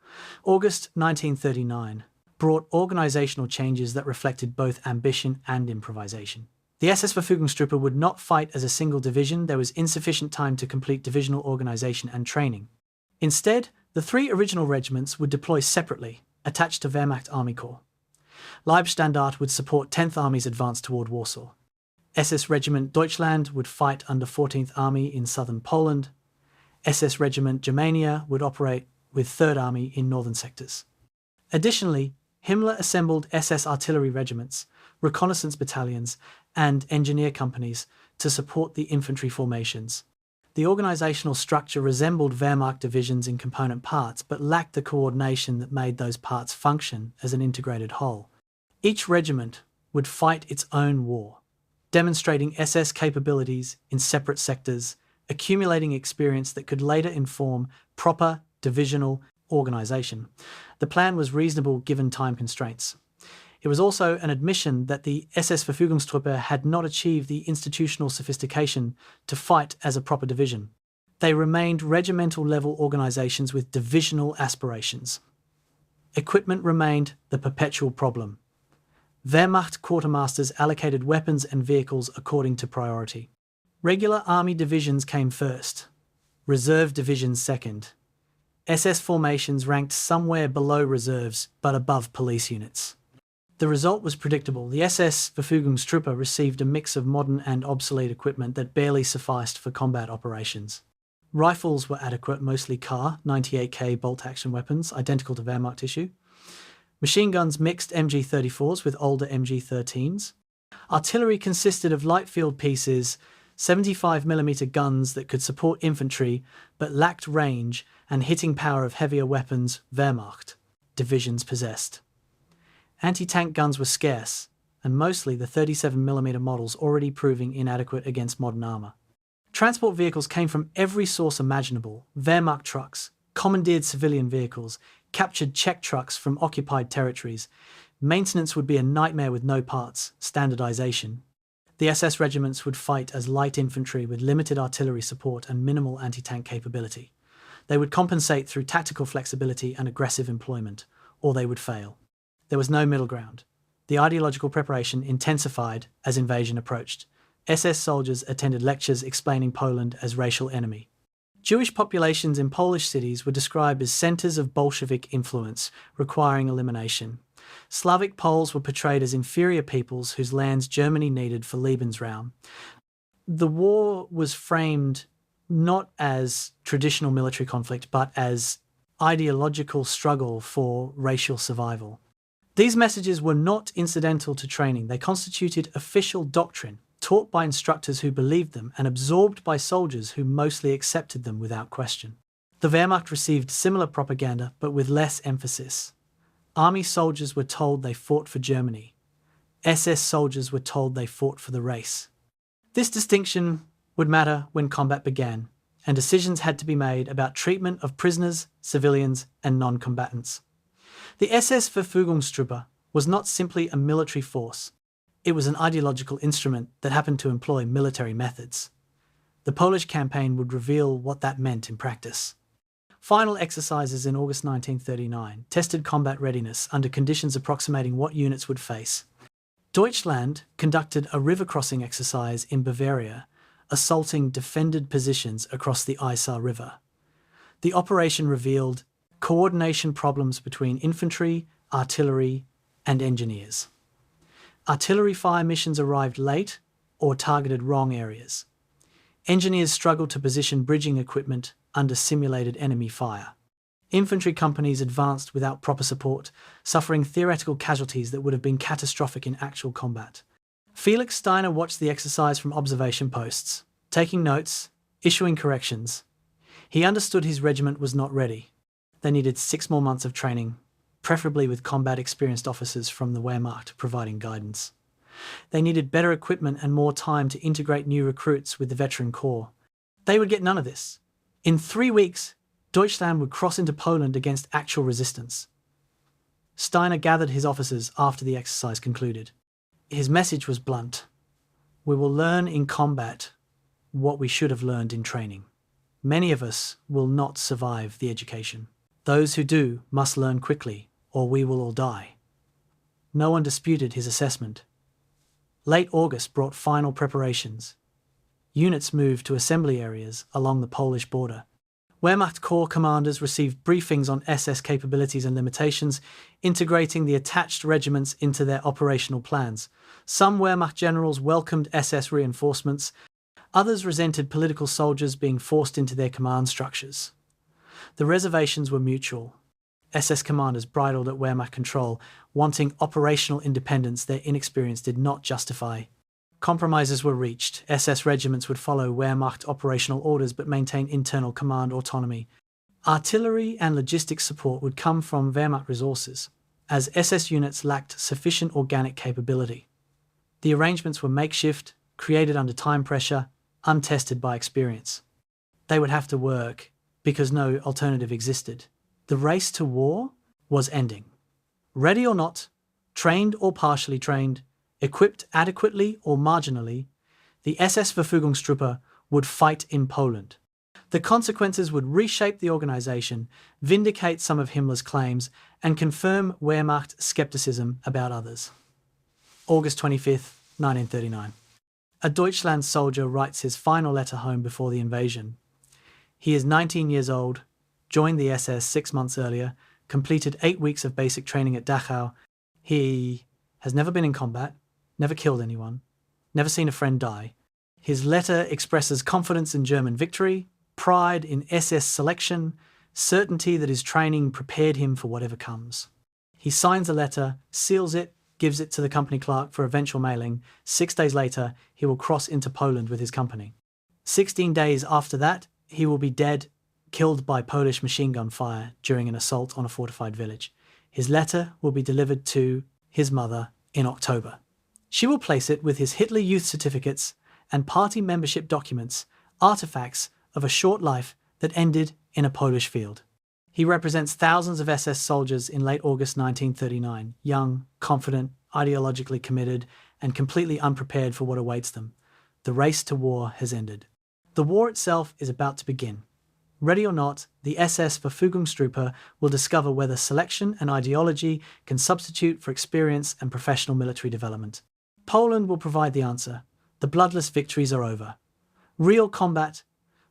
August 1939 brought organisational changes that reflected both ambition and improvisation. The SS-Verfügungstruppe would not fight as a single division. There was insufficient time to complete divisional organisation and training. Instead, the 3 original regiments would deploy separately, attached to Wehrmacht Army Corps. Leibstandarte would support 10th Army's advance toward Warsaw. SS Regiment Deutschland would fight under 14th Army in southern Poland. SS Regiment Germania would operate with 3rd Army in northern sectors. Additionally, Himmler assembled SS artillery regiments, reconnaissance battalions, and engineer companies to support the infantry formations. The organisational structure resembled Wehrmacht divisions in component parts, but lacked the coordination that made those parts function as an integrated whole. Each regiment would fight its own war, demonstrating SS capabilities in separate sectors, accumulating experience that could later inform proper divisional organisation. The plan was reasonable given time constraints. It was also an admission that the SS-Verfügungstruppe had not achieved the institutional sophistication to fight as a proper division. They remained regimental-level organisations with divisional aspirations. Equipment remained the perpetual problem. Wehrmacht quartermasters allocated weapons and vehicles according to priority. Regular army divisions came first, reserve divisions second. SS formations ranked somewhere below reserves but above police units. The result was predictable. The SS-Verfügungstruppe received a mix of modern and obsolete equipment that barely sufficed for combat operations. Rifles were adequate, mostly Kar 98K bolt-action weapons, identical to Wehrmacht issue. Machine guns mixed MG34s with older MG13s. Artillery consisted of light field pieces, 75mm guns that could support infantry but lacked range and hitting power of heavier weapons Wehrmacht divisions possessed. Anti-tank guns were scarce, and mostly the 37mm models already proving inadequate against modern armour. Transport vehicles came from every source imaginable: Wehrmacht trucks, commandeered civilian vehicles, captured Czech trucks from occupied territories. Maintenance would be a nightmare with no parts, standardisation. The SS regiments would fight as light infantry with limited artillery support and minimal anti-tank capability. They would compensate through tactical flexibility and aggressive employment, or they would fail. There was no middle ground. The ideological preparation intensified as invasion approached. SS soldiers attended lectures explaining Poland as racial enemy. Jewish populations in Polish cities were described as centres of Bolshevik influence, requiring elimination. Slavic Poles were portrayed as inferior peoples whose lands Germany needed for Lebensraum. The war was framed not as traditional military conflict, but as ideological struggle for racial survival. These messages were not incidental to training. They constituted official doctrine. taught by instructors who believed them and absorbed by soldiers who mostly accepted them without question. The Wehrmacht received similar propaganda, but with less emphasis. Army soldiers were told they fought for Germany. SS soldiers were told they fought for the race. This distinction would matter when combat began, and decisions had to be made about treatment of prisoners, civilians, and non-combatants. The SS-Verfügungstruppe was not simply a military force. It was an ideological instrument that happened to employ military methods. The Polish campaign would reveal what that meant in practice. Final exercises in August 1939 tested combat readiness under conditions approximating what units would face. Deutschland conducted a river crossing exercise in Bavaria, assaulting defended positions across the Isar River. The operation revealed coordination problems between infantry, artillery, and engineers. Artillery fire missions arrived late or targeted wrong areas. Engineers struggled to position bridging equipment under simulated enemy fire. Infantry companies advanced without proper support, suffering theoretical casualties that would have been catastrophic in actual combat. Felix Steiner watched the exercise from observation posts, taking notes, issuing corrections. He understood his regiment was not ready. They needed 6 more months of training, preferably with combat-experienced officers from the Wehrmacht providing guidance. They needed better equipment and more time to integrate new recruits with the veteran corps. They would get none of this. In 3 weeks, Deutschland would cross into Poland against actual resistance. Steiner gathered his officers after the exercise concluded. His message was blunt. We will learn in combat what we should have learned in training. Many of us will not survive the education. Those who do must learn quickly, or we will all die. No one disputed his assessment. Late August brought final preparations. Units moved to assembly areas along the Polish border. Wehrmacht Corps commanders received briefings on SS capabilities and limitations, integrating the attached regiments into their operational plans. Some Wehrmacht generals welcomed SS reinforcements. Others resented political soldiers being forced into their command structures. The reservations were mutual. SS commanders bridled at Wehrmacht control, wanting operational independence their inexperience did not justify. Compromises were reached. SS regiments would follow Wehrmacht operational orders but maintain internal command autonomy. Artillery and logistics support would come from Wehrmacht resources, as SS units lacked sufficient organic capability. The arrangements were makeshift, created under time pressure, untested by experience. They would have to work because no alternative existed. The race to war was ending. Ready or not, trained or partially trained, equipped adequately or marginally, the SS-Verfügungstruppe would fight in Poland. The consequences would reshape the organization, vindicate some of Himmler's claims, and confirm Wehrmacht skepticism about others. August 25, 1939. A Deutschland soldier writes his final letter home before the invasion. He is 19 years old, joined the SS 6 months earlier, completed 8 weeks of basic training at Dachau. He has never been in combat, never killed anyone, never seen a friend die. His letter expresses confidence in German victory, pride in SS selection, certainty that his training prepared him for whatever comes. He signs the letter, seals it, gives it to the company clerk for eventual mailing. 6 days later, he will cross into Poland with his company. 16 days after that, he will be dead, killed by Polish machine gun fire during an assault on a fortified village. His letter will be delivered to his mother in October. She will place it with his Hitler Youth certificates and party membership documents, artifacts of a short life that ended in a Polish field. He represents thousands of SS soldiers in late August 1939, young, confident, ideologically committed, and completely unprepared for what awaits them. The race to war has ended. The war itself is about to begin. Ready or not, the SS-Verfügungstruppe will discover whether selection and ideology can substitute for experience and professional military development. Poland will provide the answer. The bloodless victories are over. Real combat,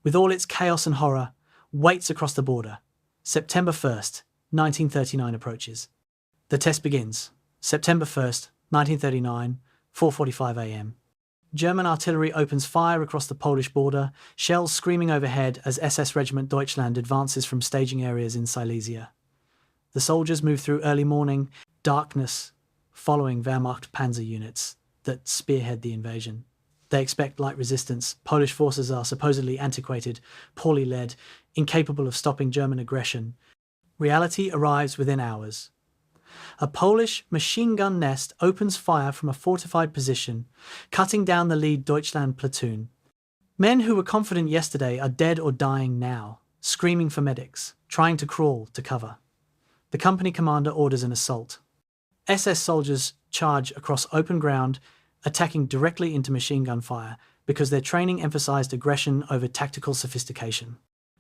with all its chaos and horror, waits across the border. September 1st, 1939 approaches. The test begins. September 1st, 1939, 4:45 a.m. German artillery opens fire across the Polish border, shells screaming overhead as SS Regiment Deutschland advances from staging areas in Silesia. The soldiers move through early morning, darkness, following Wehrmacht panzer units that spearhead the invasion. They expect light resistance. Polish forces are supposedly antiquated, poorly led, incapable of stopping German aggression. Reality arrives within hours. A Polish machine gun nest opens fire from a fortified position, cutting down the lead Deutschland platoon. Men who were confident yesterday are dead or dying now, screaming for medics, trying to crawl to cover. The company commander orders an assault. SS soldiers charge across open ground, attacking directly into machine gun fire because their training emphasized aggression over tactical sophistication.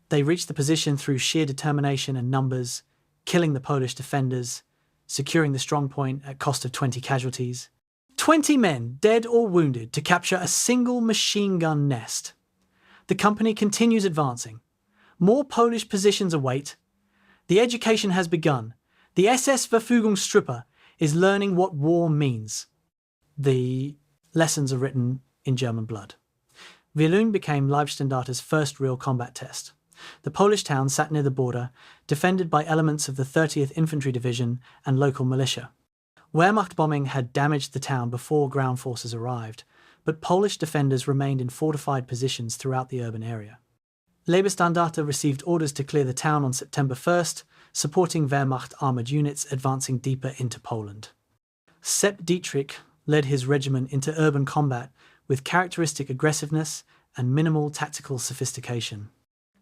They reach the position through sheer determination and numbers, killing the Polish defenders, securing the strong point at cost of 20 casualties. 20 men dead or wounded to capture a single machine gun nest. The company continues advancing. More Polish positions await. The education has begun. The SS-Verfügungstruppe is learning what war means. The lessons are written in German blood. Wielun became Leibstandarte's first real combat test. The Polish town sat near the border, defended by elements of the 30th Infantry Division and local militia. Wehrmacht bombing had damaged the town before ground forces arrived, but Polish defenders remained in fortified positions throughout the urban area. Leibstandarte received orders to clear the town on September 1st, supporting Wehrmacht armoured units advancing deeper into Poland. Sepp Dietrich led his regiment into urban combat with characteristic aggressiveness and minimal tactical sophistication.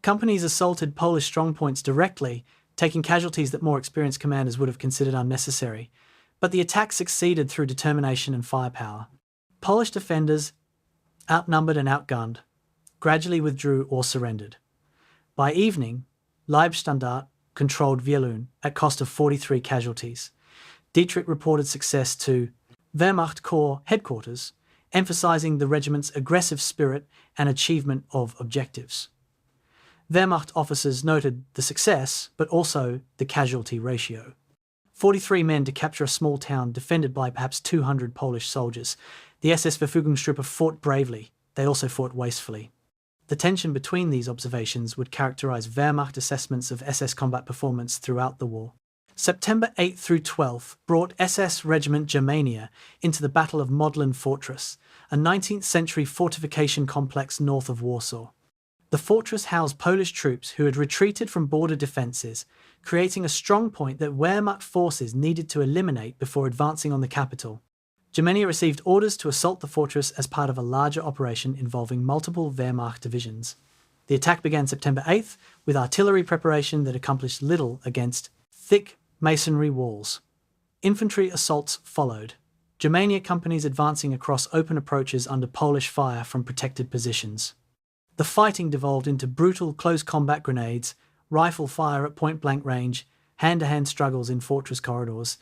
Companies assaulted Polish strongpoints directly, taking casualties that more experienced commanders would have considered unnecessary, but the attack succeeded through determination and firepower. Polish defenders, outnumbered and outgunned, gradually withdrew or surrendered. By evening, Leibstandarte controlled Wielun at cost of 43 casualties. Dietrich reported success to Wehrmacht Corps headquarters, emphasizing the regiment's aggressive spirit and achievement of objectives. Wehrmacht officers noted the success, but also the casualty ratio. 43 men to capture a small town defended by perhaps 200 Polish soldiers. The SS-Verfügungstruppe fought bravely. They also fought wastefully. The tension between these observations would characterize Wehrmacht assessments of SS combat performance throughout the war. September 8 through 12 brought SS Regiment Germania into the Battle of Modlin Fortress, a 19th century fortification complex north of Warsaw. The fortress housed Polish troops who had retreated from border defences, creating a strong point that Wehrmacht forces needed to eliminate before advancing on the capital. Germania received orders to assault the fortress as part of a larger operation involving multiple Wehrmacht divisions. The attack began September 8th with artillery preparation that accomplished little against thick masonry walls. Infantry assaults followed, Germania companies advancing across open approaches under Polish fire from protected positions. The fighting devolved into brutal close combat grenades, rifle fire at point-blank range, hand-to-hand struggles in fortress corridors.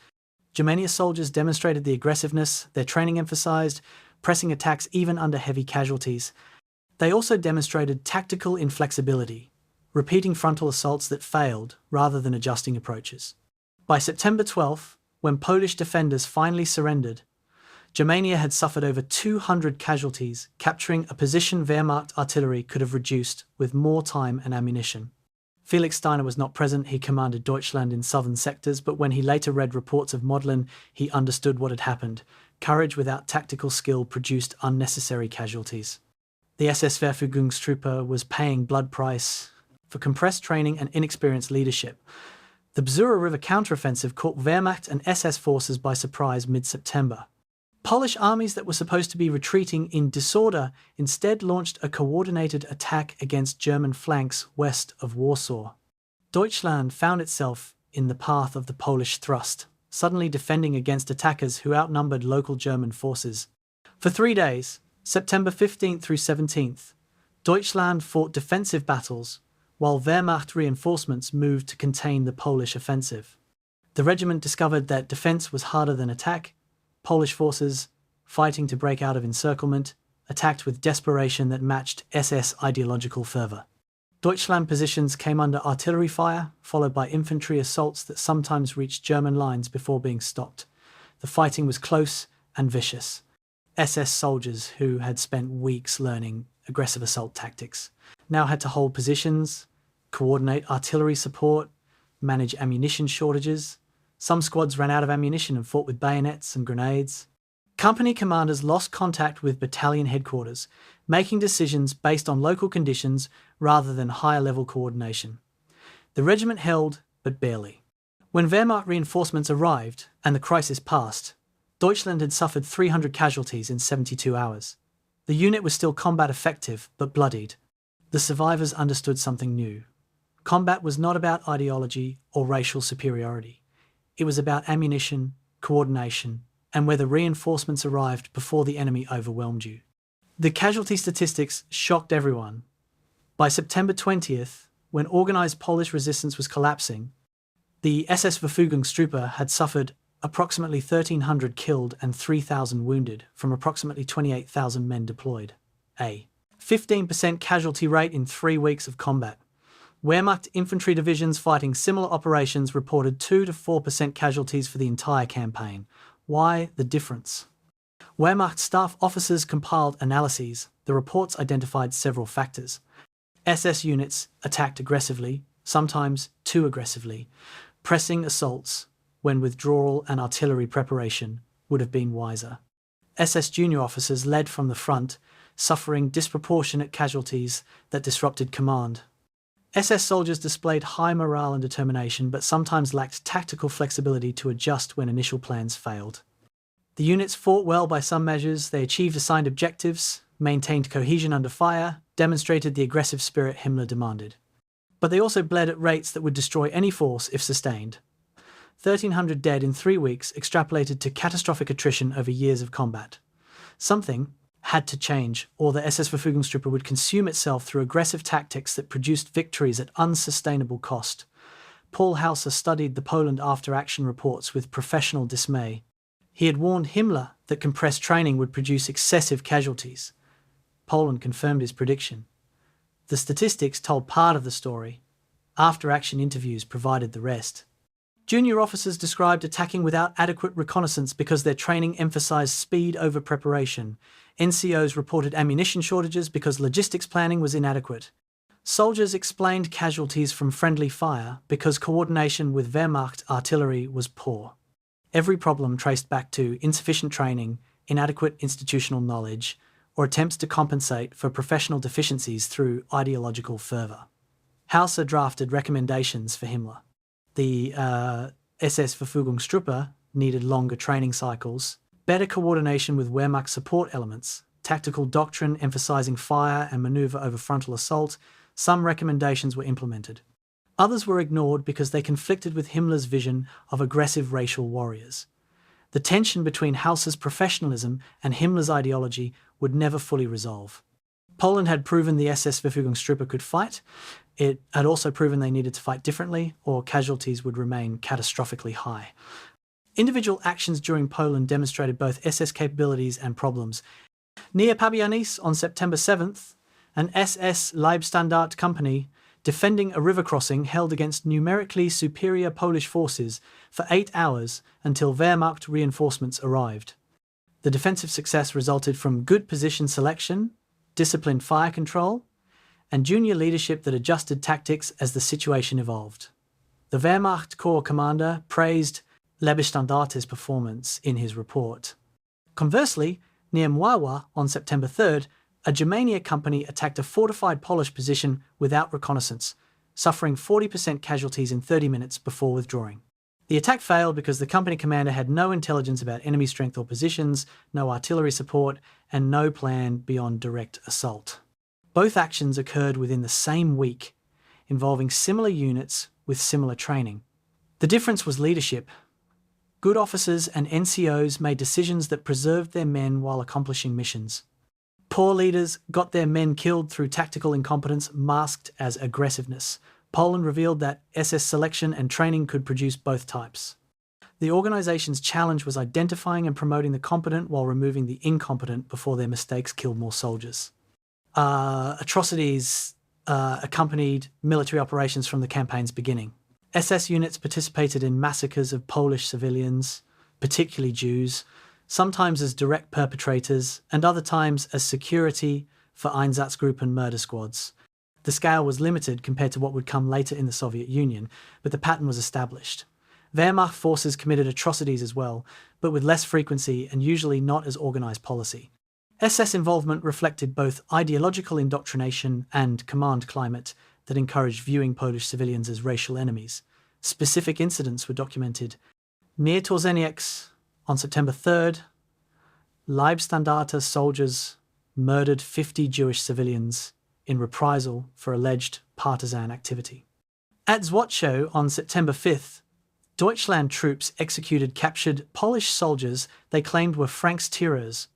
Germania soldiers demonstrated the aggressiveness their training emphasized, pressing attacks even under heavy casualties. They also demonstrated tactical inflexibility, repeating frontal assaults that failed rather than adjusting approaches. By September 12th, when Polish defenders finally surrendered, Germania had suffered over 200 casualties, capturing a position Wehrmacht artillery could have reduced with more time and ammunition. Felix Steiner was not present. He commanded Deutschland in southern sectors, but when he later read reports of Modlin, he understood what had happened. Courage without tactical skill produced unnecessary casualties. The SS-Verfügungstruppe was paying blood price for compressed training and inexperienced leadership. The Bzura River counteroffensive caught Wehrmacht and SS forces by surprise mid-September. Polish armies that were supposed to be retreating in disorder instead launched a coordinated attack against German flanks west of Warsaw. Deutschland found itself in the path of the Polish thrust, suddenly defending against attackers who outnumbered local German forces. For 3 days, September 15th through 17th, Deutschland fought defensive battles, while Wehrmacht reinforcements moved to contain the Polish offensive. The regiment discovered that defense was harder than attack. Polish forces, fighting to break out of encirclement, attacked with desperation that matched SS ideological fervour. Deutschland positions came under artillery fire, followed by infantry assaults that sometimes reached German lines before being stopped. The fighting was close and vicious. SS soldiers who had spent weeks learning aggressive assault tactics now had to hold positions, coordinate artillery support, manage ammunition shortages. Some squads ran out of ammunition and fought with bayonets and grenades. Company commanders lost contact with battalion headquarters, making decisions based on local conditions rather than higher-level coordination. The regiment held, but barely. When Wehrmacht reinforcements arrived and the crisis passed, Deutschland had suffered 300 casualties in 72 hours. The unit was still combat effective, but bloodied. The survivors understood something new. Combat was not about ideology or racial superiority. It was about ammunition, coordination, and whether reinforcements arrived before the enemy overwhelmed you. The casualty statistics shocked everyone. By September 20th, when organised Polish resistance was collapsing, the SS-Verfügungstruppe had suffered approximately 1,300 killed and 3,000 wounded from approximately 28,000 men deployed. A 15% casualty rate in 3 weeks of combat. Wehrmacht infantry divisions fighting similar operations reported 2 to 4% casualties for the entire campaign. Why the difference? Wehrmacht staff officers compiled analyses. The reports identified several factors. SS units attacked aggressively, sometimes too aggressively, pressing assaults when withdrawal and artillery preparation would have been wiser. SS junior officers led from the front, suffering disproportionate casualties that disrupted command. SS soldiers displayed high morale and determination, but sometimes lacked tactical flexibility to adjust when initial plans failed. The units fought well by some measures. They achieved assigned objectives, maintained cohesion under fire, demonstrated the aggressive spirit Himmler demanded. But they also bled at rates that would destroy any force if sustained. 1,300 dead in 3 weeks extrapolated to catastrophic attrition over years of combat. Something had to change, or the SS-Verfügungstruppe would consume itself through aggressive tactics that produced victories at unsustainable cost. Paul Hauser studied the Poland after-action reports with professional dismay. He had warned Himmler that compressed training would produce excessive casualties. Poland confirmed his prediction. The statistics told part of the story. After-action interviews provided the rest. Junior officers described attacking without adequate reconnaissance because their training emphasized speed over preparation. NCOs reported ammunition shortages because logistics planning was inadequate. Soldiers explained casualties from friendly fire because coordination with Wehrmacht artillery was poor. Every problem traced back to insufficient training, inadequate institutional knowledge, or attempts to compensate for professional deficiencies through ideological fervour. Hauser drafted recommendations for Himmler. The SS-Verfügungstruppe needed longer training cycles, better coordination with Wehrmacht support elements, tactical doctrine emphasizing fire and maneuver over frontal assault. Some recommendations were implemented. Others were ignored because they conflicted with Himmler's vision of aggressive racial warriors. The tension between Hauser's professionalism and Himmler's ideology would never fully resolve. Poland had proven the SS-Verfügungstruppe could fight. It had also proven they needed to fight differently, or casualties would remain catastrophically high. Individual actions during Poland demonstrated both SS capabilities and problems. Near Pabianice on September 7th, an SS Leibstandart company defending a river crossing held against numerically superior Polish forces for 8 hours until Wehrmacht reinforcements arrived. The defensive success resulted from good position selection, disciplined fire control, and junior leadership that adjusted tactics as the situation evolved. The Wehrmacht Corps commander praised Leibstandarte's performance in his report. Conversely, near Mwawa on September 3rd, a Germania company attacked a fortified Polish position without reconnaissance, suffering 40% casualties in 30 minutes before withdrawing. The attack failed because the company commander had no intelligence about enemy strength or positions, no artillery support, and no plan beyond direct assault. Both actions occurred within the same week, involving similar units with similar training. The difference was leadership. Good officers and NCOs made decisions that preserved their men while accomplishing missions. Poor leaders got their men killed through tactical incompetence masked as aggressiveness. Poland revealed that SS selection and training could produce both types. The organization's challenge was identifying and promoting the competent while removing the incompetent before their mistakes killed more soldiers. Atrocities accompanied military operations from the campaign's beginning. SS units participated in massacres of Polish civilians, particularly Jews, sometimes as direct perpetrators and other times as security for Einsatzgruppen murder squads. The scale was limited compared to what would come later in the Soviet Union, but the pattern was established. Wehrmacht forces committed atrocities as well, but with less frequency and usually not as organized policy. SS involvement reflected both ideological indoctrination and command climate that encouraged viewing Polish civilians as racial enemies. Specific incidents were documented. Near Torzeniec, on September 3rd, Leibstandarte soldiers murdered 50 Jewish civilians in reprisal for alleged partisan activity. At Złotkow, on September 5th, Deutschland troops executed captured Polish soldiers they claimed were Francs-Tireurs.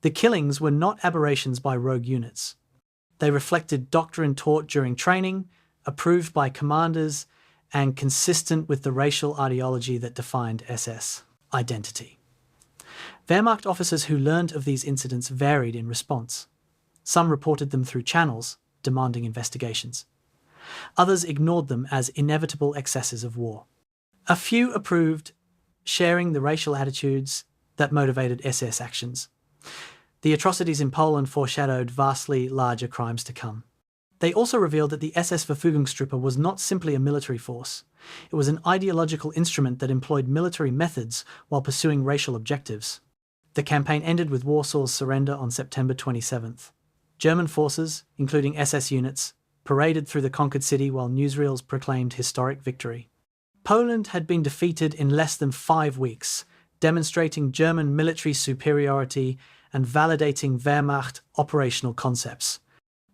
The killings were not aberrations by rogue units. They reflected doctrine taught during training, approved by commanders, and consistent with the racial ideology that defined SS identity. Wehrmacht officers who learned of these incidents varied in response. Some reported them through channels, demanding investigations. Others ignored them as inevitable excesses of war. A few approved, sharing the racial attitudes that motivated SS actions. The atrocities in Poland foreshadowed vastly larger crimes to come. They also revealed that the SS-Verfügungstruppe was not simply a military force. It was an ideological instrument that employed military methods while pursuing racial objectives. The campaign ended with Warsaw's surrender on September 27th. German forces, including SS units, paraded through the conquered city while newsreels proclaimed historic victory. Poland had been defeated in less than 5 weeks, demonstrating German military superiority and validating Wehrmacht operational concepts.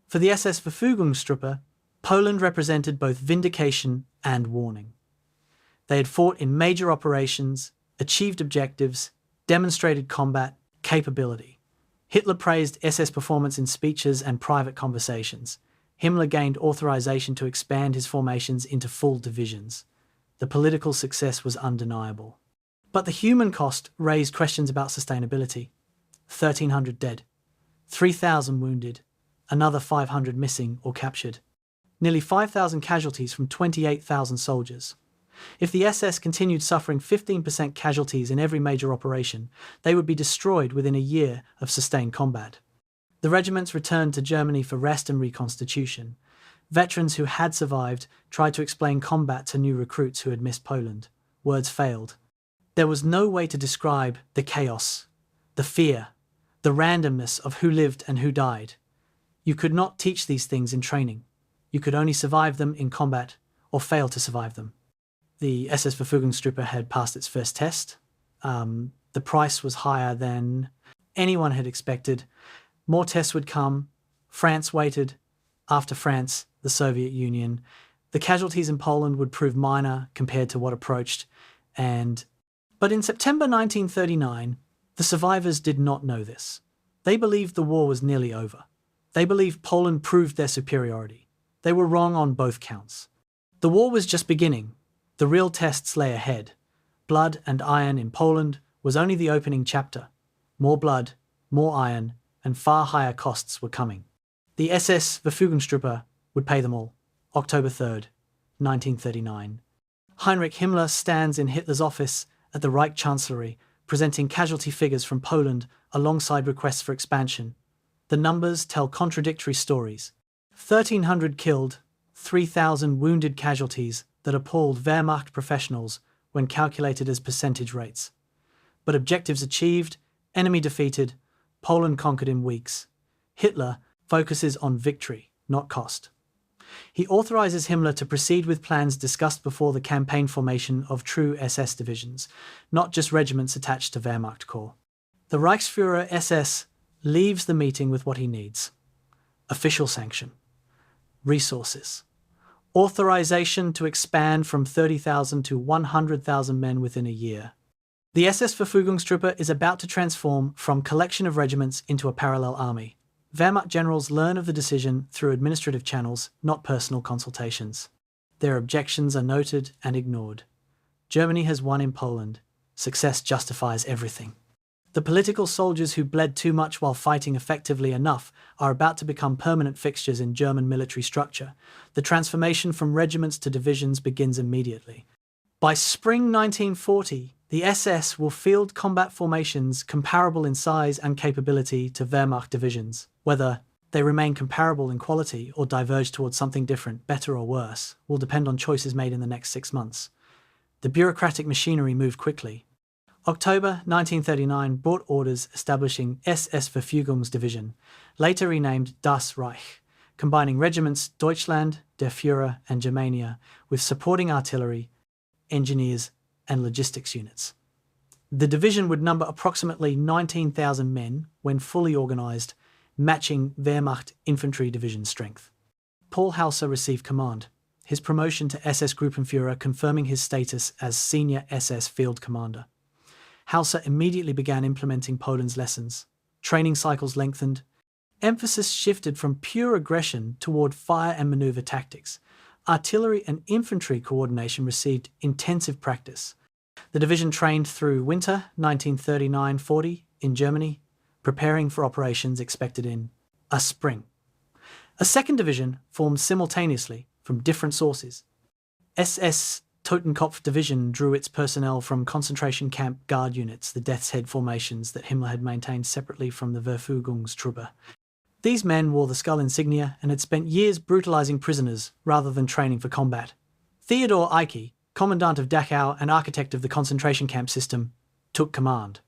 For the SS-Verfügungstruppe, Poland represented both vindication and warning. They had fought in major operations, achieved objectives, demonstrated combat capability. Hitler praised SS performance in speeches and private conversations. Himmler gained authorization to expand his formations into full divisions. The political success was undeniable. But the human cost raised questions about sustainability. 1,300 dead, 3,000 wounded, another 500 missing or captured. Nearly 5,000 casualties from 28,000 soldiers. If the SS continued suffering 15% casualties in every major operation, they would be destroyed within a year of sustained combat. The regiments returned to Germany for rest and reconstitution. Veterans who had survived tried to explain combat to new recruits who had missed Poland. Words failed. There was no way to describe the chaos, the fear, the randomness of who lived and who died. You could not teach these things in training. You could only survive them in combat or fail to survive them. The SS-Verfügungstruppe had passed its first test. The price was higher than anyone had expected. More tests would come. France waited. After France, the Soviet Union. The casualties in Poland would prove minor compared to what approached. But in September 1939, the survivors did not know this. They believed the war was nearly over. They believed Poland proved their superiority. They were wrong on both counts. The war was just beginning. The real tests lay ahead. Blood and iron in Poland was only the opening chapter. More blood, more iron, and far higher costs were coming. The SS-Verfügungstruppe would pay them all. October 3rd, 1939. Heinrich Himmler stands in Hitler's office at the Reich Chancellery, presenting casualty figures from Poland alongside requests for expansion. The numbers tell contradictory stories. 1,300 killed, 3,000 wounded casualties that appalled Wehrmacht professionals when calculated as percentage rates. But objectives achieved, enemy defeated, Poland conquered in weeks. Hitler focuses on victory, not cost. He authorizes Himmler to proceed with plans discussed before the campaign formation of true SS divisions, not just regiments attached to Wehrmacht Corps. The Reichsführer SS leaves the meeting with what he needs: official sanction, resources, authorization to expand from 30,000 to 100,000 men within a year. The SS-Verfügungstruppe is about to transform from collection of regiments into a parallel army. Wehrmacht generals learn of the decision through administrative channels, not personal consultations. Their objections are noted and ignored. Germany has won in Poland. Success justifies everything. The political soldiers who bled too much while fighting effectively enough are about to become permanent fixtures in German military structure. The transformation from regiments to divisions begins immediately. By spring 1940, the SS will field combat formations comparable in size and capability to Wehrmacht divisions. Whether they remain comparable in quality or diverge towards something different, better or worse, will depend on choices made in the next 6 months. The bureaucratic machinery moved quickly. October 1939 brought orders establishing SS-Verfügungsdivision, later renamed Das Reich, combining regiments Deutschland, Der Führer and Germania with supporting artillery, engineers and logistics units. The division would number approximately 19,000 men when fully organised, matching Wehrmacht infantry division strength. Paul Hauser received command, his promotion to SS Gruppenführer confirming his status as senior SS field commander. Hauser immediately began implementing Poland's lessons. Training cycles lengthened. Emphasis shifted from pure aggression toward fire and maneuver tactics. Artillery and infantry coordination received intensive practice. The division trained through winter 1939-40 in Germany, preparing for operations expected in a spring. A second division formed simultaneously from different sources. SS Totenkopf Division drew its personnel from concentration camp guard units, the Death's Head formations that Himmler had maintained separately from the Verfügungstruppe. These men wore the skull insignia and had spent years brutalizing prisoners rather than training for combat. Theodor Eicke, commandant of Dachau and architect of the concentration camp system, took command.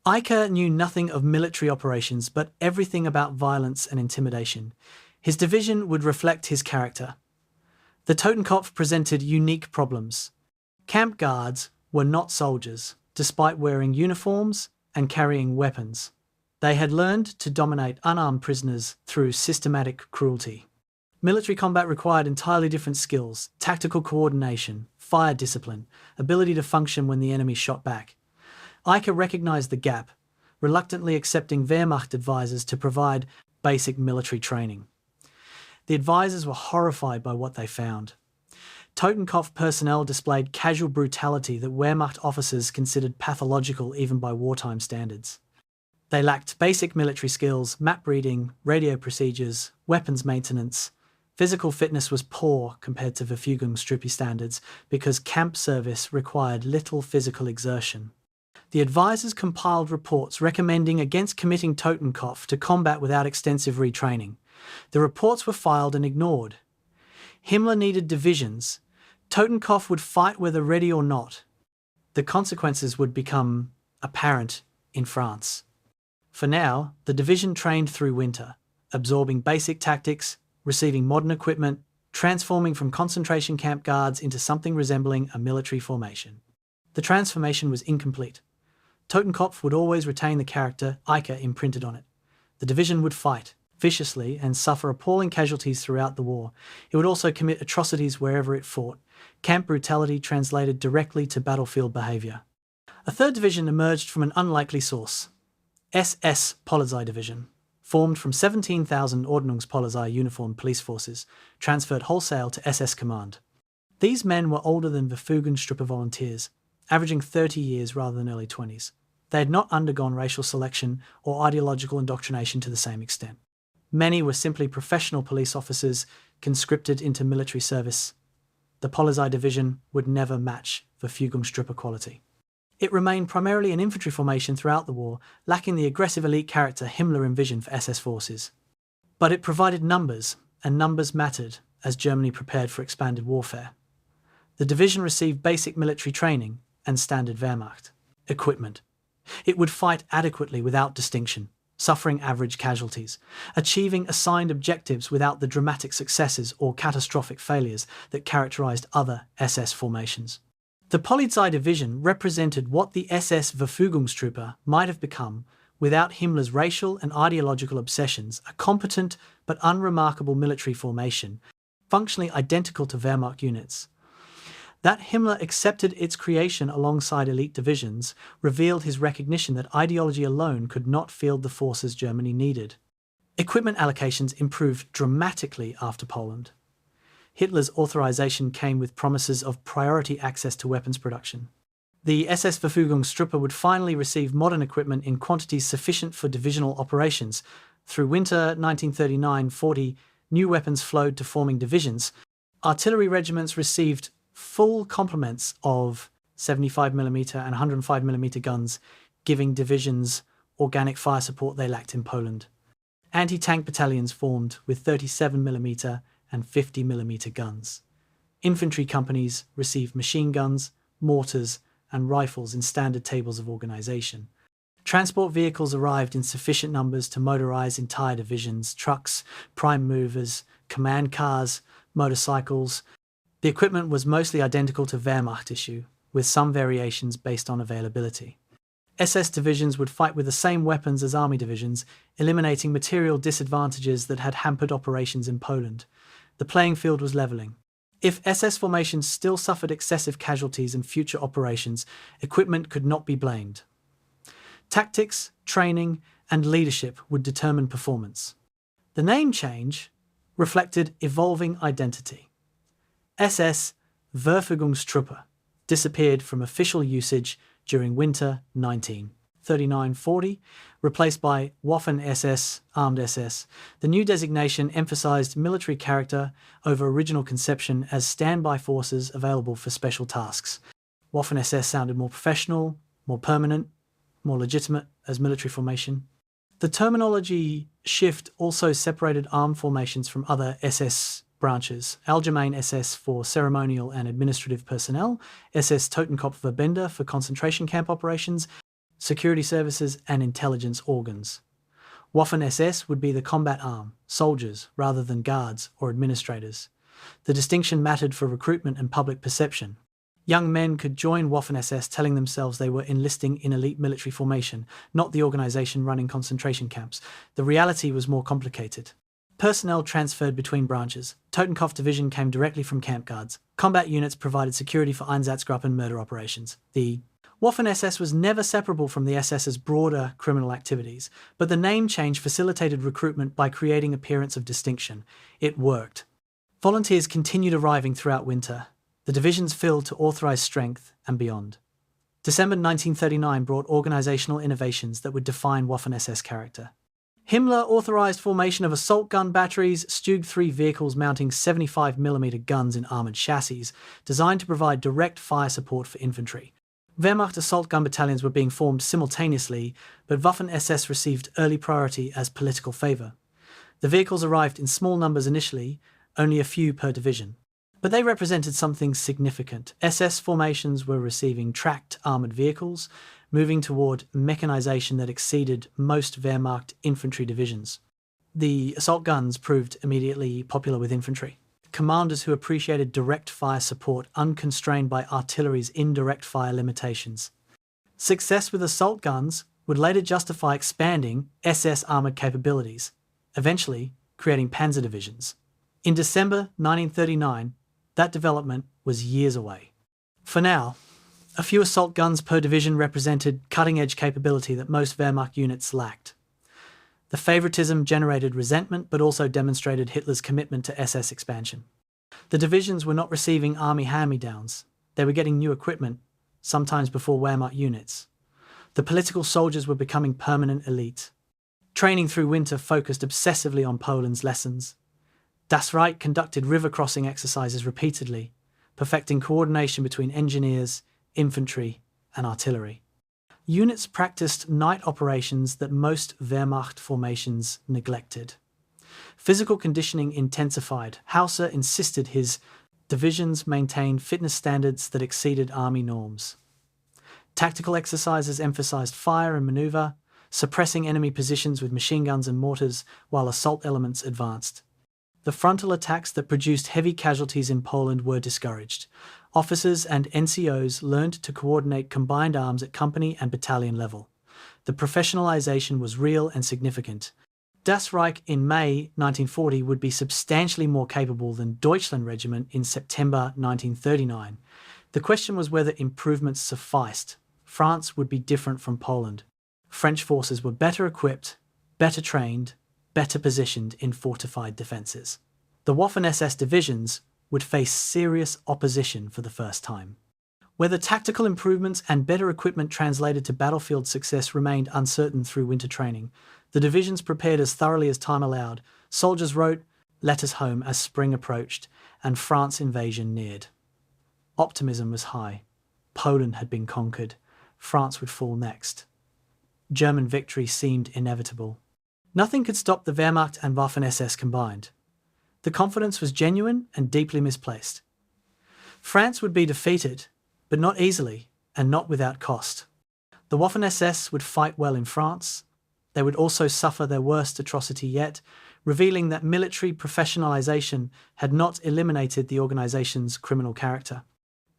Eicke knew nothing of military operations but everything about violence and intimidation. His division would reflect his character. The Totenkopf presented unique problems. Camp guards were not soldiers, despite wearing uniforms and carrying weapons. They had learned to dominate unarmed prisoners through systematic cruelty. Military combat required entirely different skills: tactical coordination, fire discipline, ability to function when the enemy shot back. Eicke recognized the gap, reluctantly accepting Wehrmacht advisors to provide basic military training. The advisors were horrified by what they found. Totenkopf personnel displayed casual brutality that Wehrmacht officers considered pathological even by wartime standards. They lacked basic military skills, map reading, radio procedures, weapons maintenance. Physical fitness was poor compared to Verfügungstruppe standards because camp service required little physical exertion. The advisors compiled reports recommending against committing Totenkopf to combat without extensive retraining. The reports were filed and ignored. Himmler needed divisions. Totenkopf would fight whether ready or not. The consequences would become apparent in France. For now, the division trained through winter, absorbing basic tactics, receiving modern equipment, transforming from concentration camp guards into something resembling a military formation. The transformation was incomplete. Totenkopf would always retain the character Eicke imprinted on it. The division would fight viciously and suffer appalling casualties throughout the war. It would also commit atrocities wherever it fought. Camp brutality translated directly to battlefield behaviour. A third division emerged from an unlikely source. SS Polizei Division, formed from 17,000 Ordnungspolizei uniformed police forces, transferred wholesale to SS command. These men were older than Verfügungstruppe volunteers, averaging 30 years rather than early 20s. They had not undergone racial selection or ideological indoctrination to the same extent. Many were simply professional police officers conscripted into military service. The Polizei Division would never match Verfügungstruppe quality. It remained primarily an infantry formation throughout the war, lacking the aggressive elite character Himmler envisioned for SS forces. But it provided numbers, and numbers mattered as Germany prepared for expanded warfare. The division received basic military training and standard Wehrmacht equipment. It would fight adequately without distinction, suffering average casualties, achieving assigned objectives without the dramatic successes or catastrophic failures that characterized other SS formations. The Polizei Division represented what the SS-Verfügungstruppe might have become without Himmler's racial and ideological obsessions, a competent but unremarkable military formation, functionally identical to Wehrmacht units. That Himmler accepted its creation alongside elite divisions revealed his recognition that ideology alone could not field the forces Germany needed. Equipment allocations improved dramatically after Poland. Hitler's authorization came with promises of priority access to weapons production. The SS-Verfügungstruppe would finally receive modern equipment in quantities sufficient for divisional operations. Through winter 1939-40, new weapons flowed to forming divisions. Artillery regiments received full complements of 75mm and 105mm guns, giving divisions organic fire support they lacked in Poland. Anti-tank battalions formed with 37mm and 50mm guns. Infantry companies received machine guns, mortars, and rifles in standard tables of organization. Transport vehicles arrived in sufficient numbers to motorize entire divisions: trucks, prime movers, command cars, motorcycles. The equipment was mostly identical to Wehrmacht issue, with some variations based on availability. SS divisions would fight with the same weapons as army divisions, eliminating material disadvantages that had hampered operations in Poland. The playing field was leveling. If SS formations still suffered excessive casualties in future operations, equipment could not be blamed. Tactics, training, and leadership would determine performance. The name change reflected evolving identity. SS-Verfügungstruppe disappeared from official usage during winter 1939-40, replaced by Waffen-SS, Armed SS. The new designation emphasized military character over original conception as standby forces available for special tasks. Waffen-SS sounded more professional, more permanent, more legitimate as military formation. The terminology shift also separated armed formations from other SS branches: Allgemeine SS for ceremonial and administrative personnel, SS Totenkopfverbände for concentration camp operations, security services, and intelligence organs. Waffen-SS would be the combat arm, soldiers rather than guards or administrators. The distinction mattered for recruitment and public perception. Young men could join Waffen-SS telling themselves they were enlisting in elite military formation, not the organization running concentration camps. The reality was more complicated. Personnel transferred between branches. Totenkopf Division came directly from camp guards. Combat units provided security for Einsatzgruppen and murder operations. The Waffen-SS was never separable from the SS's broader criminal activities, but the name change facilitated recruitment by creating appearance of distinction. It worked. Volunteers continued arriving throughout winter. The divisions filled to authorized strength and beyond. December 1939 brought organizational innovations that would define Waffen-SS character. Himmler authorized formation of assault gun batteries, Stug 3 vehicles mounting 75mm guns in armored chassis, designed to provide direct fire support for infantry. Wehrmacht assault gun battalions were being formed simultaneously, but Waffen-SS received early priority as political favor. The vehicles arrived in small numbers initially, only a few per division. But they represented something significant. SS formations were receiving tracked armoured vehicles, moving toward mechanization that exceeded most Wehrmacht infantry divisions. The assault guns proved immediately popular with infantry. Commanders who appreciated direct fire support unconstrained by artillery's indirect fire limitations. Success with assault guns would later justify expanding SS armoured capabilities, eventually creating panzer divisions. In December 1939, that development was years away. For now, a few assault guns per division represented cutting-edge capability that most Wehrmacht units lacked. The favoritism generated resentment but also demonstrated Hitler's commitment to SS expansion. The divisions were not receiving army hand-me-downs. They were getting new equipment, sometimes before Wehrmacht units. The political soldiers were becoming permanent elite. Training through winter focused obsessively on Poland's lessons. Das Reich conducted river crossing exercises repeatedly, perfecting coordination between engineers, infantry, and artillery. Units practiced night operations that most Wehrmacht formations neglected. Physical conditioning intensified. Hauser insisted his divisions maintain fitness standards that exceeded army norms. Tactical exercises emphasized fire and maneuver, suppressing enemy positions with machine guns and mortars while assault elements advanced. The frontal attacks that produced heavy casualties in Poland were discouraged. Officers and NCOs learned to coordinate combined arms at company and battalion level. The professionalization was real and significant. Das Reich in May 1940 would be substantially more capable than Deutschland Regiment in September 1939. The question was whether improvements sufficed. France would be different from Poland. French forces were better equipped, better trained, better positioned in fortified defences. The Waffen-SS divisions would face serious opposition for the first time. Whether tactical improvements and better equipment translated to battlefield success remained uncertain through winter training. The divisions prepared as thoroughly as time allowed. Soldiers wrote letters home as spring approached and France's invasion neared. Optimism was high. Poland had been conquered. France would fall next. German victory seemed inevitable. Nothing could stop the Wehrmacht and Waffen-SS combined. The confidence was genuine and deeply misplaced. France would be defeated, but not easily and not without cost. The Waffen-SS would fight well in France. They would also suffer their worst atrocity yet, revealing that military professionalization had not eliminated the organization's criminal character.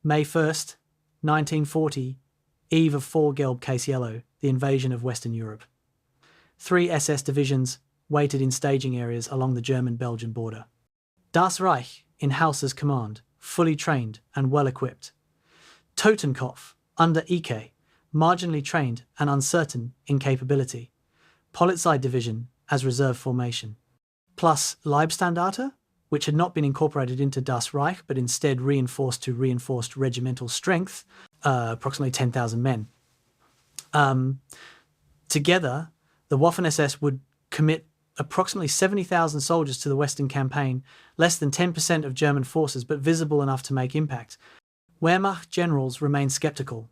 May 1st, 1940, eve of Vorgelb-Case Yellow, the invasion of Western Europe. 3 SS divisions waited in staging areas along the German-Belgian border. Das Reich, in Hauser's command, fully trained and well-equipped. Totenkopf, under Ike, marginally trained and uncertain in capability. Polizei Division, as reserve formation. Plus Leibstandarte, which had not been incorporated into Das Reich but instead reinforced to reinforced regimental strength, approximately 10,000 men. Together, the Waffen-SS would commit approximately 70,000 soldiers to the Western campaign, less than 10% of German forces but visible enough to make impact. Wehrmacht generals remained skeptical.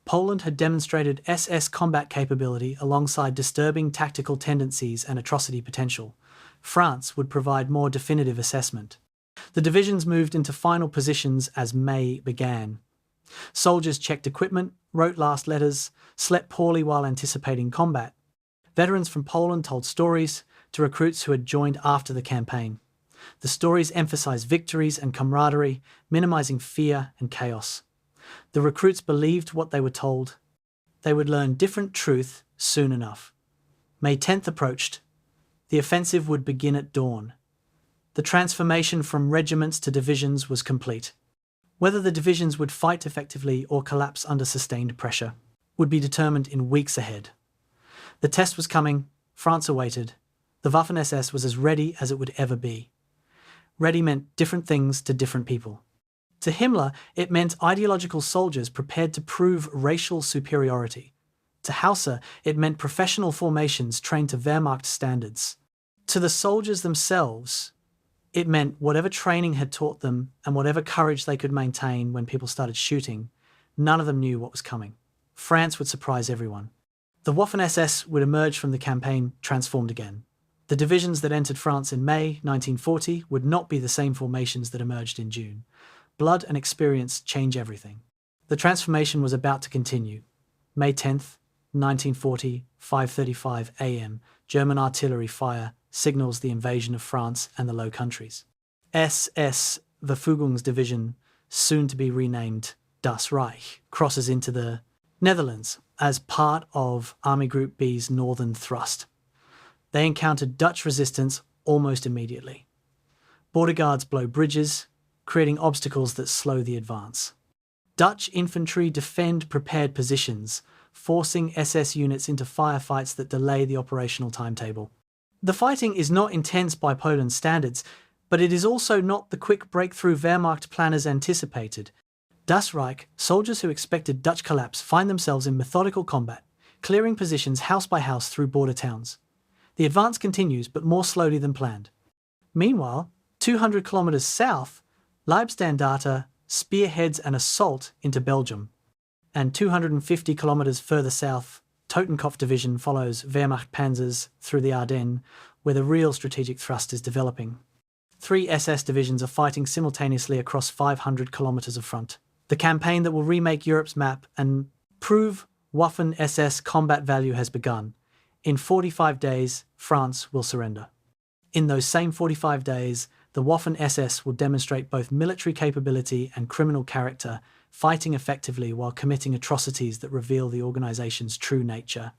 Poland had demonstrated SS combat capability alongside disturbing tactical tendencies and atrocity potential. France would provide more definitive assessment. The divisions moved into final positions as May began. Soldiers checked equipment, wrote last letters, slept poorly while anticipating combat. Veterans from Poland told stories to recruits who had joined after the campaign. The stories emphasized victories and camaraderie, minimizing fear and chaos. The recruits believed what they were told. They would learn different truth soon enough. May 10th approached. The offensive would begin at dawn. The transformation from regiments to divisions was complete. Whether the divisions would fight effectively or collapse under sustained pressure would be determined in weeks ahead. The test was coming. France awaited. The Waffen-SS was as ready as it would ever be. Ready meant different things to different people. To Himmler, it meant ideological soldiers prepared to prove racial superiority. To Hauser, it meant professional formations trained to Wehrmacht standards. To the soldiers themselves, it meant whatever training had taught them and whatever courage they could maintain when people started shooting, none of them knew what was coming. France would surprise everyone. The Waffen-SS would emerge from the campaign transformed again. The divisions that entered France in May 1940 would not be the same formations that emerged in June. Blood and experience change everything. The transformation was about to continue. May 10th, 1940, 5:35 a.m., German artillery fire signals the invasion of France and the Low Countries. SS-Verfügungsdivision, soon to be renamed Das Reich, crosses into the Netherlands as part of Army Group B's northern thrust. They encountered Dutch resistance almost immediately. Border guards blow bridges, creating obstacles that slow the advance. Dutch infantry defend prepared positions, forcing SS units into firefights that delay the operational timetable. The fighting is not intense by Poland's standards, but it is also not the quick breakthrough Wehrmacht planners anticipated. Das Reich, soldiers who expected Dutch collapse, find themselves in methodical combat, clearing positions house by house through border towns. The advance continues, but more slowly than planned. Meanwhile, 200 kilometers south, Leibstandarte spearheads an assault into Belgium, and 250 kilometers further south, Totenkopf Division follows Wehrmacht panzers through the Ardennes, where the real strategic thrust is developing. 3 SS divisions are fighting simultaneously across 500 kilometers of front. The campaign that will remake Europe's map and prove Waffen-SS combat value has begun. In 45 days, France will surrender. In those same 45 days, the Waffen-SS will demonstrate both military capability and criminal character, fighting effectively while committing atrocities that reveal the organization's true nature.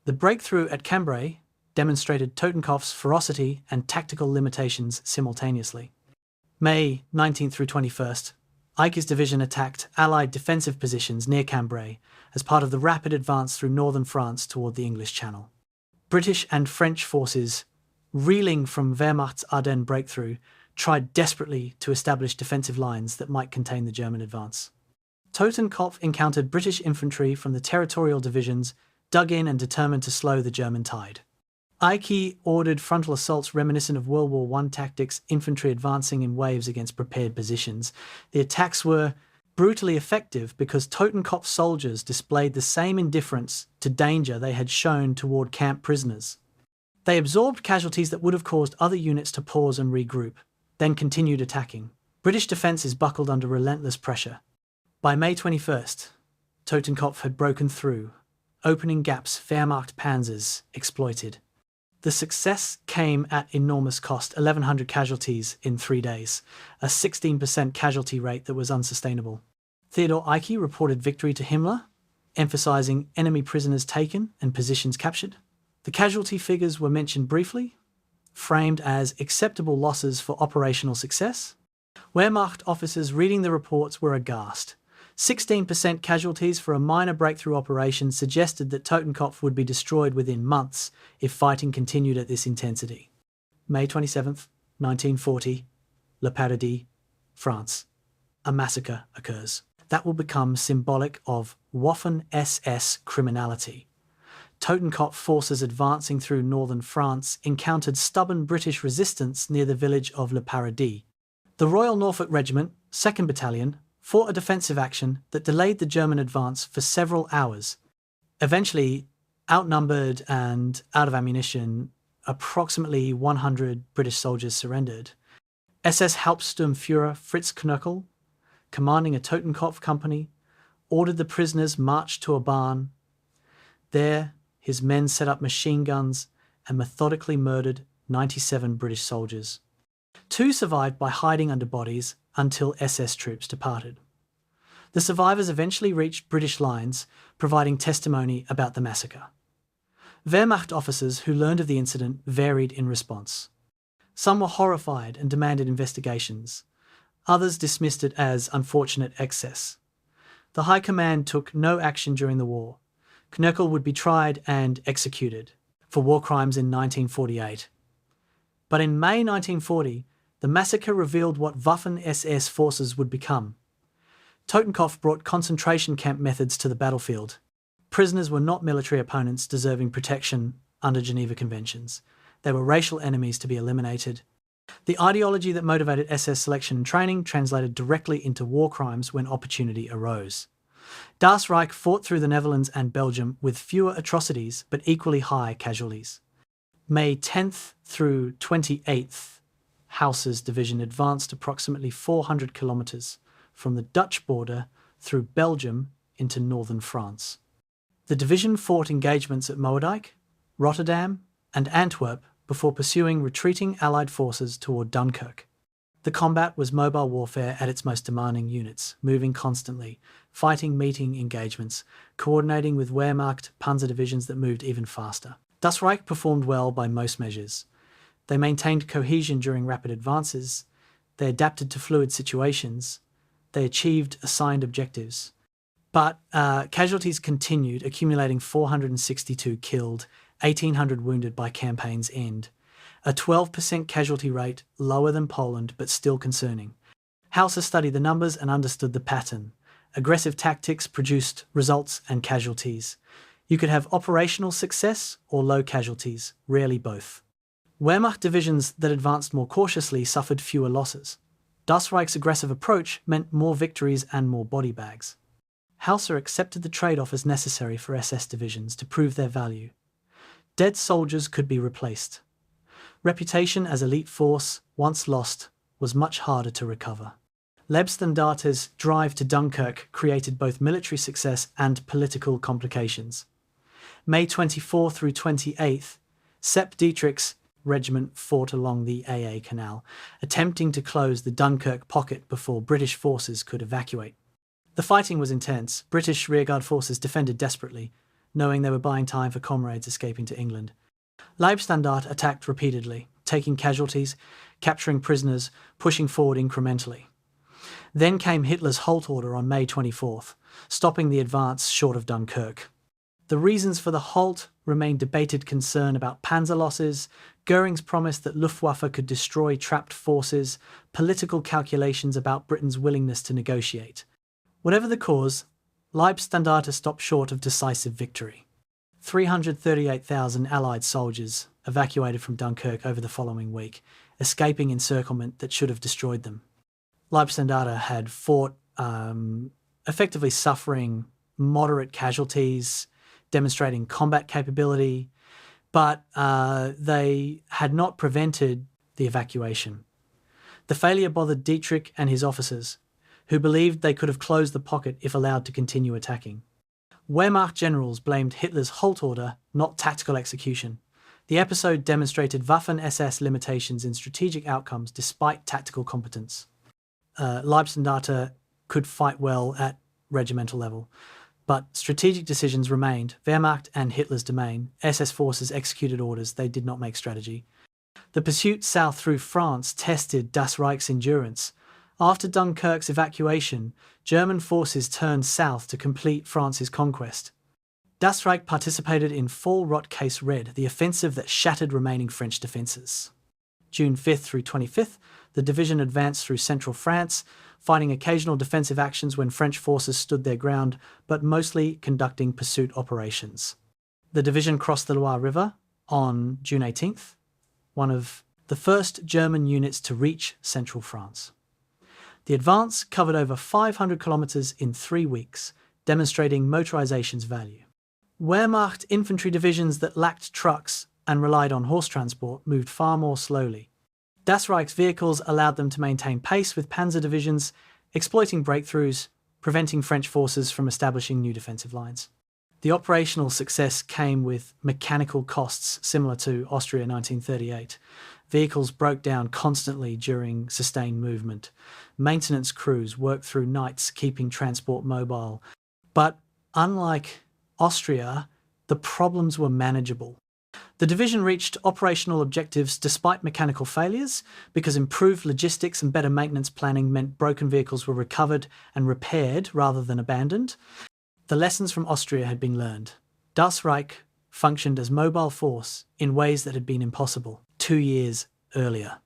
The breakthrough at Cambrai demonstrated Totenkopf's ferocity and tactical limitations simultaneously. May 19th through 21st, Ike's division attacked Allied defensive positions near Cambrai as part of the rapid advance through northern France toward the English Channel. British and French forces, reeling from Wehrmacht's Ardennes breakthrough, tried desperately to establish defensive lines that might contain the German advance. Totenkopf encountered British infantry from the territorial divisions, dug in and determined to slow the German tide. Ike ordered frontal assaults reminiscent of World War I tactics, infantry advancing in waves against prepared positions. The attacks were brutally effective because Totenkopf soldiers displayed the same indifference to danger they had shown toward camp prisoners. They absorbed casualties that would have caused other units to pause and regroup, then continued attacking. British defences buckled under relentless pressure. By May 21st, Totenkopf had broken through, opening gaps Wehrmacht panzers exploited. The success came at enormous cost, 1,100 casualties in 3 days, a 16% casualty rate that was unsustainable. Theodor Eicke reported victory to Himmler, emphasizing enemy prisoners taken and positions captured. The casualty figures were mentioned briefly, framed as acceptable losses for operational success. Wehrmacht officers reading the reports were aghast. 16% casualties for a minor breakthrough operation suggested that Totenkopf would be destroyed within months if fighting continued at this intensity. May 27th, 1940, Le Paradis, France. A massacre occurs. That will become symbolic of Waffen-SS criminality. Totenkopf forces advancing through northern France encountered stubborn British resistance near the village of Le Paradis. The Royal Norfolk Regiment, 2nd Battalion, fought a defensive action that delayed the German advance for several hours. Eventually, outnumbered and out of ammunition, approximately 100 British soldiers surrendered. SS Hauptsturmführer Fritz Knöckel, commanding a Totenkopf company, ordered the prisoners marched to a barn. There, his men set up machine guns and methodically murdered 97 British soldiers. 2 survived by hiding under bodies until SS troops departed. The survivors eventually reached British lines, providing testimony about the massacre. Wehrmacht officers who learned of the incident varied in response. Some were horrified and demanded investigations. Others dismissed it as unfortunate excess. The High Command took no action during the war. Knöckel would be tried and executed for war crimes in 1948. But in May 1940, the massacre revealed what Waffen-SS forces would become. Totenkopf brought concentration camp methods to the battlefield. Prisoners were not military opponents deserving protection under Geneva Conventions. They were racial enemies to be eliminated. The ideology that motivated SS selection and training translated directly into war crimes when opportunity arose. Das Reich fought through the Netherlands and Belgium with fewer atrocities but equally high casualties. May 10th through 28th, Hauser's division advanced approximately 400 kilometres from the Dutch border through Belgium into northern France. The division fought engagements at Moerdijk, Rotterdam and Antwerp before pursuing retreating Allied forces toward Dunkirk. The combat was mobile warfare at its most demanding units, moving constantly, fighting meeting engagements, coordinating with Wehrmacht panzer divisions that moved even faster. Das Reich performed well by most measures. They maintained cohesion during rapid advances, they adapted to fluid situations, they achieved assigned objectives. But casualties continued, accumulating 462 killed, 1,800 wounded by campaign's end. A 12% casualty rate, lower than Poland, but still concerning. Hauser studied the numbers and understood the pattern. Aggressive tactics produced results and casualties. You could have operational success or low casualties, rarely both. Wehrmacht divisions that advanced more cautiously suffered fewer losses. Das Reich's aggressive approach meant more victories and more body bags. Hauser accepted the trade-off as necessary for SS divisions to prove their value. Dead soldiers could be replaced. Reputation as elite force, once lost, was much harder to recover. Leibstandarte's drive to Dunkirk created both military success and political complications. May 24 through 28th, Sepp Dietrich's regiment fought along the AA Canal, attempting to close the Dunkirk pocket before British forces could evacuate. The fighting was intense. British rearguard forces defended desperately, knowing they were buying time for comrades escaping to England. Leibstandarte attacked repeatedly, taking casualties, capturing prisoners, pushing forward incrementally. Then came Hitler's halt order on May 24th, stopping the advance short of Dunkirk. The reasons for the halt remained debated concern about panzer losses, Goering's promise that Luftwaffe could destroy trapped forces, political calculations about Britain's willingness to negotiate. Whatever the cause, Leibstandarte stopped short of decisive victory. 338,000 Allied soldiers evacuated from Dunkirk over the following week, escaping encirclement that should have destroyed them. Leibstandarte had fought, effectively suffering moderate casualties, demonstrating combat capability, but they had not prevented the evacuation. The failure bothered Dietrich and his officers, who believed they could have closed the pocket if allowed to continue attacking. Wehrmacht generals blamed Hitler's halt order, not tactical execution. The episode demonstrated Waffen-SS limitations in strategic outcomes despite tactical competence. Leibstandarte could fight well at regimental level, but strategic decisions remained. Wehrmacht and Hitler's domain. SS forces executed orders, they did not make strategy. The pursuit south through France tested Das Reich's endurance. After Dunkirk's evacuation, German forces turned south to complete France's conquest. Das Reich participated in Fall Rot Case Red, the offensive that shattered remaining French defences. June 5th through 25th, the division advanced through central France, fighting occasional defensive actions when French forces stood their ground, but mostly conducting pursuit operations. The division crossed the Loire River on June 18th, one of the first German units to reach central France. The advance covered over 500 kilometres in 3 weeks, demonstrating motorization's value. Wehrmacht infantry divisions that lacked trucks and relied on horse transport moved far more slowly. Das Reich's vehicles allowed them to maintain pace with panzer divisions, exploiting breakthroughs, preventing French forces from establishing new defensive lines. The operational success came with mechanical costs similar to Austria 1938. Vehicles broke down constantly during sustained movement. Maintenance crews worked through nights, keeping transport mobile. But unlike Austria, the problems were manageable. The division reached operational objectives despite mechanical failures because improved logistics and better maintenance planning meant broken vehicles were recovered and repaired rather than abandoned. The lessons from Austria had been learned. Das Reich functioned as mobile force in ways that had been impossible 2 years earlier.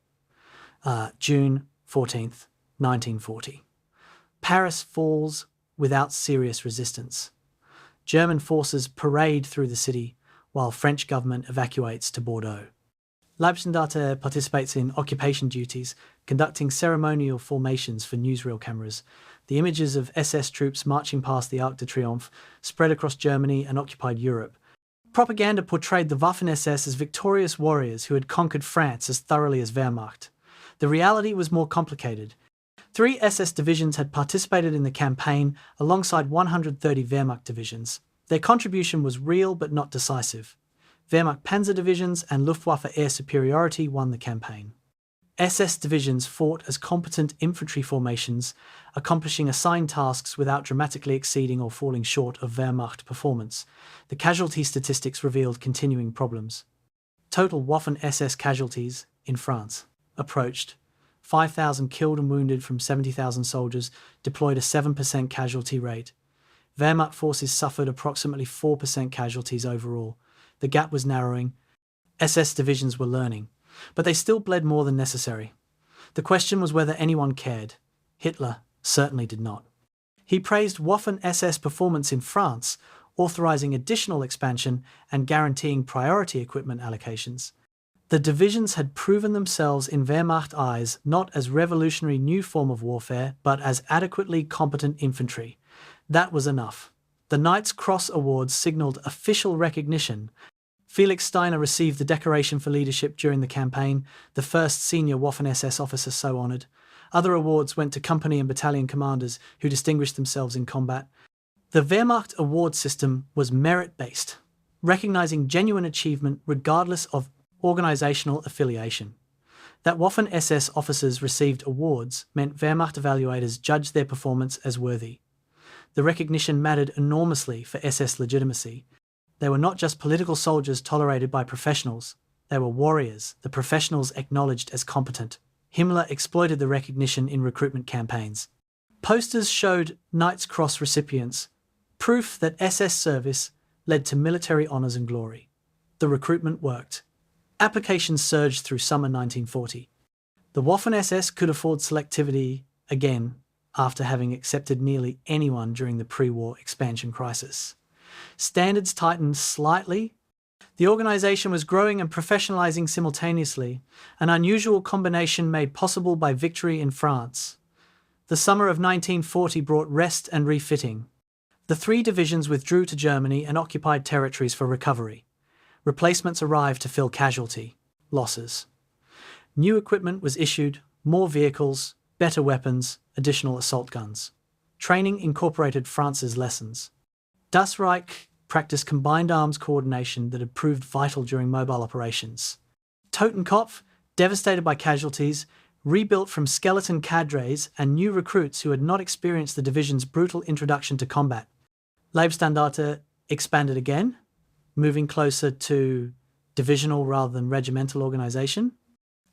June 14th, 1940. Paris falls without serious resistance. German forces parade through the city while French government evacuates to Bordeaux. Leibstandarte participates in occupation duties, conducting ceremonial formations for newsreel cameras. The images of SS troops marching past the Arc de Triomphe spread across Germany and occupied Europe. Propaganda portrayed the Waffen-SS as victorious warriors who had conquered France as thoroughly as Wehrmacht. The reality was more complicated. 3 SS divisions had participated in the campaign alongside 130 Wehrmacht divisions. Their contribution was real but not decisive. Wehrmacht panzer divisions and Luftwaffe air superiority won the campaign. SS divisions fought as competent infantry formations, accomplishing assigned tasks without dramatically exceeding or falling short of Wehrmacht performance. The casualty statistics revealed continuing problems. Total Waffen-SS casualties in France approached 5,000 killed and wounded from 70,000 soldiers, deployed a 7% casualty rate. Wehrmacht forces suffered approximately 4% casualties overall. The gap was narrowing. SS divisions were learning, but they still bled more than necessary. The question was whether anyone cared. Hitler certainly did not. He praised Waffen-SS performance in France, authorizing additional expansion and guaranteeing priority equipment allocations. The divisions had proven themselves in Wehrmacht eyes not as revolutionary new form of warfare, but as adequately competent infantry. That was enough. The Knight's Cross Awards signaled official recognition. Felix Steiner received the decoration for leadership during the campaign, the first senior Waffen-SS officer so honoured. Other awards went to company and battalion commanders who distinguished themselves in combat. The Wehrmacht award system was merit-based, recognising genuine achievement regardless of organisational affiliation. That Waffen-SS officers received awards meant Wehrmacht evaluators judged their performance as worthy. The recognition mattered enormously for SS legitimacy. They were not just political soldiers tolerated by professionals. They were warriors, the professionals acknowledged as competent. Himmler exploited the recognition in recruitment campaigns. Posters showed Knight's Cross recipients, proof that SS service led to military honours and glory. The recruitment worked. Applications surged through summer 1940. The Waffen-SS could afford selectivity again after having accepted nearly anyone during the pre-war expansion crisis. Standards tightened slightly. The organisation was growing and professionalising simultaneously, an unusual combination made possible by victory in France. The summer of 1940 brought rest and refitting. The 3 divisions withdrew to Germany and occupied territories for recovery. Replacements arrived to fill casualty losses. New equipment was issued, more vehicles, better weapons, additional assault guns. Training incorporated France's lessons. Das Reich practiced combined arms coordination that had proved vital during mobile operations. Totenkopf, devastated by casualties, rebuilt from skeleton cadres and new recruits who had not experienced the division's brutal introduction to combat. Leibstandarte expanded again, moving closer to divisional rather than regimental organization.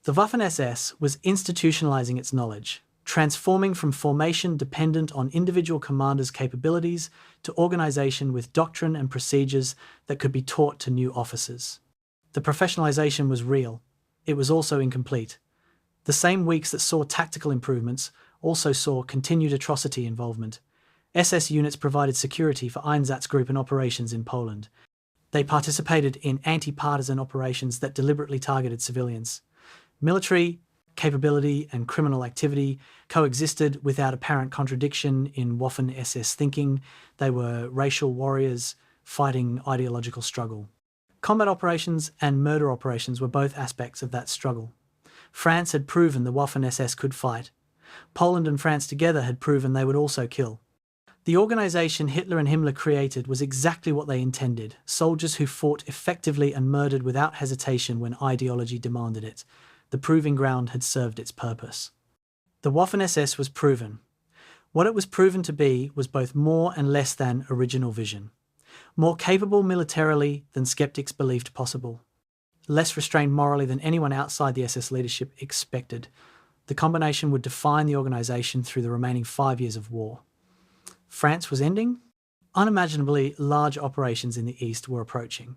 The Waffen-SS was institutionalizing its knowledge, transforming from formation dependent on individual commanders' capabilities to organization with doctrine and procedures that could be taught to new officers. The professionalization was real. It was also incomplete. The same weeks that saw tactical improvements also saw continued atrocity involvement. SS units provided security for Einsatzgruppen in operations in Poland. They participated in anti-partisan operations that deliberately targeted civilians. Military capability and criminal activity coexisted without apparent contradiction in Waffen-SS thinking. They were racial warriors fighting ideological struggle. Combat operations and murder operations were both aspects of that struggle. France had proven the Waffen-SS could fight. Poland and France together had proven they would also kill. The organization Hitler and Himmler created was exactly what they intended, soldiers who fought effectively and murdered without hesitation when ideology demanded it. The proving ground had served its purpose. The Waffen-SS was proven. What it was proven to be was both more and less than original vision. More capable militarily than skeptics believed possible. Less restrained morally than anyone outside the SS leadership expected. The combination would define the organization through the remaining 5 years of war. France was ending. Unimaginably large operations in the East were approaching.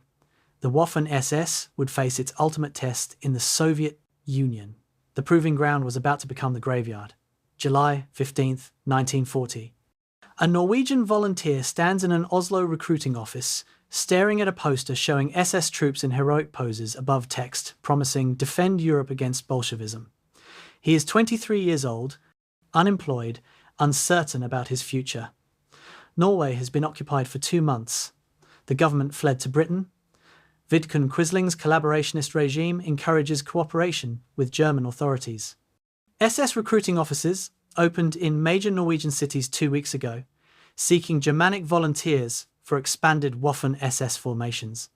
The Waffen-SS would face its ultimate test in the Soviet Union. The proving ground was about to become the graveyard. July 15th, 1940. A Norwegian volunteer stands in an Oslo recruiting office, staring at a poster showing SS troops in heroic poses above text promising "Defend Europe against Bolshevism." He is 23 years old, unemployed, uncertain about his future. Norway has been occupied for 2 months. The government fled to Britain. Vidkun Quisling's collaborationist regime encourages cooperation with German authorities. SS recruiting offices opened in major Norwegian cities 2 weeks ago, seeking Germanic volunteers for expanded Waffen-SS formations.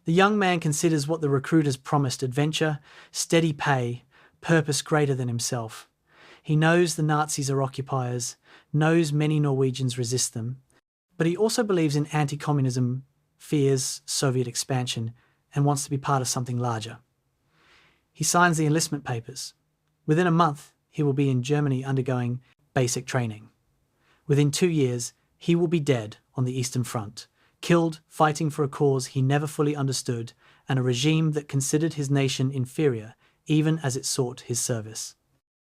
The young man considers what the recruiters promised: adventure, steady pay, purpose greater than himself. He knows the Nazis are occupiers, knows many Norwegians resist them, but he also believes in anti-communism, fears Soviet expansion, and wants to be part of something larger. He signs the enlistment papers. Within a month, he will be in Germany undergoing basic training. Within 2 years, he will be dead on the Eastern Front, killed fighting for a cause he never fully understood and a regime that considered his nation inferior even as it sought his service.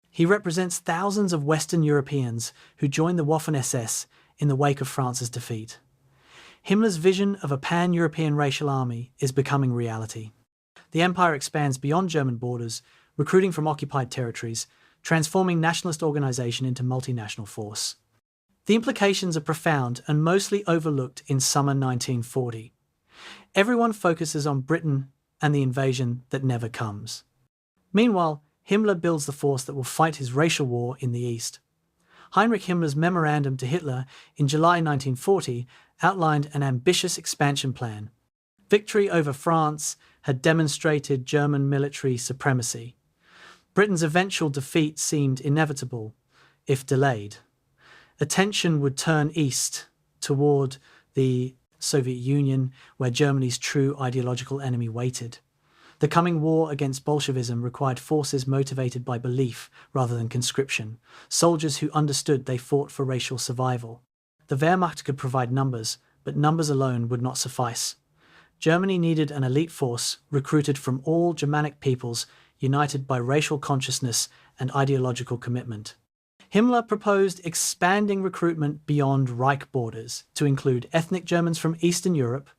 He represents thousands of Western Europeans who joined the Waffen-SS in the wake of France's defeat. Himmler's vision of a pan-European racial army is becoming reality. The empire expands beyond German borders, recruiting from occupied territories, transforming nationalist organization into multinational force. The implications are profound and mostly overlooked in summer 1940. Everyone focuses on Britain and the invasion that never comes. Meanwhile, Himmler builds the force that will fight his racial war in the East. Heinrich Himmler's memorandum to Hitler in July 1940 outlined an ambitious expansion plan. Victory over France had demonstrated German military supremacy. Britain's eventual defeat seemed inevitable, if delayed. Attention would turn east toward the Soviet Union, where Germany's true ideological enemy waited. The coming war against Bolshevism required forces motivated by belief rather than conscription, soldiers who understood they fought for racial survival. The Wehrmacht could provide numbers, but numbers alone would not suffice. Germany needed an elite force recruited from all Germanic peoples, united by racial consciousness and ideological commitment. Himmler proposed expanding recruitment beyond Reich borders to include ethnic Germans from Eastern Europe,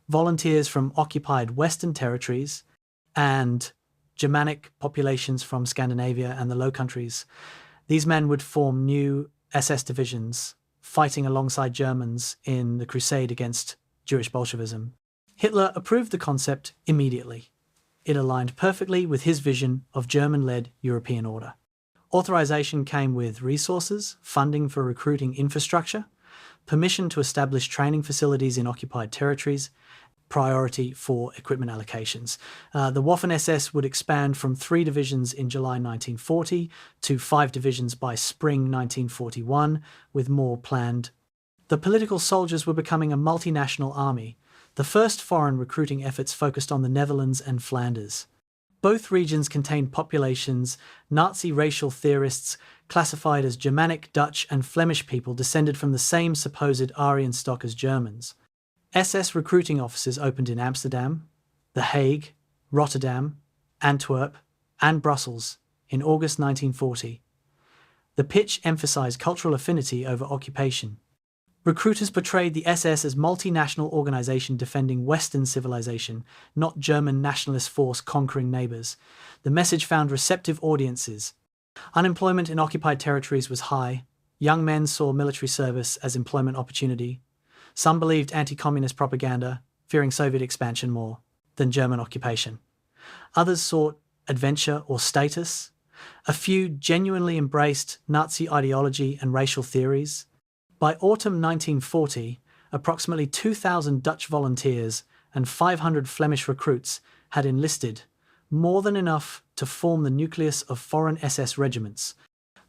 volunteers from occupied Western territories, and Germanic populations from Scandinavia and the Low Countries. These men would form new SS divisions, fighting alongside Germans in the crusade against Jewish Bolshevism. Hitler approved the concept immediately. It aligned perfectly with his vision of German-led European order. Authorization came with resources, funding for recruiting infrastructure, permission to establish training facilities in occupied territories, priority for equipment allocations. The Waffen-SS would expand from 3 divisions in July 1940 to 5 divisions by spring 1941, with more planned. The political soldiers were becoming a multinational army. The first foreign recruiting efforts focused on the Netherlands and Flanders. Both regions contained populations Nazi racial theorists classified as Germanic, Dutch and Flemish people descended from the same supposed Aryan stock as Germans. SS recruiting offices opened in Amsterdam, The Hague, Rotterdam, Antwerp and Brussels in August 1940. The pitch emphasized cultural affinity over occupation. Recruiters portrayed the SS as multinational organization defending Western civilization, not German nationalist force conquering neighbors. The message found receptive audiences. Unemployment in occupied territories was high. Young men saw military service as employment opportunity. Some believed anti-communist propaganda, fearing Soviet expansion more than German occupation. Others sought adventure or status. A few genuinely embraced Nazi ideology and racial theories. By autumn 1940, approximately 2,000 Dutch volunteers and 500 Flemish recruits had enlisted, more than enough to form the nucleus of foreign SS regiments.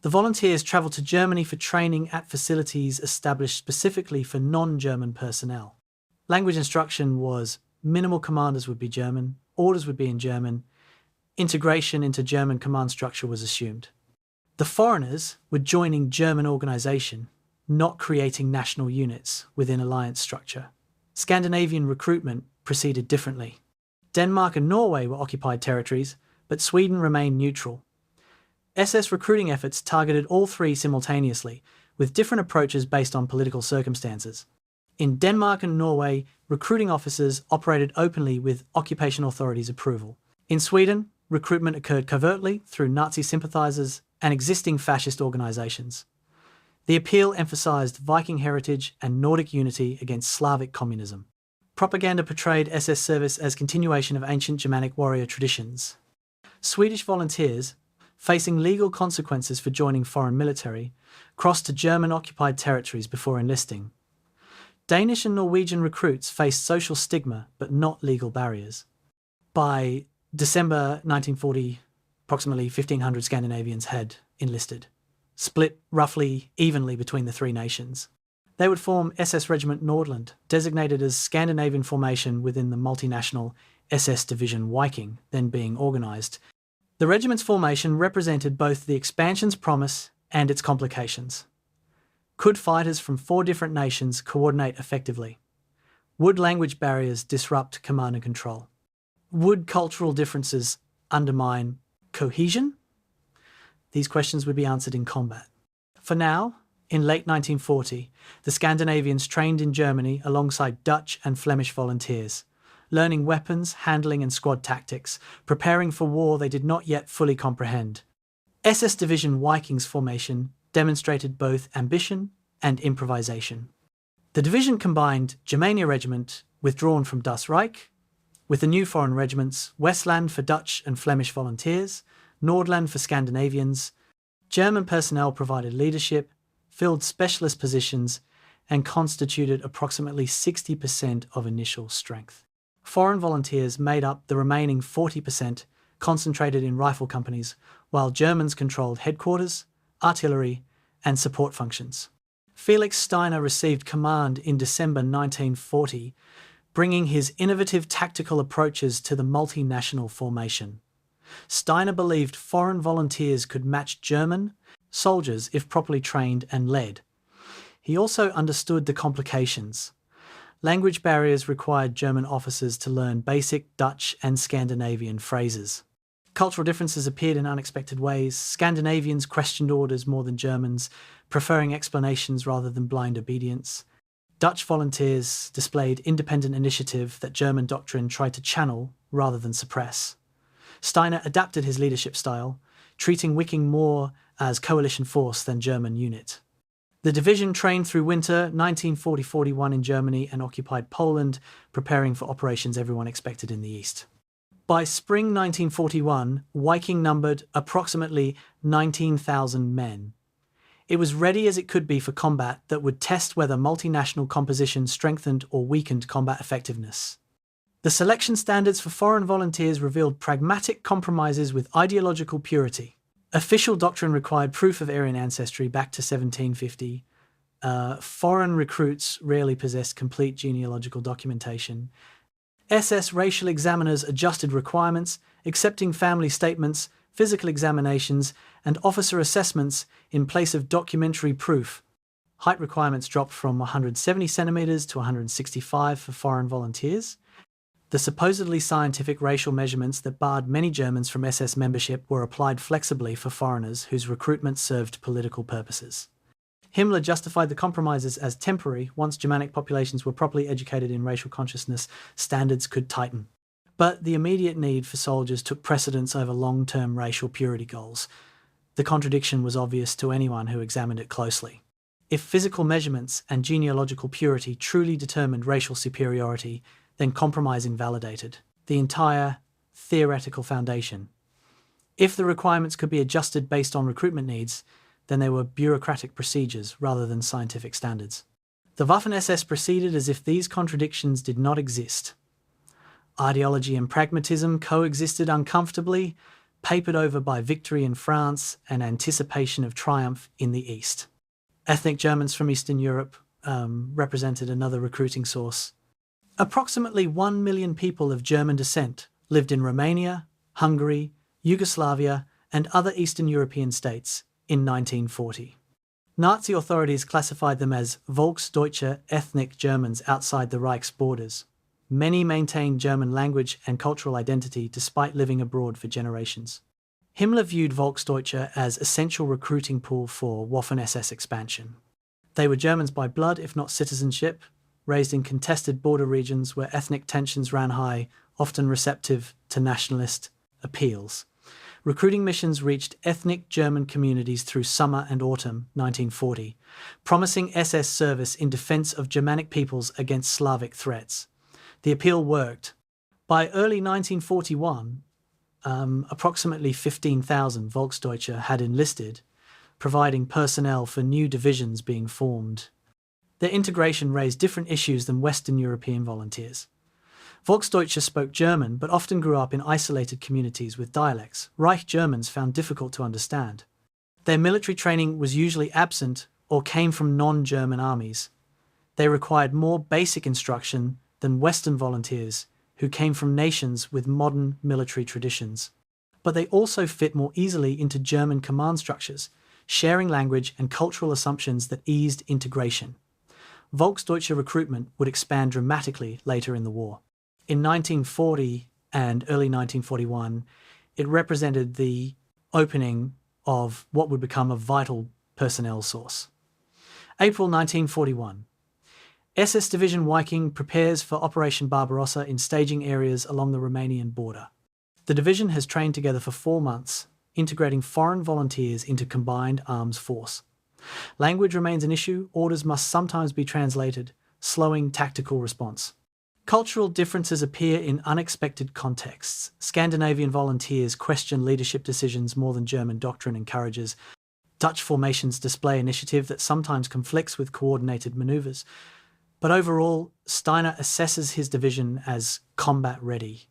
The volunteers travelled to Germany for training at facilities established specifically for non-German personnel. Language instruction was minimal, commanders would be German, orders would be in German, integration into German command structure was assumed. The foreigners were joining German organisation, not creating national units within alliance structure. Scandinavian recruitment proceeded differently. Denmark and Norway were occupied territories, but Sweden remained neutral. SS recruiting efforts targeted all 3 simultaneously, with different approaches based on political circumstances. In Denmark and Norway, recruiting officers operated openly with occupation authorities' approval. In Sweden, recruitment occurred covertly through Nazi sympathizers and existing fascist organizations. The appeal emphasized Viking heritage and Nordic unity against Slavic communism. Propaganda portrayed SS service as continuation of ancient Germanic warrior traditions. Swedish volunteers, facing legal consequences for joining foreign military, crossed to German-occupied territories before enlisting. Danish and Norwegian recruits faced social stigma but not legal barriers. By December 1940, approximately 1,500 Scandinavians had enlisted, split roughly evenly between the 3 nations. They would form SS Regiment Nordland, designated as Scandinavian formation within the multinational SS Division Viking, then being organised. The regiment's formation represented both the expansion's promise and its complications. Could fighters from 4 different nations coordinate effectively? Would language barriers disrupt command and control? Would cultural differences undermine cohesion? These questions would be answered in combat. For now, in late 1940, the Scandinavians trained in Germany alongside Dutch and Flemish volunteers, learning weapons, handling and squad tactics, preparing for war they did not yet fully comprehend. SS Division Vikings formation demonstrated both ambition and improvisation. The division combined Germania Regiment, withdrawn from Das Reich, with the new foreign regiments Westland for Dutch and Flemish volunteers, Nordland for Scandinavians. German personnel provided leadership, filled specialist positions, and constituted approximately 60% of initial strength. Foreign volunteers made up the remaining 40%, concentrated in rifle companies, while Germans controlled headquarters, artillery, and support functions. Felix Steiner received command in December 1940, bringing his innovative tactical approaches to the multinational formation. Steiner believed foreign volunteers could match German soldiers if properly trained and led. He also understood the complications. Language barriers required German officers to learn basic Dutch and Scandinavian phrases. Cultural differences appeared in unexpected ways. Scandinavians questioned orders more than Germans, preferring explanations rather than blind obedience. Dutch volunteers displayed independent initiative that German doctrine tried to channel rather than suppress. Steiner adapted his leadership style, treating Viking more as coalition force than German unit. The division trained through winter 1940-41 in Germany and occupied Poland, preparing for operations everyone expected in the east. By spring 1941, Viking numbered approximately 19,000 men. It was ready as it could be for combat that would test whether multinational composition strengthened or weakened combat effectiveness. The selection standards for foreign volunteers revealed pragmatic compromises with ideological purity. Official doctrine required proof of Aryan ancestry back to 1750. Foreign recruits rarely possessed complete genealogical documentation. SS racial examiners adjusted requirements, accepting family statements, physical examinations, and officer assessments in place of documentary proof. Height requirements dropped from 170 centimeters to 165 for foreign volunteers. The supposedly scientific racial measurements that barred many Germans from SS membership were applied flexibly for foreigners whose recruitment served political purposes. Himmler justified the compromises as temporary. Once Germanic populations were properly educated in racial consciousness, standards could tighten. But the immediate need for soldiers took precedence over long-term racial purity goals. The contradiction was obvious to anyone who examined it closely. If physical measurements and genealogical purity truly determined racial superiority, then compromise invalidated the entire theoretical foundation. If the requirements could be adjusted based on recruitment needs, then they were bureaucratic procedures rather than scientific standards. The Waffen-SS proceeded as if these contradictions did not exist. Ideology and pragmatism coexisted uncomfortably, papered over by victory in France and anticipation of triumph in the East. Ethnic Germans from Eastern Europe represented another recruiting source. Approximately 1 million people of German descent lived in Romania, Hungary, Yugoslavia, and other Eastern European states in 1940. Nazi authorities classified them as Volksdeutsche ethnic Germans outside the Reich's borders. Many maintained German language and cultural identity despite living abroad for generations. Himmler viewed Volksdeutsche as essential recruiting pool for Waffen-SS expansion. They were Germans by blood, if not citizenship, raised in contested border regions where ethnic tensions ran high, often receptive to nationalist appeals. Recruiting missions reached ethnic German communities through summer and autumn 1940, promising SS service in defense of Germanic peoples against Slavic threats. The appeal worked. By early 1941, approximately 15,000 Volksdeutsche had enlisted, providing personnel for new divisions being formed. Their integration raised different issues than Western European volunteers. Volksdeutsche spoke German but often grew up in isolated communities with dialects Reich Germans found difficult to understand. Their military training was usually absent or came from non-German armies. They required more basic instruction than Western volunteers who came from nations with modern military traditions. But they also fit more easily into German command structures, sharing language and cultural assumptions that eased integration. Volksdeutsche recruitment would expand dramatically later in the war. In 1940 and early 1941, it represented the opening of what would become a vital personnel source. April 1941. SS Division Viking prepares for Operation Barbarossa in staging areas along the Romanian border. The division has trained together for 4 months, integrating foreign volunteers into combined arms force. Language remains an issue, orders must sometimes be translated, slowing tactical response. Cultural differences appear in unexpected contexts. Scandinavian volunteers question leadership decisions more than German doctrine encourages. Dutch formations display initiative that sometimes conflicts with coordinated maneuvers. But overall, Steiner assesses his division as combat ready.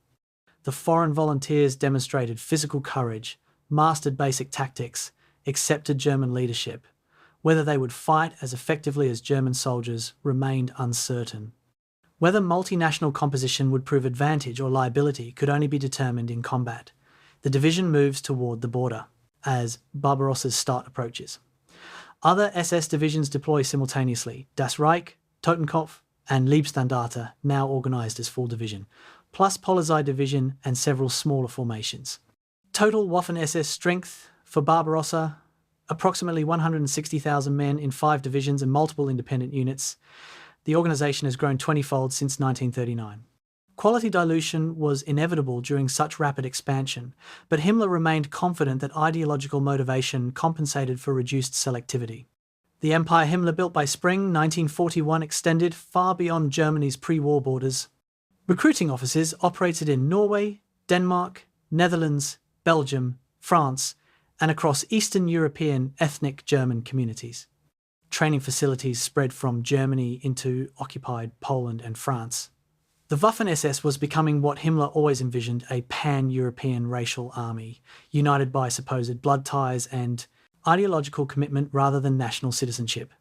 The foreign volunteers demonstrated physical courage, mastered basic tactics, accepted German leadership. Whether they would fight as effectively as German soldiers remained uncertain. Whether multinational composition would prove advantage or liability could only be determined in combat. The division moves toward the border as Barbarossa's start approaches. Other SS divisions deploy simultaneously: Das Reich, Totenkopf, and Leibstandarte, now organised as full division, plus Polizei division and several smaller formations. Total Waffen-SS strength for Barbarossa: approximately 160,000 men in 5 divisions and multiple independent units. The organisation has grown 20-fold since 1939. Quality dilution was inevitable during such rapid expansion, but Himmler remained confident that ideological motivation compensated for reduced selectivity. The empire Himmler built by spring 1941 extended far beyond Germany's pre-war borders. Recruiting offices operated in Norway, Denmark, Netherlands, Belgium, France, and across Eastern European ethnic German communities. Training facilities spread from Germany into occupied Poland and France. The Waffen-SS was becoming what Himmler always envisioned, a pan-European racial army, united by supposed blood ties and ideological commitment rather than national citizenship.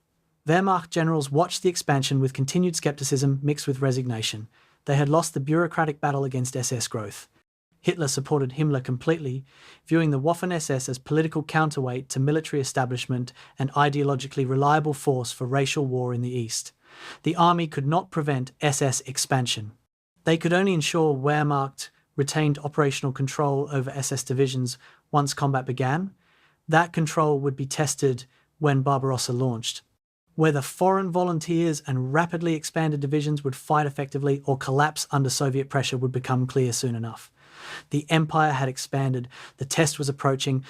Wehrmacht generals watched the expansion with continued skepticism mixed with resignation. They had lost the bureaucratic battle against SS growth. Hitler supported Himmler completely, viewing the Waffen-SS as political counterweight to military establishment and ideologically reliable force for racial war in the East. The army could not prevent SS expansion. They could only ensure Wehrmacht retained operational control over SS divisions once combat began. That control would be tested when Barbarossa launched. Whether foreign volunteers and rapidly expanded divisions would fight effectively or collapse under Soviet pressure would become clear soon enough. The empire had expanded, the test was approaching.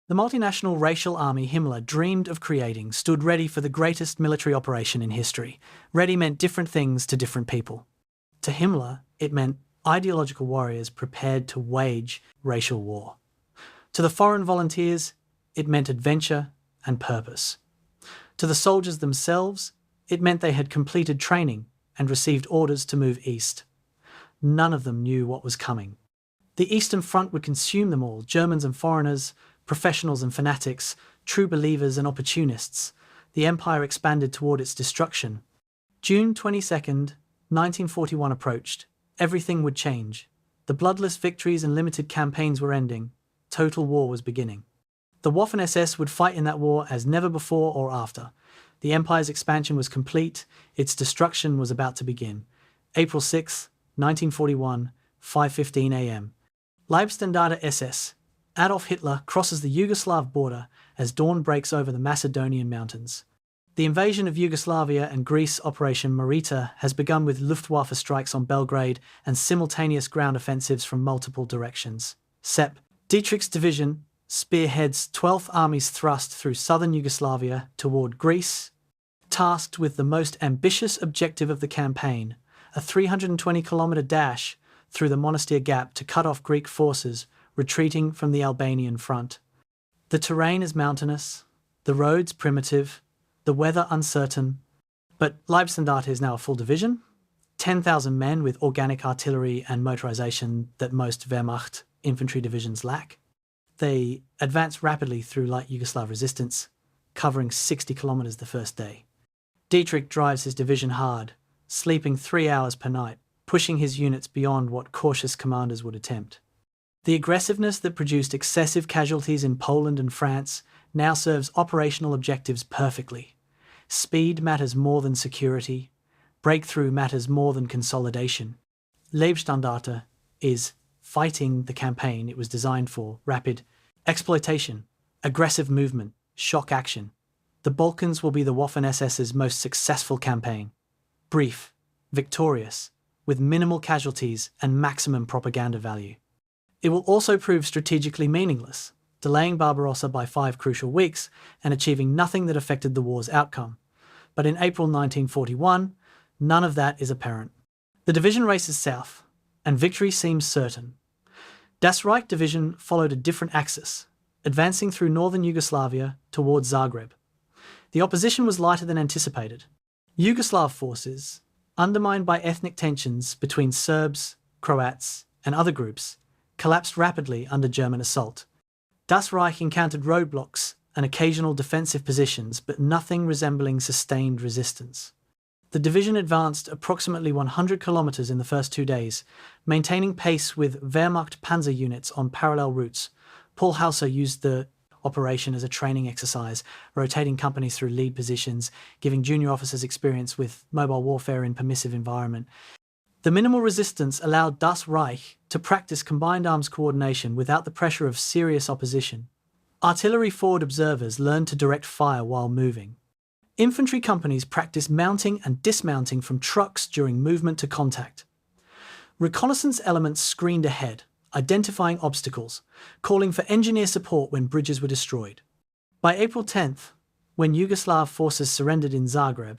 The multinational racial army Himmler dreamed of creating stood ready for the greatest military operation in history. Ready meant different things to different people. To Himmler, it meant ideological warriors prepared to wage racial war. To the foreign volunteers, it meant adventure and purpose. To the soldiers themselves, it meant they had completed training and received orders to move east. None of them knew what was coming. The Eastern Front would consume them all, Germans and foreigners, professionals and fanatics, true believers and opportunists. The empire expanded toward its destruction. June 22nd, 1941 approached. Everything would change. The bloodless victories and limited campaigns were ending. Total war was beginning. The Waffen-SS would fight in that war as never before or after. The empire's expansion was complete. Its destruction was about to begin. April 6, 1941, 5:15 a.m. Leibstandarte SS. Adolf Hitler crosses the Yugoslav border as dawn breaks over the Macedonian mountains. The invasion of Yugoslavia and Greece, Operation Marita, has begun with Luftwaffe strikes on Belgrade and simultaneous ground offensives from multiple directions. Sepp. Dietrich's division spearheads 12th Army's thrust through southern Yugoslavia toward Greece, tasked with the most ambitious objective of the campaign, a 320-kilometre dash through the Monastir Gap to cut off Greek forces retreating from the Albanian front. The terrain is mountainous, the roads primitive, the weather uncertain, but Leibstandarte is now a full division, 10,000 men with organic artillery and motorization that most Wehrmacht infantry divisions lack. They advance rapidly through light Yugoslav resistance, covering 60 kilometers the first day. Dietrich drives his division hard, sleeping 3 hours per night, pushing his units beyond what cautious commanders would attempt. The aggressiveness that produced excessive casualties in Poland and France now serves operational objectives perfectly. Speed matters more than security. Breakthrough matters more than consolidation. Leibstandarte is fighting the campaign it was designed for: rapid exploitation, aggressive movement, shock action. The Balkans will be the Waffen-SS's most successful campaign. Brief, victorious, with minimal casualties and maximum propaganda value. It will also prove strategically meaningless, delaying Barbarossa by 5 crucial weeks and achieving nothing that affected the war's outcome. But in April 1941, none of that is apparent. The division races south, and victory seems certain. Das Reich division followed a different axis, advancing through northern Yugoslavia towards Zagreb. The opposition was lighter than anticipated. Yugoslav forces, undermined by ethnic tensions between Serbs, Croats, and other groups, collapsed rapidly under German assault. Das Reich encountered roadblocks and occasional defensive positions, but nothing resembling sustained resistance. The division advanced approximately 100 kilometers in the first 2 days, maintaining pace with Wehrmacht panzer units on parallel routes. Paul Hauser used the operation as a training exercise, rotating companies through lead positions, giving junior officers experience with mobile warfare in permissive environment. The minimal resistance allowed Das Reich to practice combined arms coordination without the pressure of serious opposition. Artillery forward observers learned to direct fire while moving. Infantry companies practiced mounting and dismounting from trucks during movement to contact. Reconnaissance elements screened ahead, identifying obstacles, calling for engineer support when bridges were destroyed. By April 10th, when Yugoslav forces surrendered in Zagreb,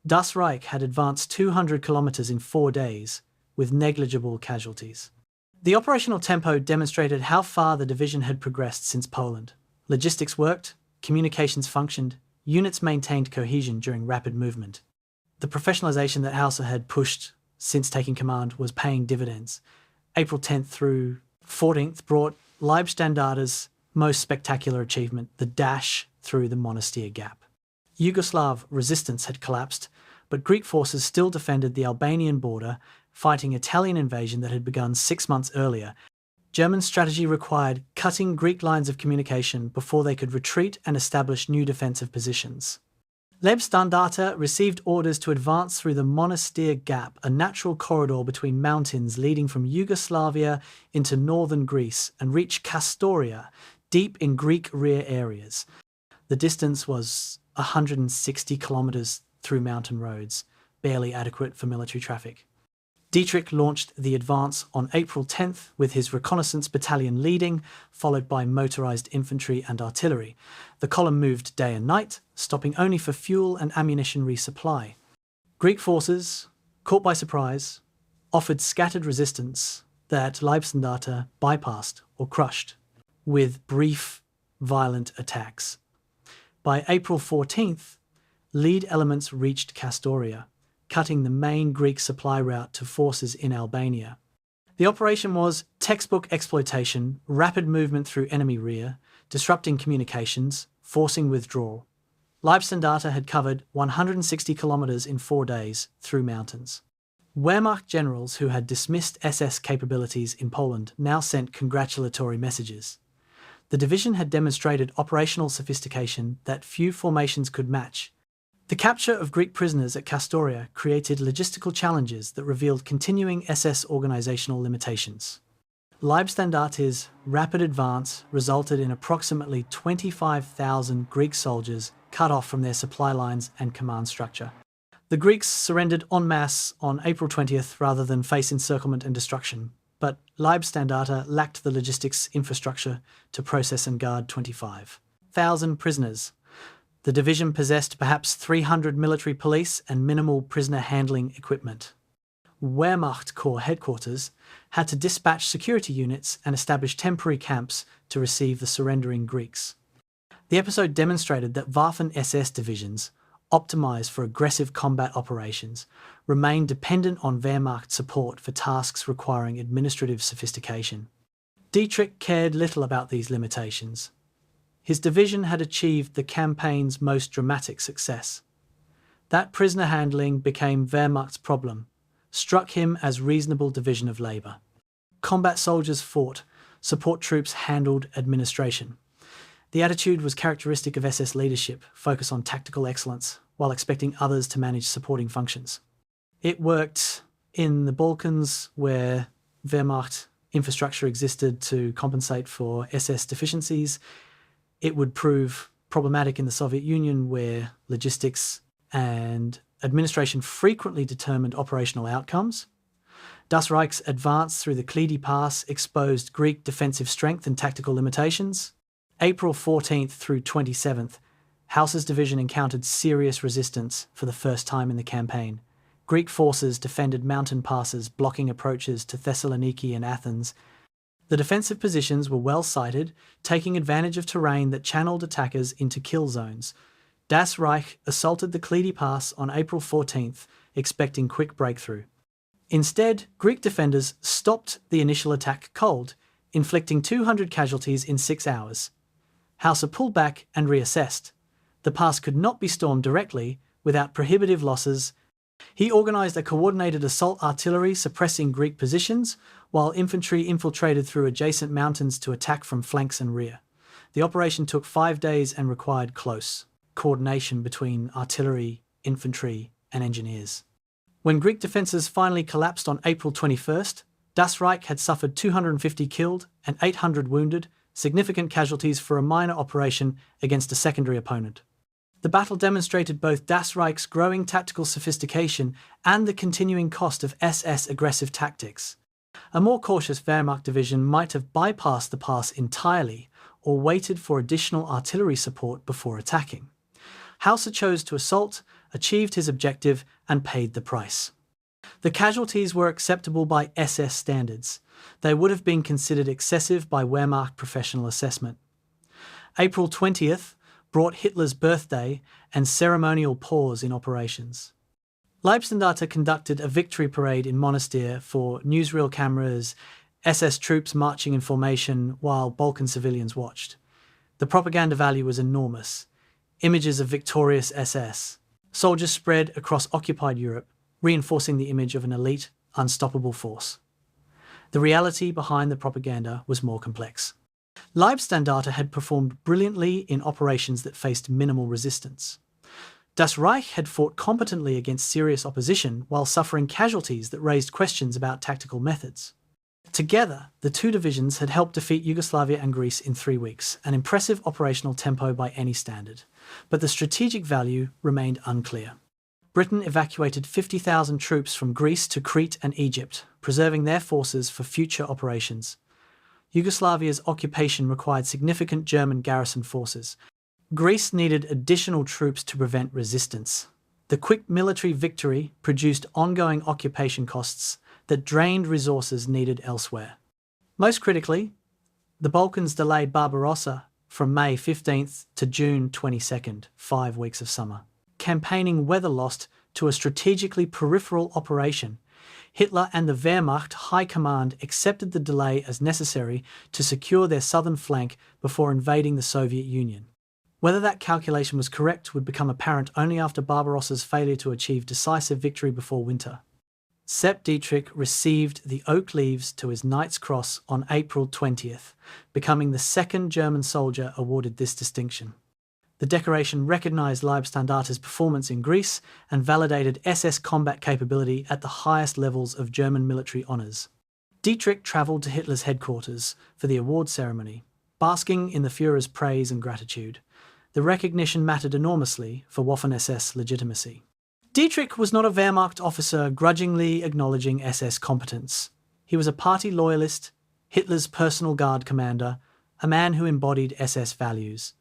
Das Reich had advanced 200 kilometers in 4 days, with negligible casualties. The operational tempo demonstrated how far the division had progressed since Poland. Logistics worked, communications functioned, units maintained cohesion during rapid movement. The professionalization that Hauser had pushed since taking command was paying dividends. April 10th through 14th brought Leibstandarte's most spectacular achievement, the dash through the Monastir Gap. Yugoslav resistance had collapsed, but Greek forces still defended the Albanian border, fighting Italian invasion that had begun 6 months earlier. German strategy required cutting Greek lines of communication before they could retreat and establish new defensive positions. Leibstandarte received orders to advance through the Monastir Gap, a natural corridor between mountains leading from Yugoslavia into northern Greece, and reach Kastoria, deep in Greek rear areas. The distance was 160 kilometers through mountain roads, barely adequate for military traffic. Dietrich launched the advance on April 10th with his reconnaissance battalion leading, followed by motorized infantry and artillery. The column moved day and night, stopping only for fuel and ammunition resupply. Greek forces, caught by surprise, offered scattered resistance that Leibstandarte bypassed or crushed, with brief, violent attacks. By April 14th, lead elements reached Kastoria, cutting the main Greek supply route to forces in Albania. The operation was textbook exploitation, rapid movement through enemy rear, disrupting communications, forcing withdrawal. Leibstandarte had covered 160 kilometers in 4 days through mountains. Wehrmacht generals who had dismissed SS capabilities in Poland now sent congratulatory messages. The division had demonstrated operational sophistication that few formations could match. The capture of Greek prisoners at Kastoria created logistical challenges that revealed continuing SS organizational limitations. Leibstandarte's rapid advance resulted in approximately 25,000 Greek soldiers cut off from their supply lines and command structure. The Greeks surrendered en masse on April 20th rather than face encirclement and destruction, but Leibstandarte lacked the logistics infrastructure to process and guard 25,000 prisoners. The division possessed perhaps 300 military police and minimal prisoner handling equipment. Wehrmacht Corps headquarters had to dispatch security units and establish temporary camps to receive the surrendering Greeks. The episode demonstrated that Waffen-SS divisions, optimized for aggressive combat operations, remained dependent on Wehrmacht support for tasks requiring administrative sophistication. Dietrich cared little about these limitations. His division had achieved the campaign's most dramatic success. That prisoner handling became Wehrmacht's problem, struck him as reasonable division of labour. Combat soldiers fought, support troops handled administration. The attitude was characteristic of SS leadership, focus on tactical excellence, while expecting others to manage supporting functions. It worked in the Balkans, where Wehrmacht infrastructure existed to compensate for SS deficiencies. It would prove problematic in the Soviet Union, where logistics and administration frequently determined operational outcomes. Das Reich's advance through the Klidi Pass exposed Greek defensive strength and tactical limitations. April 14th through 27th, Hauser's division encountered serious resistance for the first time in the campaign. Greek forces defended mountain passes, blocking approaches to Thessaloniki and Athens. The defensive positions were well sited, taking advantage of terrain that channeled attackers into kill zones. Das Reich assaulted the Klidi Pass on April 14th, expecting quick breakthrough. Instead, Greek defenders stopped the initial attack cold, inflicting 200 casualties in 6 hours. Hauser pulled back and reassessed. The pass could not be stormed directly without prohibitive losses. He organised a coordinated assault artillery suppressing Greek positions, while infantry infiltrated through adjacent mountains to attack from flanks and rear. The operation took 5 days and required close coordination between artillery, infantry, and engineers. When Greek defences finally collapsed on April 21st, Das Reich had suffered 250 killed and 800 wounded, significant casualties for a minor operation against a secondary opponent. The battle demonstrated both Das Reich's growing tactical sophistication and the continuing cost of SS aggressive tactics. A more cautious Wehrmacht division might have bypassed the pass entirely or waited for additional artillery support before attacking. Hauser chose to assault, achieved his objective, and paid the price. The casualties were acceptable by SS standards. They would have been considered excessive by Wehrmacht professional assessment. April 20th brought Hitler's birthday and ceremonial pause in operations. Leibstandarte conducted a victory parade in Monastir for newsreel cameras, SS troops marching in formation while Balkan civilians watched. The propaganda value was enormous. Images of victorious SS. Soldiers spread across occupied Europe, reinforcing the image of an elite, unstoppable force. The reality behind the propaganda was more complex. Leibstandarte had performed brilliantly in operations that faced minimal resistance. Das Reich had fought competently against serious opposition while suffering casualties that raised questions about tactical methods. Together, the two divisions had helped defeat Yugoslavia and Greece in 3 weeks, an impressive operational tempo by any standard. But the strategic value remained unclear. Britain evacuated 50,000 troops from Greece to Crete and Egypt, preserving their forces for future operations. Yugoslavia's occupation required significant German garrison forces. Greece needed additional troops to prevent resistance. The quick military victory produced ongoing occupation costs that drained resources needed elsewhere. Most critically, the Balkans delayed Barbarossa from May 15th to June 22nd, 5 weeks of summer. Campaigning weather lost to a strategically peripheral operation, Hitler and the Wehrmacht High Command accepted the delay as necessary to secure their southern flank before invading the Soviet Union. Whether that calculation was correct would become apparent only after Barbarossa's failure to achieve decisive victory before winter. Sepp Dietrich received the Oak Leaves to his Knight's Cross on April 20th, becoming the second German soldier awarded this distinction. The decoration recognised Leibstandarte's performance in Greece and validated SS combat capability at the highest levels of German military honours. Dietrich travelled to Hitler's headquarters for the award ceremony, basking in the Führer's praise and gratitude. The recognition mattered enormously for Waffen-SS legitimacy. Dietrich was not a Wehrmacht officer grudgingly acknowledging SS competence. He was a party loyalist, Hitler's personal guard commander, a man who embodied SS values.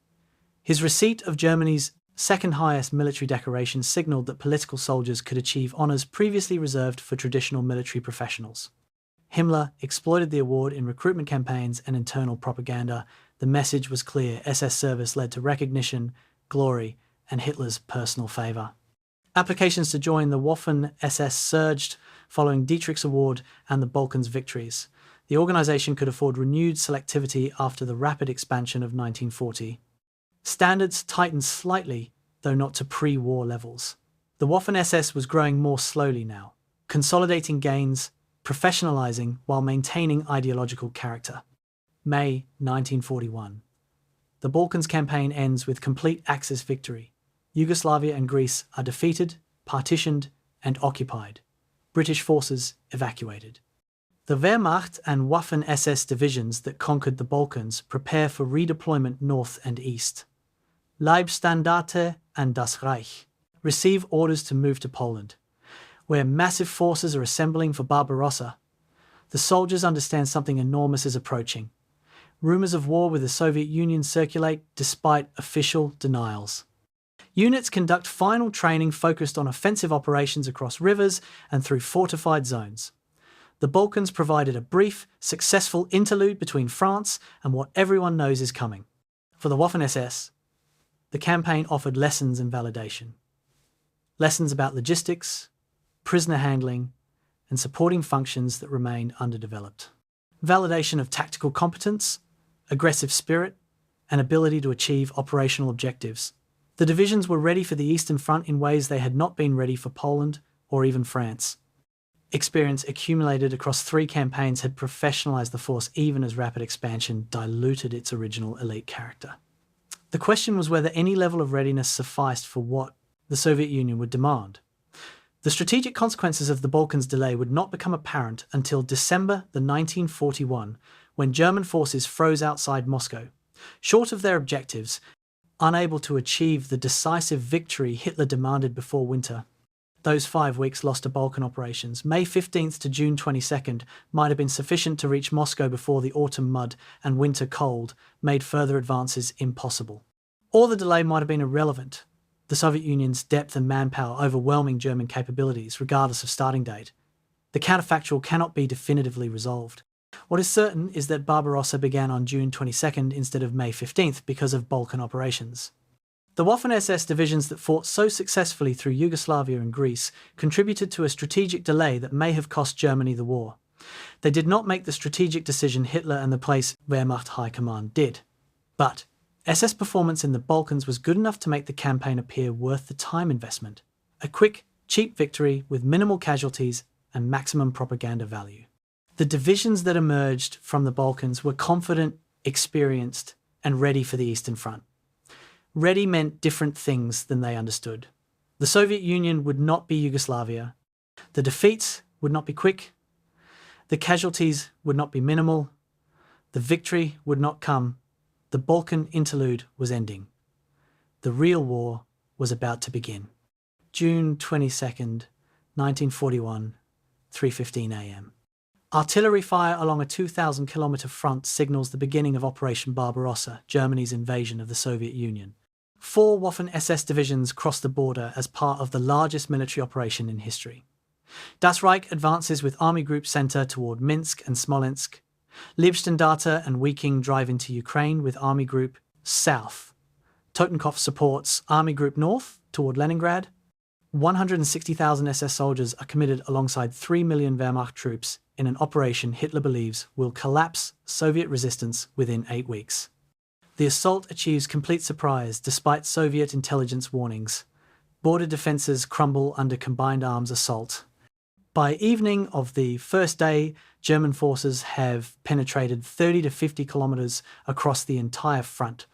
His receipt of Germany's second highest military decoration signalled that political soldiers could achieve honours previously reserved for traditional military professionals. Himmler exploited the award in recruitment campaigns and internal propaganda. The message was clear: SS service led to recognition, glory, and Hitler's personal favour. Applications to join the Waffen-SS surged following Dietrich's award and the Balkans' victories. The organisation could afford renewed selectivity after the rapid expansion of 1940. Standards tightened slightly, though not to pre-war levels. The Waffen-SS was growing more slowly now, consolidating gains, professionalising while maintaining ideological character. May 1941. The Balkans campaign ends with complete Axis victory. Yugoslavia and Greece are defeated, partitioned, and occupied. British forces evacuated. The Wehrmacht and Waffen-SS divisions that conquered the Balkans prepare for redeployment north and east. Leibstandarte and Das Reich receive orders to move to Poland, where massive forces are assembling for Barbarossa. The soldiers understand something enormous is approaching. Rumours of war with the Soviet Union circulate despite official denials. Units conduct final training focused on offensive operations across rivers and through fortified zones. The Balkans provided a brief, successful interlude between France and what everyone knows is coming. For the Waffen-SS, the campaign offered lessons in validation. Lessons about logistics, prisoner handling, and supporting functions that remained underdeveloped. Validation of tactical competence, aggressive spirit, and ability to achieve operational objectives. The divisions were ready for the Eastern Front in ways they had not been ready for Poland or even France. Experience accumulated across 3 campaigns had professionalised the force even as rapid expansion diluted its original elite character. The question was whether any level of readiness sufficed for what the Soviet Union would demand. The strategic consequences of the Balkans delay would not become apparent until December 1941, when German forces froze outside Moscow. Short of their objectives, unable to achieve the decisive victory Hitler demanded before winter. Those 5 weeks lost to Balkan operations, May 15th to June 22nd, might have been sufficient to reach Moscow before the autumn mud and winter cold made further advances impossible. Or the delay might have been irrelevant. The Soviet Union's depth and manpower overwhelming German capabilities, regardless of starting date. The counterfactual cannot be definitively resolved. What is certain is that Barbarossa began on June 22nd instead of May 15th because of Balkan operations. The Waffen-SS divisions that fought so successfully through Yugoslavia and Greece contributed to a strategic delay that may have cost Germany the war. They did not make the strategic decision Hitler and the place Wehrmacht High Command did. But SS performance in the Balkans was good enough to make the campaign appear worth the time investment. A quick, cheap victory with minimal casualties and maximum propaganda value. The divisions that emerged from the Balkans were confident, experienced, and ready for the Eastern Front. Ready meant different things than they understood. The Soviet Union would not be Yugoslavia. The defeats would not be quick. The casualties would not be minimal. The victory would not come. The Balkan interlude was ending. The real war was about to begin. June 22nd, 1941, 3:15 a.m. Artillery fire along a 2,000-kilometre front signals the beginning of Operation Barbarossa, Germany's invasion of the Soviet Union. 4 Waffen-SS divisions crossed the border as part of the largest military operation in history. Das Reich advances with Army Group Center toward Minsk and Smolensk. Leibstandarte and Wiking drive into Ukraine with Army Group South. Totenkopf supports Army Group North toward Leningrad. 160,000 SS soldiers are committed alongside 3 million Wehrmacht troops in an operation Hitler believes will collapse Soviet resistance within 8 weeks. The assault achieves complete surprise despite Soviet intelligence warnings. Border defences crumble under combined arms assault. By evening of the first day, German forces have penetrated 30 to 50 kilometres across the entire front.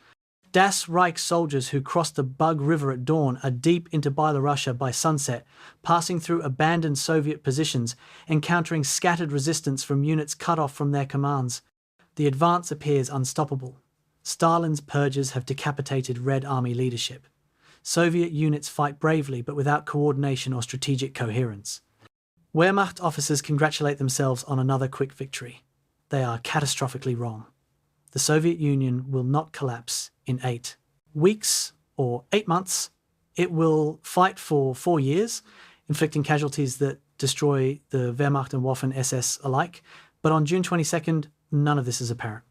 Das Reich soldiers who crossed the Bug River at dawn are deep into Byelorussia by sunset, passing through abandoned Soviet positions, encountering scattered resistance from units cut off from their commands. The advance appears unstoppable. Stalin's purges have decapitated Red Army leadership. Soviet units fight bravely but without coordination or strategic coherence. Wehrmacht officers congratulate themselves on another quick victory. They are catastrophically wrong. The Soviet Union will not collapse in 8 weeks or 8 months. It will fight for 4 years, inflicting casualties that destroy the Wehrmacht and Waffen-SS alike. But on June 22nd, none of this is apparent.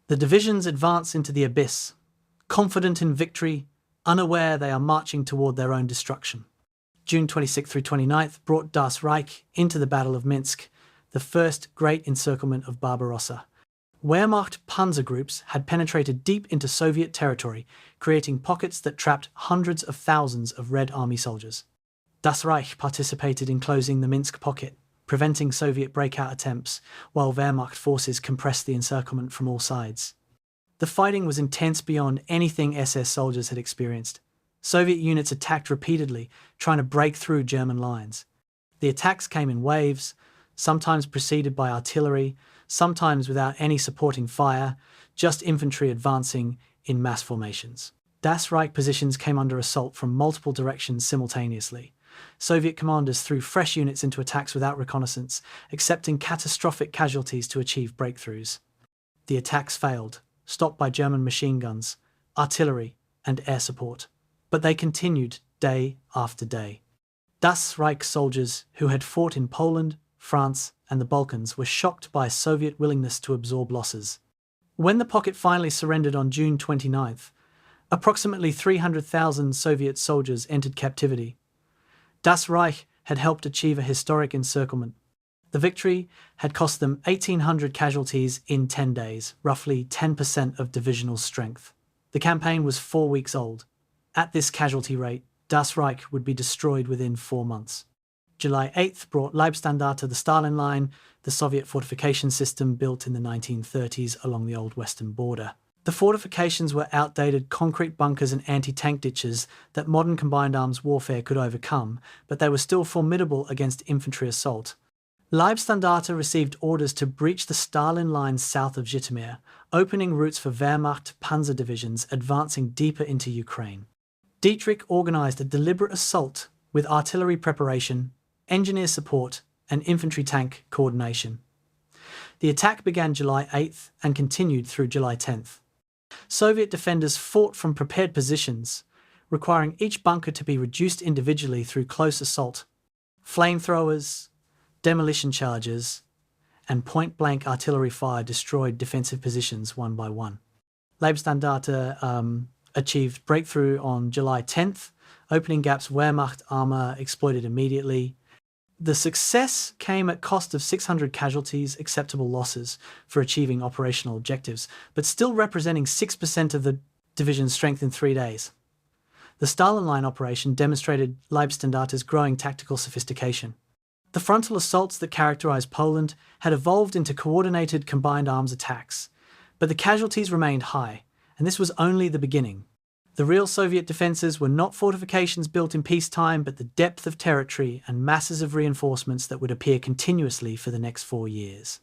The divisions advance into the abyss, confident in victory, unaware they are marching toward their own destruction. June 26th through 29th brought Das Reich into the Battle of Minsk, the first great encirclement of Barbarossa. Wehrmacht panzer groups had penetrated deep into Soviet territory, creating pockets that trapped hundreds of thousands of Red Army soldiers. Das Reich participated in closing the Minsk pocket, preventing Soviet breakout attempts, while Wehrmacht forces compressed the encirclement from all sides. The fighting was intense beyond anything SS soldiers had experienced. Soviet units attacked repeatedly, trying to break through German lines. The attacks came in waves, sometimes preceded by artillery, sometimes without any supporting fire, just infantry advancing in mass formations. Das Reich positions came under assault from multiple directions simultaneously. Soviet commanders threw fresh units into attacks without reconnaissance, accepting catastrophic casualties to achieve breakthroughs. The attacks failed, stopped by German machine guns, artillery, and air support. But they continued day after day. Das Reich soldiers who had fought in Poland, France, and the Balkans were shocked by Soviet willingness to absorb losses. When the pocket finally surrendered on June 29th, approximately 300,000 Soviet soldiers entered captivity. Das Reich had helped achieve a historic encirclement. The victory had cost them 1,800 casualties in 10 days, roughly 10% of divisional strength. The campaign was 4 weeks old. At this casualty rate, Das Reich would be destroyed within 4 months. July 8th brought Leibstandarte the Stalin Line, the Soviet fortification system built in the 1930s along the old western border. The fortifications were outdated concrete bunkers and anti-tank ditches that modern combined arms warfare could overcome, but they were still formidable against infantry assault. Leibstandarte received orders to breach the Stalin Line south of Zhytomyr, opening routes for Wehrmacht panzer divisions advancing deeper into Ukraine. Dietrich organised a deliberate assault with artillery preparation, engineer support, and infantry tank coordination. The attack began July 8th and continued through July 10th. Soviet defenders fought from prepared positions, requiring each bunker to be reduced individually through close assault, flamethrowers, demolition charges, and point-blank artillery fire destroyed defensive positions one by one. Leibstandarte achieved breakthrough on July 10th, opening gaps Wehrmacht armour exploited immediately. The success came at cost of 600 casualties, acceptable losses for achieving operational objectives, but still representing 6% of the division's strength in 3 days. The Stalin Line operation demonstrated Leibstandarte's growing tactical sophistication. The frontal assaults that characterized Poland had evolved into coordinated combined arms attacks, but the casualties remained high, and this was only the beginning. The real Soviet defences were not fortifications built in peacetime, but the depth of territory and masses of reinforcements that would appear continuously for the next 4 years.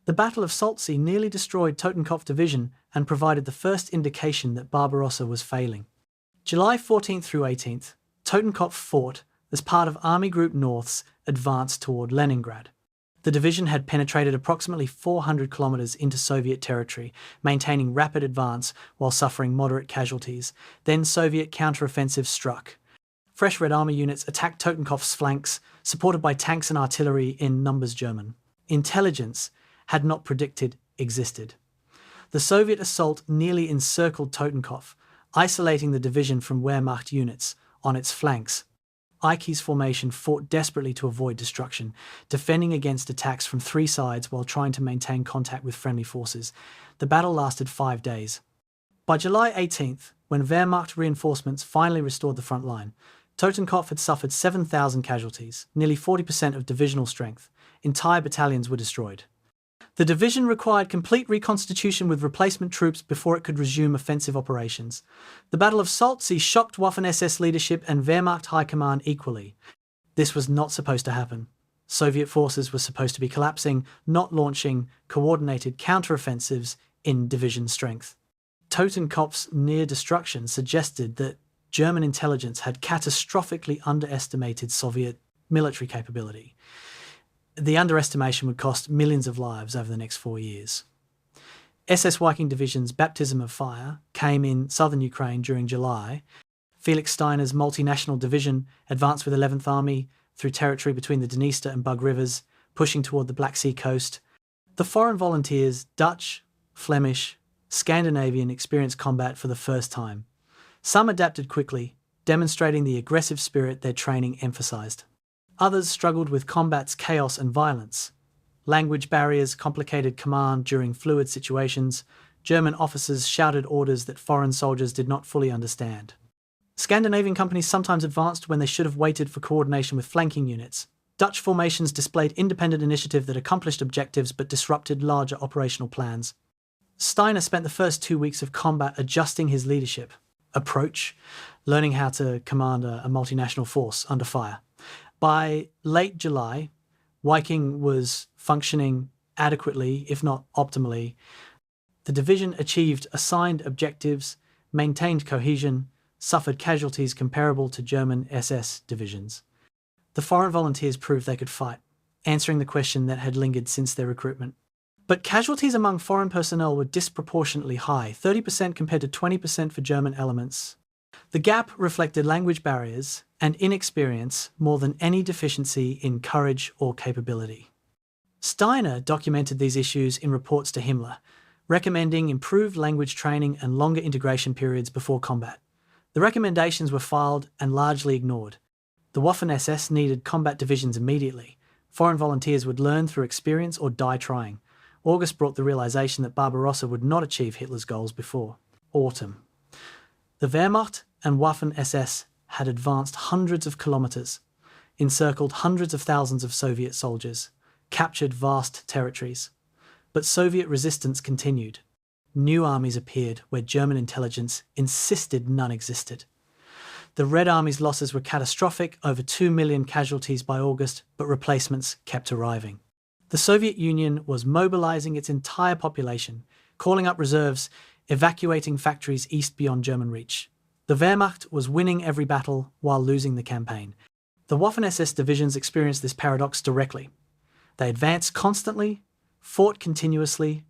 The Battle of Solzhenitsyn nearly destroyed Totenkopf Division and provided the first indication that Barbarossa was failing. July 14th through 18th, Totenkopf fought as part of Army Group North's advance toward Leningrad. The division had penetrated approximately 400 kilometers into Soviet territory, maintaining rapid advance while suffering moderate casualties. Then Soviet counteroffensive struck. Fresh Red Army units attacked Totenkopf's flanks, supported by tanks and artillery in numbers German intelligence had not predicted existed. The Soviet assault nearly encircled Totenkopf, isolating the division from Wehrmacht units on its flanks. Ike's formation fought desperately to avoid destruction, defending against attacks from 3 sides while trying to maintain contact with friendly forces. The battle lasted 5 days. By July 18th, when Wehrmacht reinforcements finally restored the front line, Totenkopf had suffered 7,000 casualties, nearly 40% of divisional strength. Entire battalions were destroyed. The division required complete reconstitution with replacement troops before it could resume offensive operations. The Battle of Solzhenitsyn shocked Waffen-SS leadership and Wehrmacht High Command equally. This was not supposed to happen. Soviet forces were supposed to be collapsing, not launching coordinated counteroffensives in division strength. Totenkopf's near destruction suggested that German intelligence had catastrophically underestimated Soviet military capability. The underestimation would cost millions of lives over the next 4 years. SS Viking Division's baptism of fire came in southern Ukraine during July. Felix Steiner's multinational division advanced with 11th Army through territory between the Dniester and Bug rivers, pushing toward the Black Sea coast. The foreign volunteers, Dutch, Flemish, Scandinavian, experienced combat for the first time. Some adapted quickly, demonstrating the aggressive spirit their training emphasized. Others struggled with combat's chaos and violence. Language barriers complicated command during fluid situations. German officers shouted orders that foreign soldiers did not fully understand. Scandinavian companies sometimes advanced when they should have waited for coordination with flanking units. Dutch formations displayed independent initiative that accomplished objectives but disrupted larger operational plans. Steiner spent the first 2 weeks of combat adjusting his leadership approach, learning how to command a multinational force under fire. By late July, Viking was functioning adequately, if not optimally. The division achieved assigned objectives, maintained cohesion, suffered casualties comparable to German SS divisions. The foreign volunteers proved they could fight, answering the question that had lingered since their recruitment. But casualties among foreign personnel were disproportionately high, 30% compared to 20% for German elements. The gap reflected language barriers and inexperience more than any deficiency in courage or capability. Steiner documented these issues in reports to Himmler, recommending improved language training and longer integration periods before combat. The recommendations were filed and largely ignored. The Waffen-SS needed combat divisions immediately. Foreign volunteers would learn through experience or die trying. August brought the realization that Barbarossa would not achieve Hitler's goals before autumn. The Wehrmacht and Waffen-SS had advanced hundreds of kilometers, encircled hundreds of thousands of Soviet soldiers, captured vast territories. But Soviet resistance continued. New armies appeared where German intelligence insisted none existed. The Red Army's losses were catastrophic, over 2 million casualties by August, but replacements kept arriving. The Soviet Union was mobilizing its entire population, calling up reserves, evacuating factories east beyond German reach. The Wehrmacht was winning every battle while losing the campaign. The Waffen-SS divisions experienced this paradox directly. They advanced constantly, fought continuously,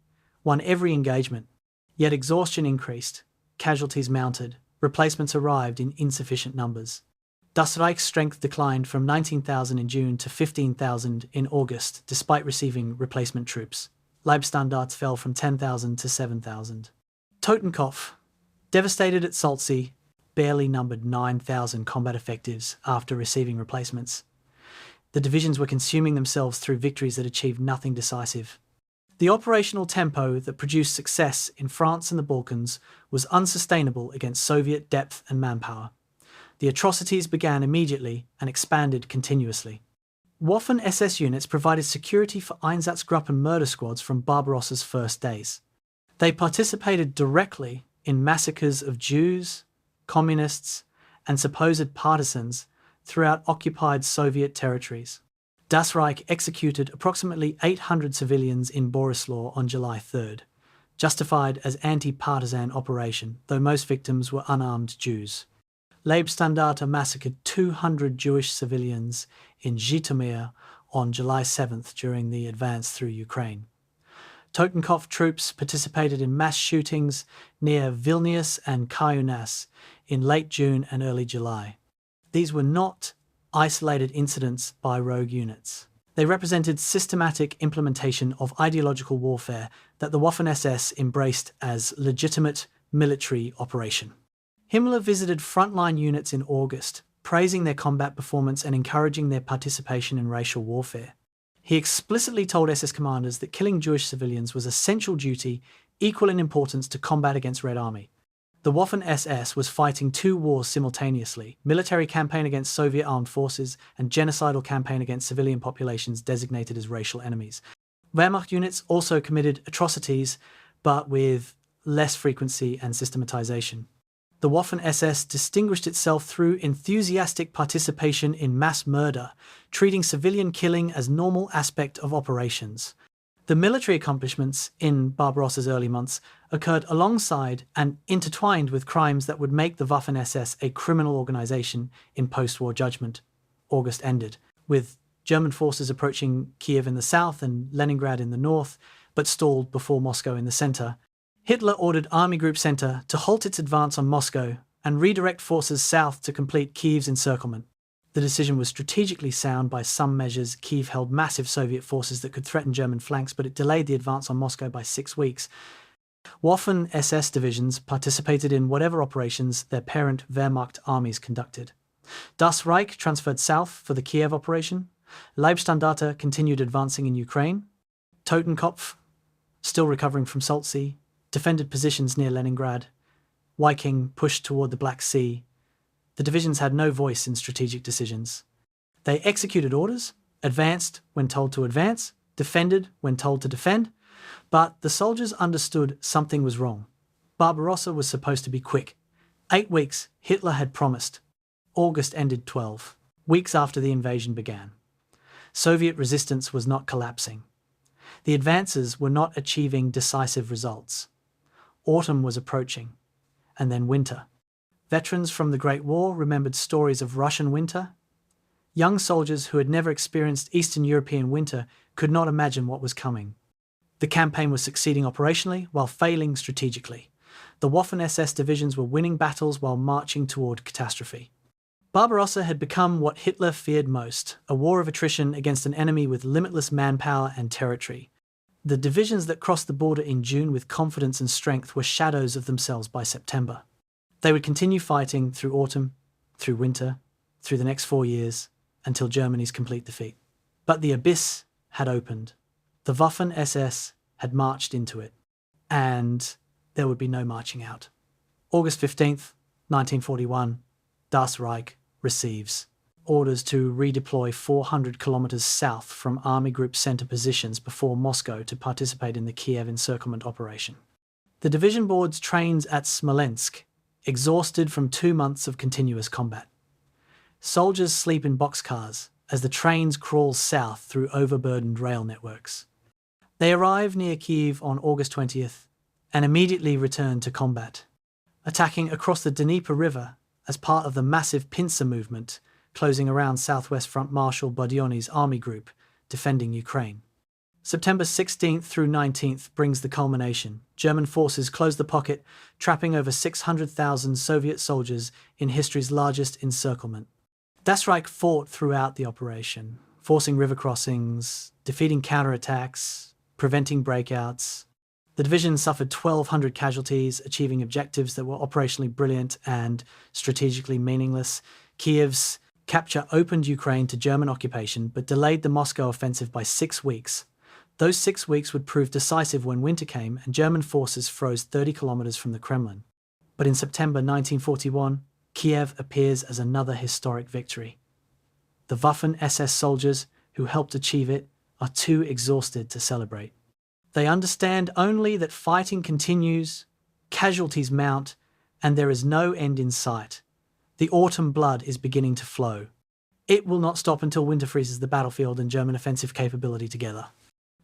won every engagement, yet exhaustion increased, casualties mounted, replacements arrived in insufficient numbers. Das Reich's strength declined from 19,000 in June to 15,000 in August, despite receiving replacement troops. Leibstandards fell from 10,000 to 7,000. Totenkopf, devastated at Salzsee, barely numbered 9,000 combat effectives after receiving replacements. The divisions were consuming themselves through victories that achieved nothing decisive. The operational tempo that produced success in France and the Balkans was unsustainable against Soviet depth and manpower. The atrocities began immediately and expanded continuously. Waffen-SS units provided security for Einsatzgruppen murder squads from Barbarossa's first days. They participated directly in massacres of Jews, communists, and supposed partisans throughout occupied Soviet territories. Das Reich executed approximately 800 civilians in Borislaw on July 3rd, justified as anti-partisan operation, though most victims were unarmed Jews. Leibstandarte massacred 200 Jewish civilians in Zhytomyr on July 7th during the advance through Ukraine. Totenkopf troops participated in mass shootings near Vilnius and Kaunas in late June and early July. These were not isolated incidents by rogue units. They represented systematic implementation of ideological warfare that the Waffen-SS embraced as legitimate military operation. Himmler visited frontline units in August, praising their combat performance and encouraging their participation in racial warfare. He explicitly told SS commanders that killing Jewish civilians was essential duty, equal in importance to combat against Red Army. The Waffen-SS was fighting two wars simultaneously: military campaign against Soviet armed forces and genocidal campaign against civilian populations designated as racial enemies. Wehrmacht units also committed atrocities, but with less frequency and systematization. The Waffen-SS distinguished itself through enthusiastic participation in mass murder, treating civilian killing as normal aspect of operations. The military accomplishments in Barbarossa's early months occurred alongside and intertwined with crimes that would make the Waffen-SS a criminal organization in post-war judgment. August ended, with German forces approaching Kiev in the south and Leningrad in the north, but stalled before Moscow in the center. Hitler ordered Army Group Center to halt its advance on Moscow and redirect forces south to complete Kiev's encirclement. The decision was strategically sound by some measures. Kiev held massive Soviet forces that could threaten German flanks, but it delayed the advance on Moscow by 6 weeks. Waffen-SS divisions participated in whatever operations their parent Wehrmacht armies conducted. Das Reich transferred south for the Kiev operation. Leibstandarte continued advancing in Ukraine. Totenkopf, still recovering from Salzsee, defended positions near Leningrad. Viking pushed toward the Black Sea. The divisions had no voice in strategic decisions. They executed orders, advanced when told to advance, defended when told to defend, but the soldiers understood something was wrong. Barbarossa was supposed to be quick. 8 weeks, Hitler had promised. August ended 12 weeks after the invasion began. Soviet resistance was not collapsing. The advances were not achieving decisive results. Autumn was approaching, and then winter. Veterans from the Great War remembered stories of Russian winter. Young soldiers who had never experienced Eastern European winter could not imagine what was coming. The campaign was succeeding operationally while failing strategically. The Waffen-SS divisions were winning battles while marching toward catastrophe. Barbarossa had become what Hitler feared most, a war of attrition against an enemy with limitless manpower and territory. The divisions that crossed the border in June with confidence and strength were shadows of themselves by September. They would continue fighting through autumn, through winter, through the next 4 years, until Germany's complete defeat. But the abyss had opened. The Waffen-SS had marched into it, and there would be no marching out. August 15th, 1941, Das Reich receives orders to redeploy 400 kilometers south from Army Group Center positions before Moscow to participate in the Kiev encirclement operation. The division boards trains at Smolensk, exhausted from 2 months of continuous combat. Soldiers sleep in boxcars as the trains crawl south through overburdened rail networks. They arrive near Kiev on August 20th and immediately return to combat, attacking across the Dnieper River as part of the massive pincer movement closing around Southwest Front Marshal Bodioni's army group, defending Ukraine. September 16th through 19th brings the culmination. German forces close the pocket, trapping over 600,000 Soviet soldiers in history's largest encirclement. Das Reich fought throughout the operation, forcing river crossings, defeating counterattacks, preventing breakouts. The division suffered 1,200 casualties, achieving objectives that were operationally brilliant and strategically meaningless. Kiev's capture opened Ukraine to German occupation, but delayed the Moscow offensive by 6 weeks. Those 6 weeks would prove decisive when winter came and German forces froze 30 kilometers from the Kremlin. But in September 1941, Kiev appears as another historic victory. The Waffen-SS soldiers who helped achieve it are too exhausted to celebrate. They understand only that fighting continues, casualties mount, and there is no end in sight. The autumn blood is beginning to flow. It will not stop until winter freezes the battlefield and German offensive capability together.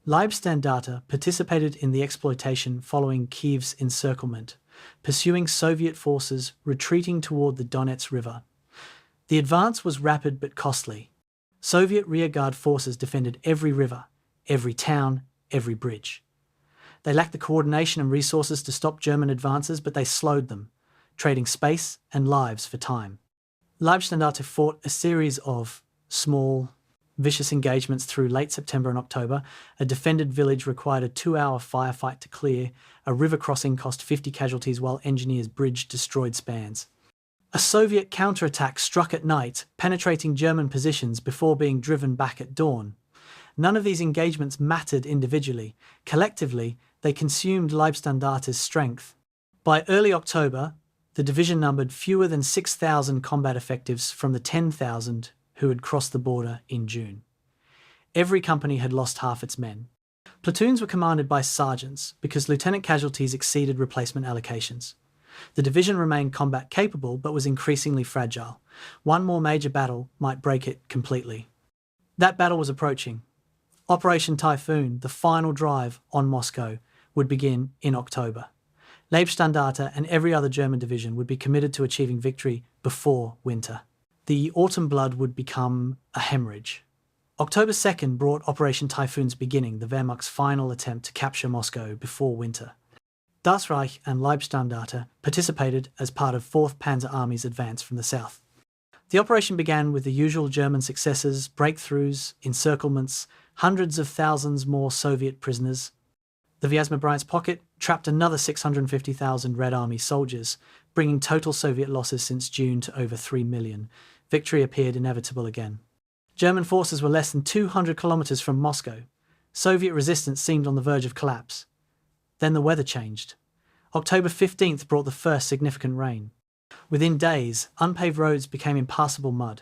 Leibstandarte participated in the exploitation following Kiev's encirclement, pursuing Soviet forces retreating toward the Donets River. The advance was rapid but costly. Soviet rearguard forces defended every river, every town, every bridge. They lacked the coordination and resources to stop German advances, but they slowed them, trading space and lives for time. Leibstandarte fought a series of small, vicious engagements through late September and October. A defended village required a 2-hour firefight to clear. A river crossing cost 50 casualties while engineers bridged destroyed spans. A Soviet counterattack struck at night, penetrating German positions before being driven back at dawn. None of these engagements mattered individually. Collectively, they consumed Leibstandarte's strength. By early October, the division numbered fewer than 6,000 combat effectives from the 10,000 who had crossed the border in June. Every company had lost half its men. Platoons were commanded by sergeants because lieutenant casualties exceeded replacement allocations. The division remained combat capable but was increasingly fragile. One more major battle might break it completely. That battle was approaching. Operation Typhoon, the final drive on Moscow, would begin in October. Leibstandarte and every other German division would be committed to achieving victory before winter. The autumn blood would become a hemorrhage. October 2nd brought Operation Typhoon's beginning, the Wehrmacht's final attempt to capture Moscow before winter. Das Reich and Leibstandarte participated as part of 4th Panzer Army's advance from the south. The operation began with the usual German successes, breakthroughs, encirclements, hundreds of thousands more Soviet prisoners. The Vyazma Bryant's pocket trapped another 650,000 Red Army soldiers, bringing total Soviet losses since June to over 3 million. Victory appeared inevitable again. German forces were less than 200 kilometers from Moscow. Soviet resistance seemed on the verge of collapse. Then the weather changed. October 15th brought the first significant rain. Within days, unpaved roads became impassable mud.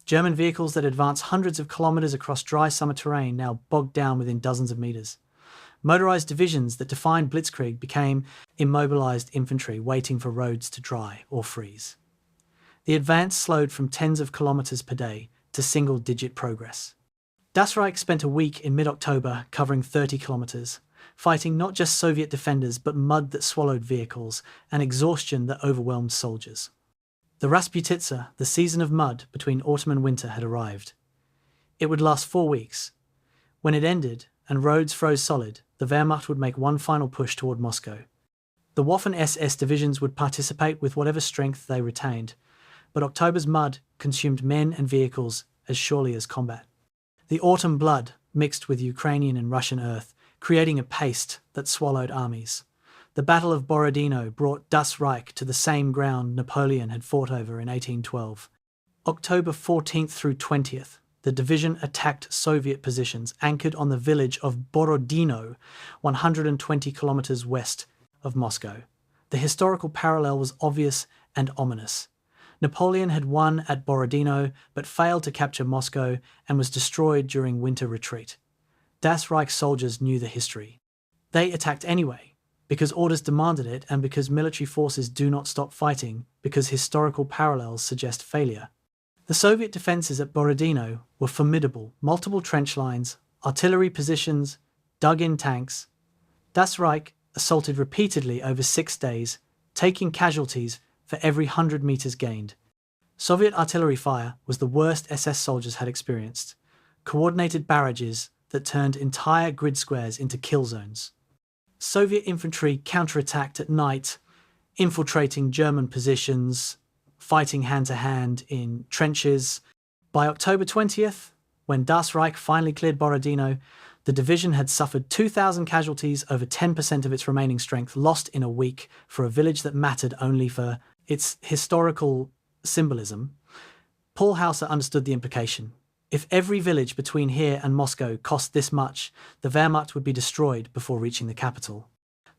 German vehicles that advanced hundreds of kilometers across dry summer terrain now bogged down within dozens of meters. Motorized divisions that defined blitzkrieg became immobilized infantry waiting for roads to dry or freeze. The advance slowed from tens of kilometers per day to single-digit progress. Das Reich spent a week in mid-October covering 30 kilometers, fighting not just Soviet defenders but mud that swallowed vehicles and exhaustion that overwhelmed soldiers. The Rasputitsa, the season of mud between autumn and winter, had arrived. It would last 4 weeks. When it ended and roads froze solid, the Wehrmacht would make one final push toward Moscow. The Waffen-SS divisions would participate with whatever strength they retained, but October's mud consumed men and vehicles as surely as combat. The autumn blood mixed with Ukrainian and Russian earth, creating a paste that swallowed armies. The Battle of Borodino brought Das Reich to the same ground Napoleon had fought over in 1812. October 14th through 20th, the division attacked Soviet positions anchored on the village of Borodino, 120 kilometers west of Moscow. The historical parallel was obvious and ominous. Napoleon had won at Borodino but failed to capture Moscow and was destroyed during winter retreat. Das Reich soldiers knew the history. They attacked anyway, because orders demanded it and because military forces do not stop fighting, because historical parallels suggest failure. The Soviet defences at Borodino were formidable, multiple trench lines, artillery positions, dug-in tanks. Das Reich assaulted repeatedly over 6 days, taking casualties for every 100 meters gained. Soviet artillery fire was the worst SS soldiers had experienced. Coordinated barrages that turned entire grid squares into kill zones. Soviet infantry counterattacked at night, infiltrating German positions, fighting hand-to-hand in trenches, By October 20th, when Das Reich finally cleared Borodino, the division had suffered 2,000 casualties, over 10% of its remaining strength lost in a week for a village that mattered only for its historical symbolism. Paul Hauser understood the implication. If every village between here and Moscow cost this much, the Wehrmacht would be destroyed before reaching the capital.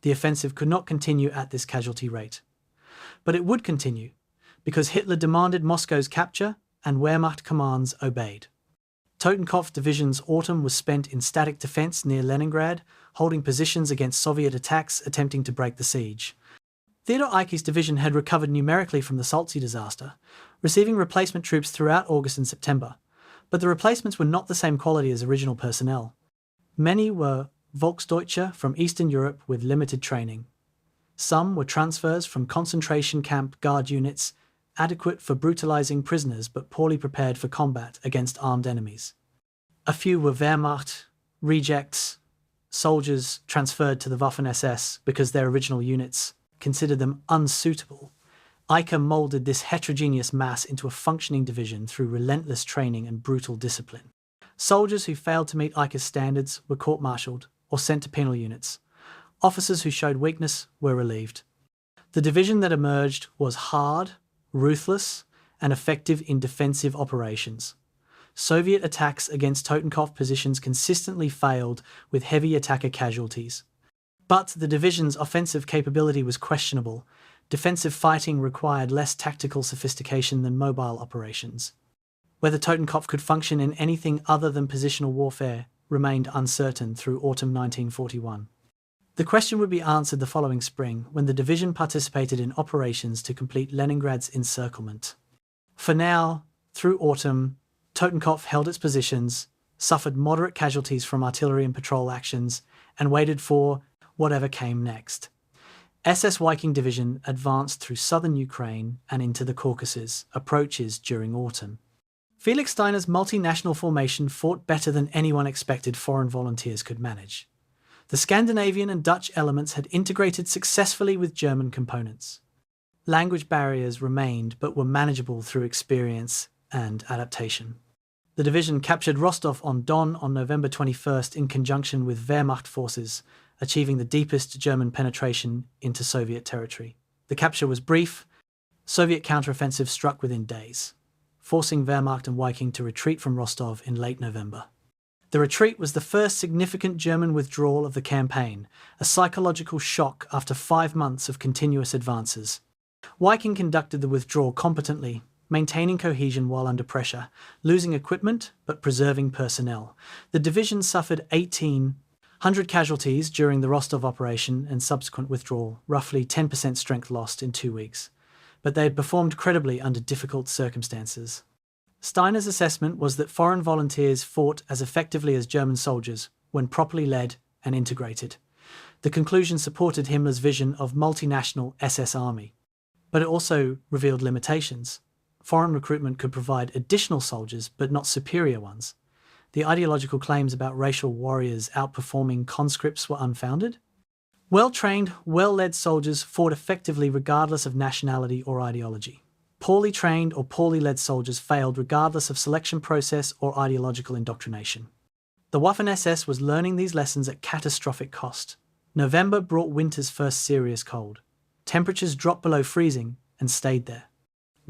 The offensive could not continue at this casualty rate. But it would continue, because Hitler demanded Moscow's capture and Wehrmacht commands obeyed. Totenkopf Division's autumn was spent in static defense near Leningrad, holding positions against Soviet attacks attempting to break the siege. Theodor Eicke's division had recovered numerically from the Salzsee disaster, receiving replacement troops throughout August and September, but the replacements were not the same quality as original personnel. Many were Volksdeutsche from Eastern Europe with limited training. Some were transfers from concentration camp guard units, adequate for brutalizing prisoners but poorly prepared for combat against armed enemies. A few were Wehrmacht, rejects, soldiers transferred to the Waffen-SS because their original units considered them unsuitable. Eicke moulded this heterogeneous mass into a functioning division through relentless training and brutal discipline. Soldiers who failed to meet Eicke's standards were court-martialed or sent to penal units. Officers who showed weakness were relieved. The division that emerged was hard, ruthless, and effective in defensive operations. Soviet attacks against Totenkopf positions consistently failed with heavy attacker casualties. But the division's offensive capability was questionable. Defensive fighting required less tactical sophistication than mobile operations. Whether Totenkopf could function in anything other than positional warfare remained uncertain through autumn 1941. The question would be answered the following spring when the division participated in operations to complete Leningrad's encirclement. For now, through autumn, Totenkopf held its positions, suffered moderate casualties from artillery and patrol actions, and waited for whatever came next. SS Viking Division advanced through southern Ukraine and into the Caucasus, approaches during autumn. Felix Steiner's multinational formation fought better than anyone expected foreign volunteers could manage. The Scandinavian and Dutch elements had integrated successfully with German components. Language barriers remained but were manageable through experience and adaptation. The division captured Rostov-on-Don on November 21st in conjunction with Wehrmacht forces, achieving the deepest German penetration into Soviet territory. The capture was brief. Soviet counteroffensive struck within days, forcing Wehrmacht and Viking to retreat from Rostov in late November. The retreat was the first significant German withdrawal of the campaign, a psychological shock after 5 months of continuous advances. Viking conducted the withdrawal competently, maintaining cohesion while under pressure, losing equipment but preserving personnel. The division suffered 1,800 casualties during the Rostov operation and subsequent withdrawal, roughly 10% strength lost in 2 weeks. But they had performed credibly under difficult circumstances. Steiner's assessment was that foreign volunteers fought as effectively as German soldiers when properly led and integrated. The conclusion supported Himmler's vision of multinational SS army. But it also revealed limitations. Foreign recruitment could provide additional soldiers, but not superior ones. The ideological claims about racial warriors outperforming conscripts were unfounded. Well-trained, well-led soldiers fought effectively regardless of nationality or ideology. Poorly trained or poorly led soldiers failed regardless of selection process or ideological indoctrination. The Waffen-SS was learning these lessons at catastrophic cost. November brought winter's first serious cold. Temperatures dropped below freezing and stayed there.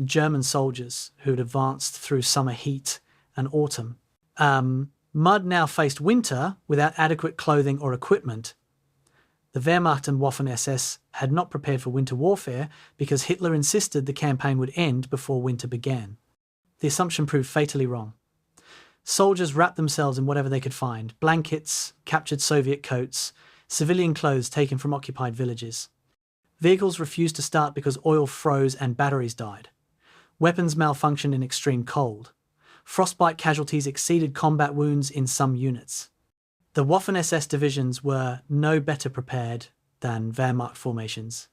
German soldiers who had advanced through summer heat and autumn. Mud now faced winter without adequate clothing or equipment. The Wehrmacht and Waffen-SS had not prepared for winter warfare because Hitler insisted the campaign would end before winter began. The assumption proved fatally wrong. Soldiers wrapped themselves in whatever they could find: blankets, captured Soviet coats, civilian clothes taken from occupied villages. Vehicles refused to start because oil froze and batteries died. Weapons malfunctioned in extreme cold. Frostbite casualties exceeded combat wounds in some units. The Waffen-SS divisions were no better prepared than Wehrmacht formations.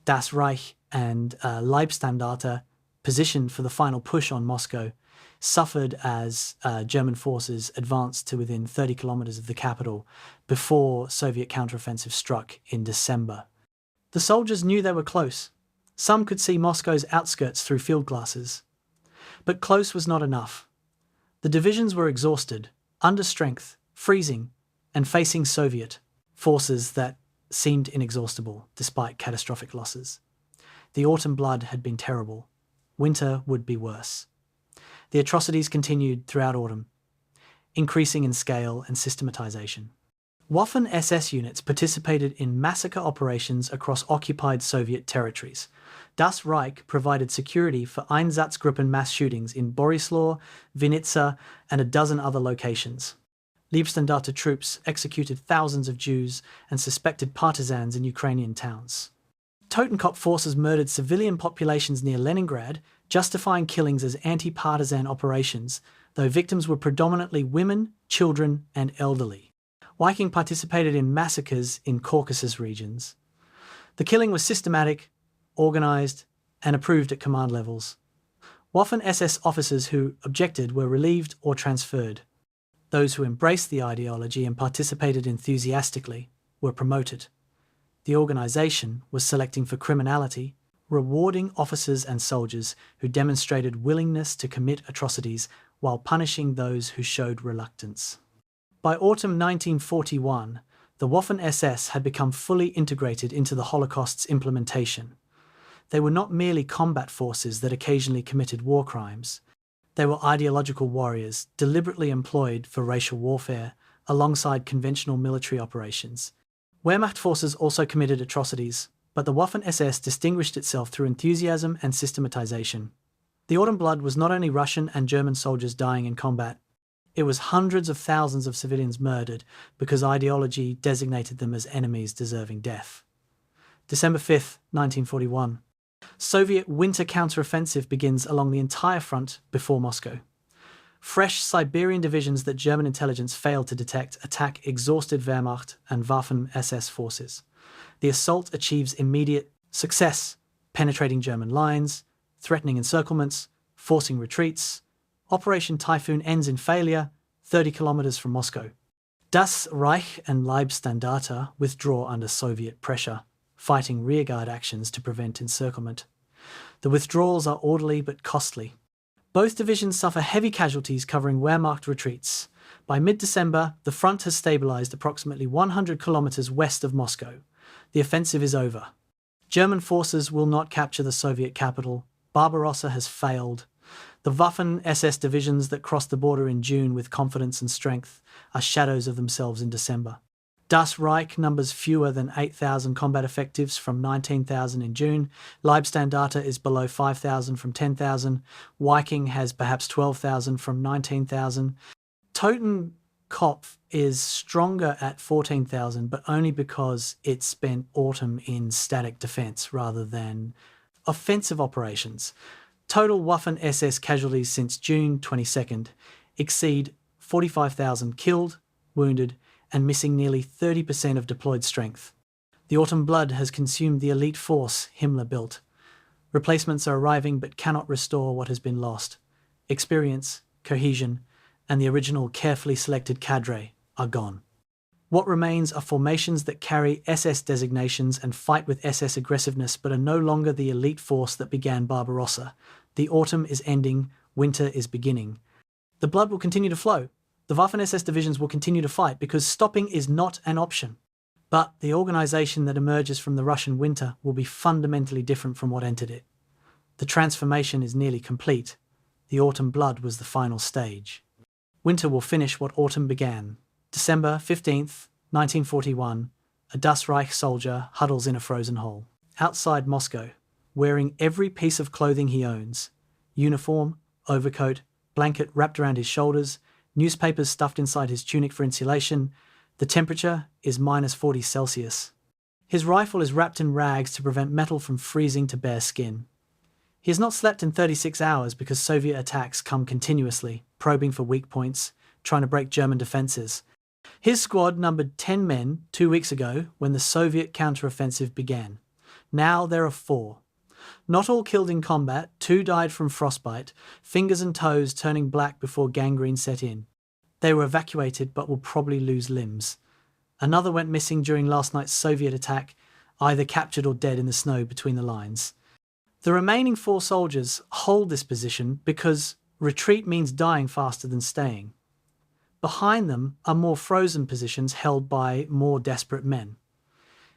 Das Reich and Leibstandarte, positioned for the final push on Moscow, suffered as German forces advanced to within 30 kilometers of the capital before Soviet counteroffensive struck in December. The soldiers knew they were close. Some could see Moscow's outskirts through field glasses. But close was not enough. The divisions were exhausted, under strength, freezing, and facing Soviet forces that seemed inexhaustible despite catastrophic losses. The autumn blood had been terrible. Winter would be worse. The atrocities continued throughout autumn, increasing in scale and systematization. Waffen-SS units participated in massacre operations across occupied Soviet territories. Das Reich provided security for Einsatzgruppen mass shootings in Borislaw, Vinica, and a dozen other locations. Leibstandarte troops executed thousands of Jews and suspected partisans in Ukrainian towns. Totenkopf forces murdered civilian populations near Leningrad, justifying killings as anti-partisan operations, though victims were predominantly women, children, and elderly. Viking participated in massacres in Caucasus regions. The killing was systematic, organized, and approved at command levels. Waffen-SS officers who objected were relieved or transferred. Those who embraced the ideology and participated enthusiastically were promoted. The organization was selecting for criminality, rewarding officers and soldiers who demonstrated willingness to commit atrocities while punishing those who showed reluctance. By autumn 1941, the Waffen-SS had become fully integrated into the Holocaust's implementation. They were not merely combat forces that occasionally committed war crimes. They were ideological warriors deliberately employed for racial warfare alongside conventional military operations. Wehrmacht forces also committed atrocities, but the Waffen-SS distinguished itself through enthusiasm and systematization. The autumn blood was not only Russian and German soldiers dying in combat, it was hundreds of thousands of civilians murdered because ideology designated them as enemies deserving death. December 5, 1941. Soviet winter counteroffensive begins along the entire front before Moscow. Fresh Siberian divisions that German intelligence failed to detect attack exhausted Wehrmacht and Waffen-SS forces. The assault achieves immediate success, penetrating German lines, threatening encirclements, forcing retreats. Operation Typhoon ends in failure, 30 kilometers from Moscow. Das Reich and Leibstandarte withdraw under Soviet pressure, fighting rearguard actions to prevent encirclement. The withdrawals are orderly but costly. Both divisions suffer heavy casualties covering Wehrmacht retreats. By mid-December, the front has stabilized approximately 100 kilometers west of Moscow. The offensive is over. German forces will not capture the Soviet capital. Barbarossa has failed. The Waffen-SS divisions that crossed the border in June with confidence and strength are shadows of themselves in December. Das Reich numbers fewer than 8,000 combat effectives from 19,000 in June. Leibstandarte is below 5,000 from 10,000. Viking has perhaps 12,000 from 19,000. Totenkopf is stronger at 14,000, but only because it spent autumn in static defense rather than offensive operations. Total Waffen-SS casualties since June 22nd exceed 45,000 killed, wounded, and missing nearly 30% of deployed strength. The autumn blood has consumed the elite force Himmler built. Replacements are arriving but cannot restore what has been lost. Experience, cohesion, and the original carefully selected cadre are gone. What remains are formations that carry SS designations and fight with SS aggressiveness but are no longer the elite force that began Barbarossa. The autumn is ending, winter is beginning. The blood will continue to flow. The Waffen-SS divisions will continue to fight because stopping is not an option. But the organization that emerges from the Russian winter will be fundamentally different from what entered it. The transformation is nearly complete. The autumn blood was the final stage. Winter will finish what autumn began. December 15th, 1941, a Das Reich soldier huddles in a frozen hole. Outside Moscow, wearing every piece of clothing he owns, uniform, overcoat, blanket wrapped around his shoulders, newspapers stuffed inside his tunic for insulation, the temperature is minus 40 Celsius. His rifle is wrapped in rags to prevent metal from freezing to bare skin. He has not slept in 36 hours because Soviet attacks come continuously, probing for weak points, trying to break German defenses. His squad numbered 10 men 2 weeks ago when the Soviet counteroffensive began. Now there are 4. Not all killed in combat, 2 died from frostbite, fingers and toes turning black before gangrene set in. They were evacuated but will probably lose limbs. Another went missing during last night's Soviet attack, either captured or dead in the snow between the lines. The remaining 4 soldiers hold this position because Retreat means dying faster than staying. Behind them are more frozen positions held by more desperate men.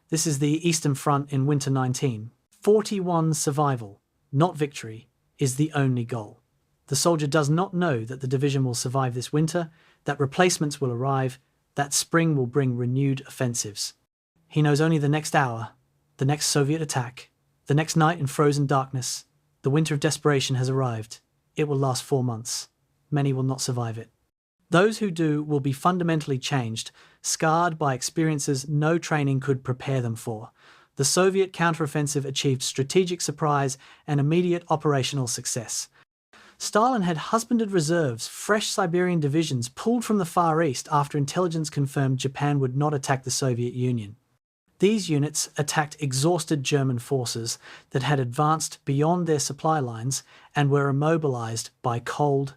This is the Eastern Front in Winter 1941. Survival, not victory, is the only goal. The soldier does not know that the division will survive this winter, that replacements will arrive, that spring will bring renewed offensives. He knows only the next hour, the next Soviet attack, the next night in frozen darkness. The winter of desperation has arrived. It will last 4 months. Many will not survive it. Those who do will be fundamentally changed, scarred by experiences no training could prepare them for. The Soviet counteroffensive achieved strategic surprise and immediate operational success. Stalin had husbanded reserves, fresh Siberian divisions pulled from the Far East after intelligence confirmed Japan would not attack the Soviet Union. These units attacked exhausted German forces that had advanced beyond their supply lines and were immobilized by cold.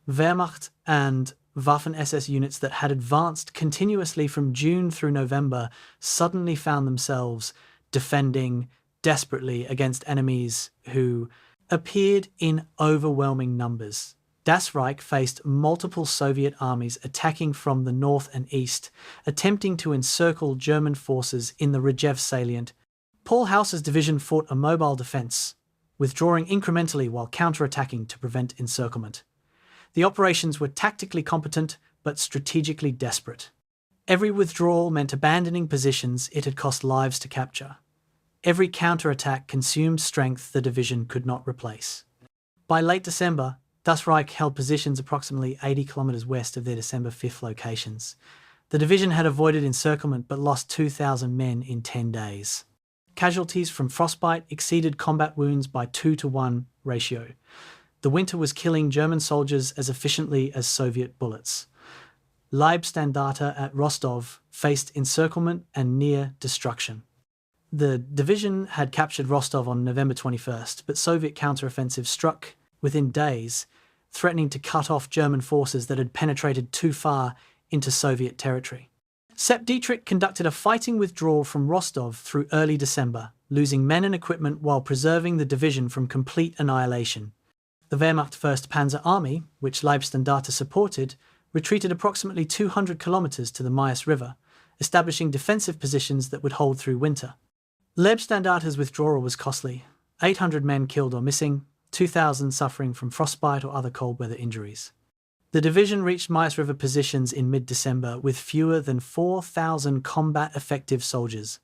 Wehrmacht and Waffen-SS units that had advanced continuously from June through November suddenly found themselves defending desperately against enemies who appeared in overwhelming numbers. Das Reich faced multiple Soviet armies attacking from the north and east, attempting to encircle German forces in the Rzhev salient. Paul Hauser's division fought a mobile defense, withdrawing incrementally while counterattacking to prevent encirclement. The operations were tactically competent but strategically desperate. Every withdrawal meant abandoning positions it had cost lives to capture. Every counterattack consumed strength the division could not replace. By late December, Das Reich held positions approximately 80 kilometers west of their December 5th locations. The division had avoided encirclement but lost 2,000 men in 10 days. Casualties from frostbite exceeded combat wounds by 2-to-1 ratio. The winter was killing German soldiers as efficiently as Soviet bullets. Leibstandarte at Rostov faced encirclement and near destruction. The division had captured Rostov on November 21st, but Soviet counteroffensive struck within days, threatening to cut off German forces that had penetrated too far into Soviet territory. Sepp Dietrich conducted a fighting withdrawal from Rostov through early December, losing men and equipment while preserving the division from complete annihilation. The Wehrmacht 1st Panzer Army, which Leibstandarte supported, retreated approximately 200 kilometers to the Maas River, establishing defensive positions that would hold through winter. Leibstandarte's withdrawal was costly. 800 men killed or missing, 2,000 suffering from frostbite or other cold weather injuries. The division reached Maas River positions in mid-December with fewer than 4,000 combat-effective soldiers.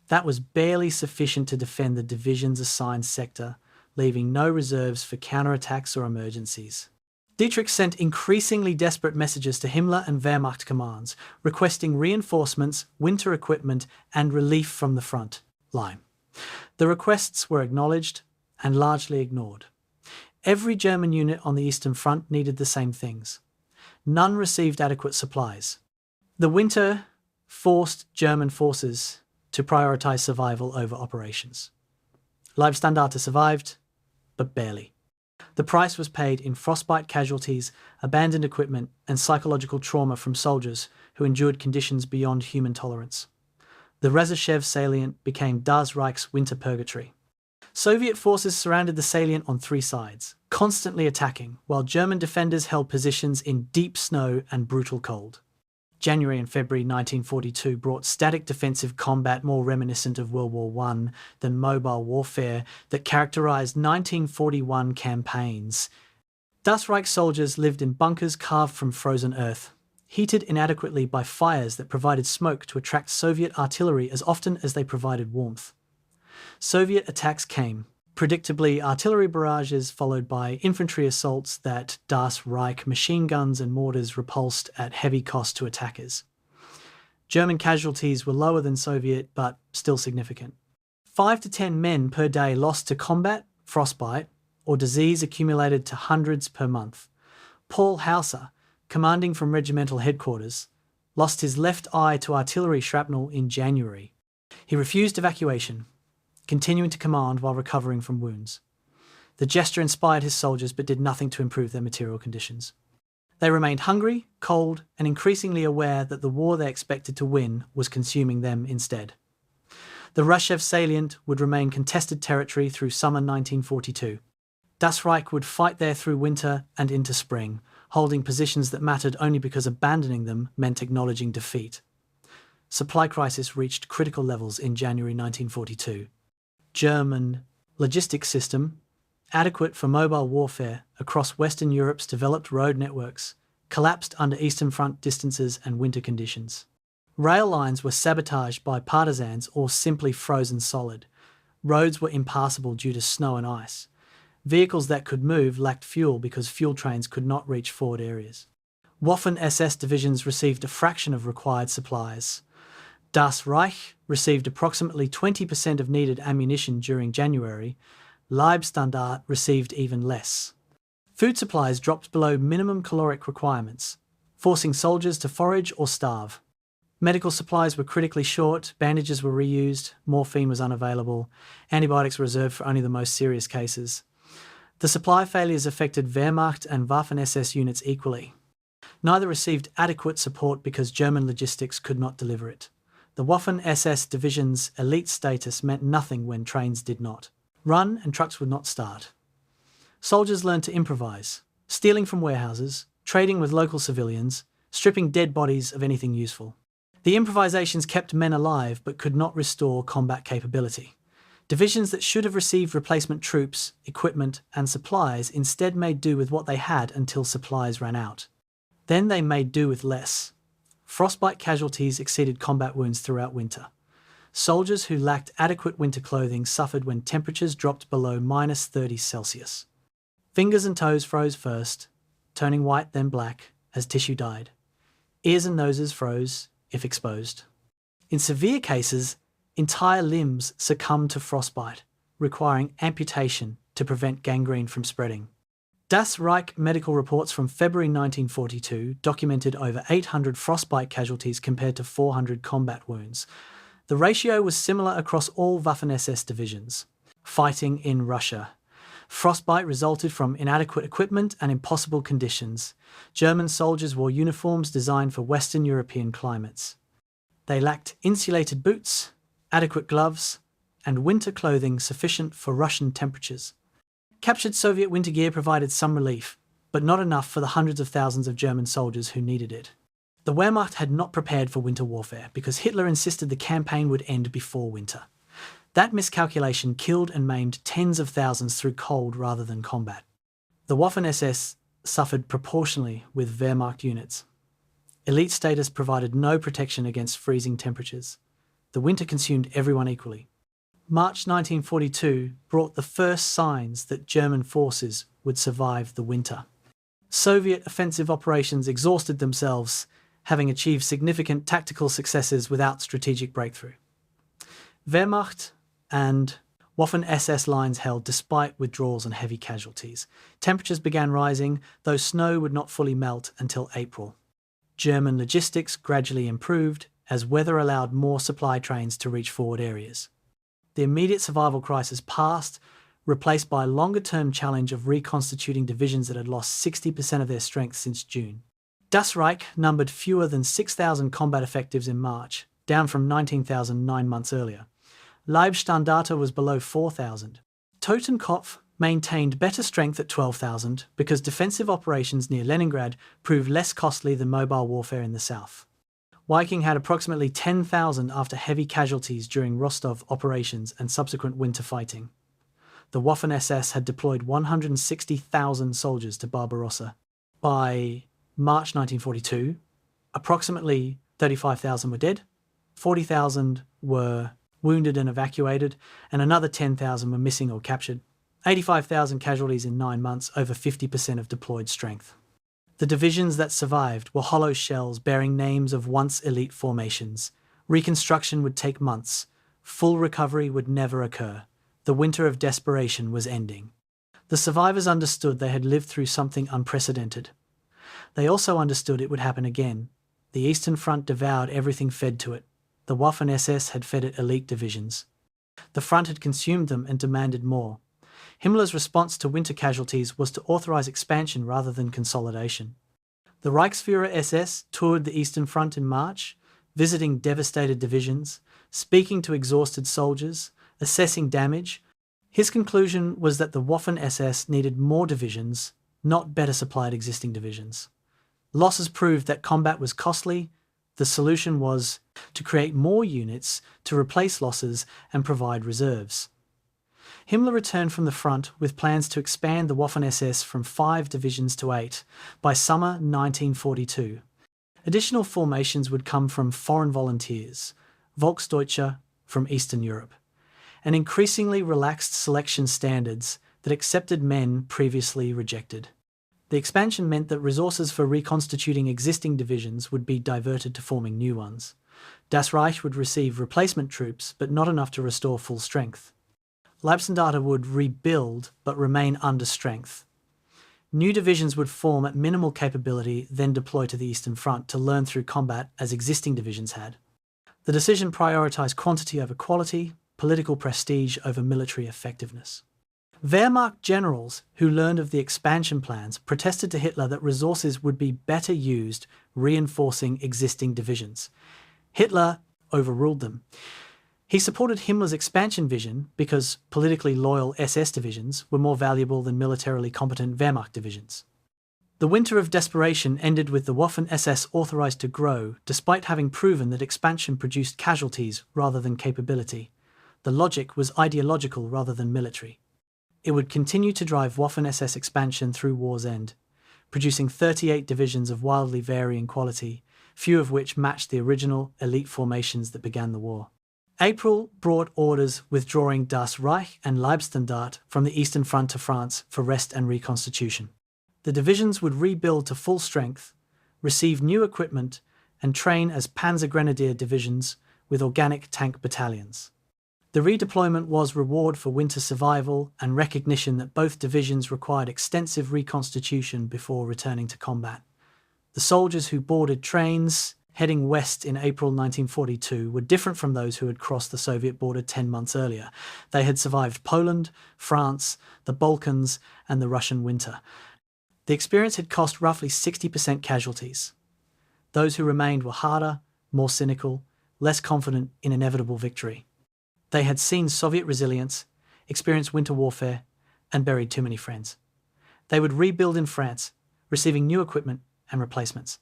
That was barely sufficient to defend the division's assigned sector, leaving no reserves for counterattacks or emergencies. Dietrich sent increasingly desperate messages to Himmler and Wehrmacht commands, requesting reinforcements, winter equipment, and relief from the front line. The requests were acknowledged and largely ignored. Every German unit on the Eastern Front needed the same things. None received adequate supplies. The winter forced German forces to prioritize survival over operations. Leibstandarte survived, but barely. The price was paid in frostbite casualties, abandoned equipment, and psychological trauma from soldiers who endured conditions beyond human tolerance. The Rzhev salient became Das Reich's winter purgatory. Soviet forces surrounded the salient on 3 sides, constantly attacking, while German defenders held positions in deep snow and brutal cold. January and February 1942 brought static defensive combat more reminiscent of World War I than mobile warfare that characterized 1941 campaigns. Das Reich soldiers lived in bunkers carved from frozen earth, heated inadequately by fires that provided smoke to attract Soviet artillery as often as they provided warmth. Soviet attacks came, predictably artillery barrages followed by infantry assaults that Das Reich machine guns and mortars repulsed at heavy cost to attackers. German casualties were lower than Soviet, but still significant. 5 to 10 men per day lost to combat, frostbite, or disease accumulated to hundreds per month. Paul Hauser, commanding from regimental headquarters, lost his left eye to artillery shrapnel in January. He refused evacuation, continuing to command while recovering from wounds. The gesture inspired his soldiers but did nothing to improve their material conditions. They remained hungry, cold, and increasingly aware that the war they expected to win was consuming them instead. The Rzhev salient would remain contested territory through summer 1942. Das Reich would fight there through winter and into spring, holding positions that mattered only because abandoning them meant acknowledging defeat. Supply crisis reached critical levels in January 1942. German logistics system, adequate for mobile warfare across Western Europe's developed road networks, collapsed under Eastern Front distances and winter conditions. Rail lines were sabotaged by partisans or simply frozen solid. Roads were impassable due to snow and ice. Vehicles that could move lacked fuel because fuel trains could not reach forward areas. Waffen-SS divisions received a fraction of required supplies. Das Reich received approximately 20% of needed ammunition during January. Leibstandart received even less. Food supplies dropped below minimum caloric requirements, forcing soldiers to forage or starve. Medical supplies were critically short, bandages were reused, morphine was unavailable, antibiotics were reserved for only the most serious cases. The supply failures affected Wehrmacht and Waffen-SS units equally. Neither received adequate support because German logistics could not deliver it. The Waffen-SS division's elite status meant nothing when trains did not run and trucks would not start. Soldiers learned to improvise, stealing from warehouses, trading with local civilians, stripping dead bodies of anything useful. The improvisations kept men alive but could not restore combat capability. Divisions that should have received replacement troops, equipment, and supplies instead made do with what they had until supplies ran out. Then they made do with less. Frostbite casualties exceeded combat wounds throughout winter. Soldiers who lacked adequate winter clothing suffered when temperatures dropped below -30°C. Fingers and toes froze first, turning white then black as tissue died. Ears and noses froze, if exposed. In severe cases, entire limbs succumbed to frostbite, requiring amputation to prevent gangrene from spreading. Das Reich medical reports from February 1942 documented over 800 frostbite casualties compared to 400 combat wounds. The ratio was similar across all Waffen-SS divisions. Fighting in Russia. Frostbite resulted from inadequate equipment and impossible conditions. German soldiers wore uniforms designed for Western European climates. They lacked insulated boots, adequate gloves, and winter clothing sufficient for Russian temperatures. Captured Soviet winter gear provided some relief, but not enough for the hundreds of thousands of German soldiers who needed it. The Wehrmacht had not prepared for winter warfare because Hitler insisted the campaign would end before winter. That miscalculation killed and maimed tens of thousands through cold rather than combat. The Waffen-SS suffered proportionally with Wehrmacht units. Elite status provided no protection against freezing temperatures. The winter consumed everyone equally. March 1942 brought the first signs that German forces would survive the winter. Soviet offensive operations exhausted themselves, having achieved significant tactical successes without strategic breakthrough. Wehrmacht and Waffen-SS lines held despite withdrawals and heavy casualties. Temperatures began rising, though snow would not fully melt until April. German logistics gradually improved as weather allowed more supply trains to reach forward areas. The immediate survival crisis passed, replaced by a longer-term challenge of reconstituting divisions that had lost 60% of their strength since June. Das Reich numbered fewer than 6,000 combat effectives in March, down from 19,000 9 months earlier. Leibstandarte was below 4,000. Totenkopf maintained better strength at 12,000 because defensive operations near Leningrad proved less costly than mobile warfare in the south. Viking had approximately 10,000 after heavy casualties during Rostov operations and subsequent winter fighting. The Waffen-SS had deployed 160,000 soldiers to Barbarossa. By March 1942, approximately 35,000 were dead, 40,000 were wounded and evacuated, and another 10,000 were missing or captured. 85,000 casualties in 9 months, over 50% of deployed strength. The divisions that survived were hollow shells bearing names of once elite formations. Reconstruction would take months. Full recovery would never occur. The winter of desperation was ending. The survivors understood they had lived through something unprecedented. They also understood it would happen again. The Eastern Front devoured everything fed to it. The Waffen-SS had fed it elite divisions. The front had consumed them and demanded more. Himmler's response to winter casualties was to authorize expansion rather than consolidation. The Reichsführer SS toured the Eastern Front in March, visiting devastated divisions, speaking to exhausted soldiers, assessing damage. His conclusion was that the Waffen-SS needed more divisions, not better supplied existing divisions. Losses proved that combat was costly. The solution was to create more units to replace losses and provide reserves. Himmler returned from the front with plans to expand the Waffen-SS from 5 divisions to 8 by summer 1942. Additional formations would come from foreign volunteers, Volksdeutsche from Eastern Europe, and increasingly relaxed selection standards that accepted men previously rejected. The expansion meant that resources for reconstituting existing divisions would be diverted to forming new ones. Das Reich would receive replacement troops, but not enough to restore full strength. Leibstandarte would rebuild, but remain under strength. New divisions would form at minimal capability, then deploy to the Eastern Front to learn through combat as existing divisions had. The decision prioritized quantity over quality, political prestige over military effectiveness. Wehrmacht generals who learned of the expansion plans protested to Hitler that resources would be better used reinforcing existing divisions. Hitler overruled them. He supported Himmler's expansion vision because politically loyal SS divisions were more valuable than militarily competent Wehrmacht divisions. The winter of desperation ended with the Waffen-SS authorized to grow, despite having proven that expansion produced casualties rather than capability. The logic was ideological rather than military. It would continue to drive Waffen-SS expansion through war's end, producing 38 divisions of wildly varying quality, few of which matched the original elite formations that began the war. April brought orders withdrawing Das Reich and Leibstandarte from the Eastern Front to France for rest and reconstitution. The divisions would rebuild to full strength, receive new equipment, and train as Panzer Grenadier divisions with organic tank battalions. The redeployment was reward for winter survival and recognition that both divisions required extensive reconstitution before returning to combat. The soldiers who boarded trains heading west in April 1942 were different from those who had crossed the Soviet border 10 months earlier. They had survived Poland, France, the Balkans, and the Russian winter. The experience had cost roughly 60% casualties. Those who remained were harder, more cynical, less confident in inevitable victory. They had seen Soviet resilience, experienced winter warfare, and buried too many friends. They would rebuild in France, receiving new equipment and replacements.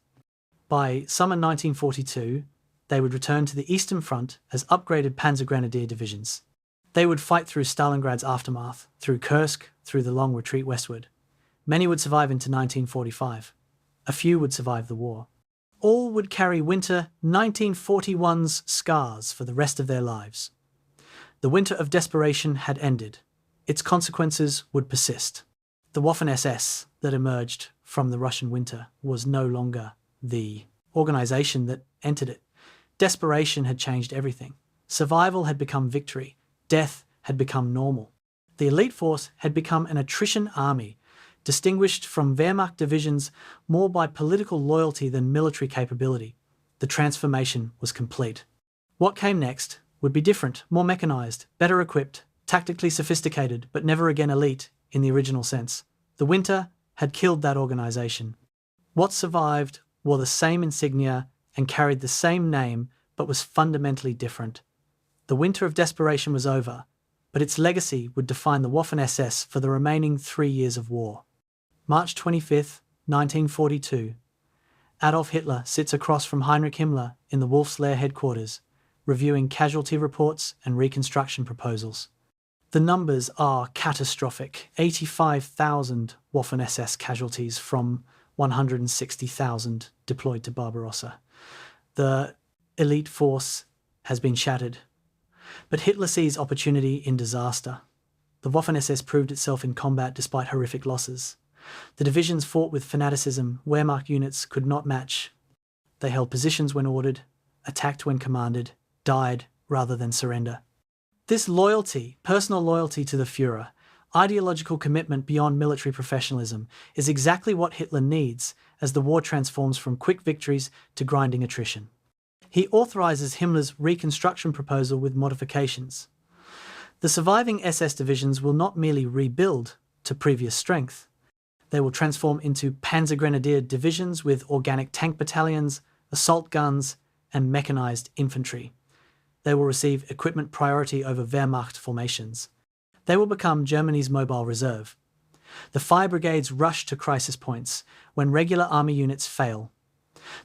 By summer 1942, they would return to the Eastern Front as upgraded Panzer Grenadier divisions. They would fight through Stalingrad's aftermath, through Kursk, through the long retreat westward. Many would survive into 1945. A few would survive the war. All would carry winter 1941's scars for the rest of their lives. The winter of desperation had ended. Its consequences would persist. The Waffen-SS that emerged from the Russian winter was no longer the organization that entered it. Desperation had changed everything. Survival had become victory. Death had become normal. The elite force had become an attrition army, distinguished from Wehrmacht divisions more by political loyalty than military capability. The transformation was complete. What came next would be different, more mechanized, better equipped, tactically sophisticated, but never again elite in the original sense. The winter had killed that organization. What survived wore the same insignia and carried the same name, but was fundamentally different. The winter of desperation was over, but its legacy would define the Waffen-SS for the remaining 3 years of war. March 25, 1942. Adolf Hitler sits across from Heinrich Himmler in the Wolf's Lair headquarters, reviewing casualty reports and reconstruction proposals. The numbers are catastrophic: 85,000 Waffen-SS casualties from 160,000 deployed to Barbarossa. The elite force has been shattered. But Hitler sees opportunity in disaster. The Waffen-SS proved itself in combat despite horrific losses. The divisions fought with fanaticism Wehrmacht units could not match. They held positions when ordered, attacked when commanded, died rather than surrender. This loyalty, personal loyalty to the Führer, ideological commitment beyond military professionalism, is exactly what Hitler needs as the war transforms from quick victories to grinding attrition. He authorizes Himmler's reconstruction proposal with modifications. The surviving SS divisions will not merely rebuild to previous strength. They will transform into Panzer Grenadier divisions with organic tank battalions, assault guns, and mechanized infantry. They will receive equipment priority over Wehrmacht formations. They will become Germany's mobile reserve. The fire brigades rush to crisis points when regular army units fail.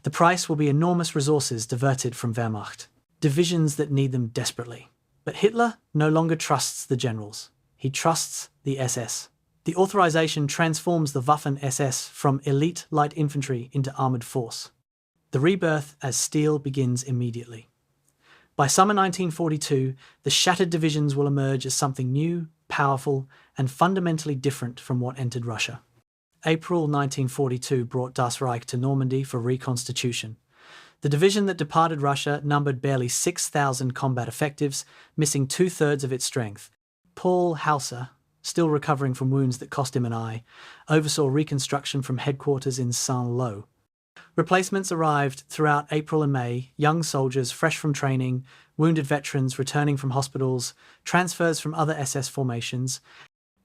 The price will be enormous resources diverted from Wehrmacht, divisions that need them desperately. But Hitler no longer trusts the generals. He trusts the SS. The authorization transforms the Waffen-SS from elite light infantry into armoured force. The rebirth as steel begins immediately. By summer 1942, the shattered divisions will emerge as something new, powerful, and fundamentally different from what entered Russia. April 1942 brought Das Reich to Normandy for reconstitution. The division that departed Russia numbered barely 6,000 combat effectives, missing two-thirds of its strength. Paul Hauser, still recovering from wounds that cost him an eye, oversaw reconstruction from headquarters in Saint-Lô. Replacements arrived throughout April and May, young soldiers fresh from training, wounded veterans returning from hospitals, transfers from other SS formations.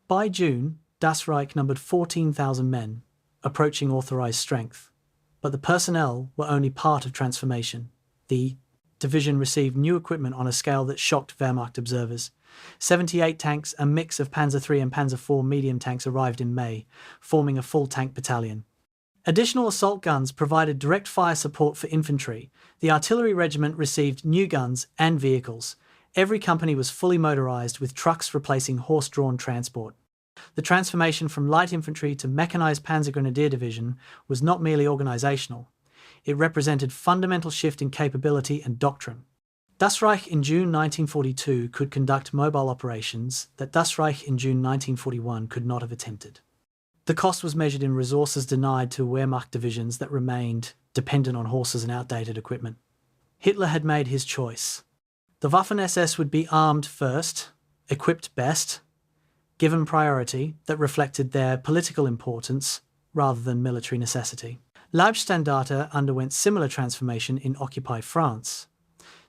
By June, Das Reich numbered 14,000 men, approaching authorized strength. But the personnel were only part of transformation. The division received new equipment on a scale that shocked Wehrmacht observers. 78 tanks, a mix of Panzer III and Panzer IV medium tanks, arrived in May, forming a full tank battalion. Additional assault guns provided direct fire support for infantry. The artillery regiment received new guns and vehicles. Every company was fully motorized, with trucks replacing horse-drawn transport. The transformation from light infantry to mechanized Panzer Grenadier Division was not merely organizational. It represented fundamental shift in capability and doctrine. Das Reich in June 1942 could conduct mobile operations that Das Reich in June 1941 could not have attempted. The cost was measured in resources denied to Wehrmacht divisions that remained dependent on horses and outdated equipment. Hitler had made his choice. The Waffen-SS would be armed first, equipped best, given priority that reflected their political importance rather than military necessity. Leibstandarte underwent similar transformation in occupied France.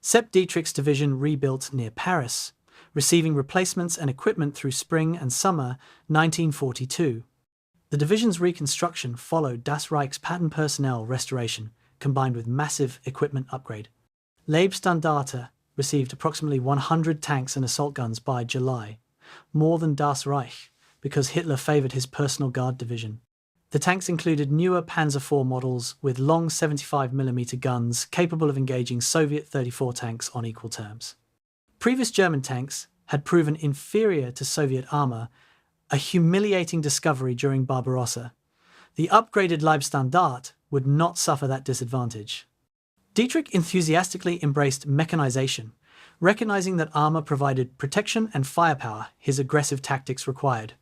Sepp Dietrich's division rebuilt near Paris, receiving replacements and equipment through spring and summer 1942. The division's reconstruction followed Das Reich's pattern personnel restoration, combined with massive equipment upgrade. Leibstandarte received approximately 100 tanks and assault guns by July, more than Das Reich, because Hitler favoured his personal guard division. The tanks included newer Panzer IV models with long 75mm guns capable of engaging Soviet 34 tanks on equal terms. Previous German tanks had proven inferior to Soviet armour, a humiliating discovery during Barbarossa. The upgraded Leibstandarte would not suffer that disadvantage. Dietrich enthusiastically embraced mechanization, recognizing that armour provided protection and firepower his aggressive tactics required.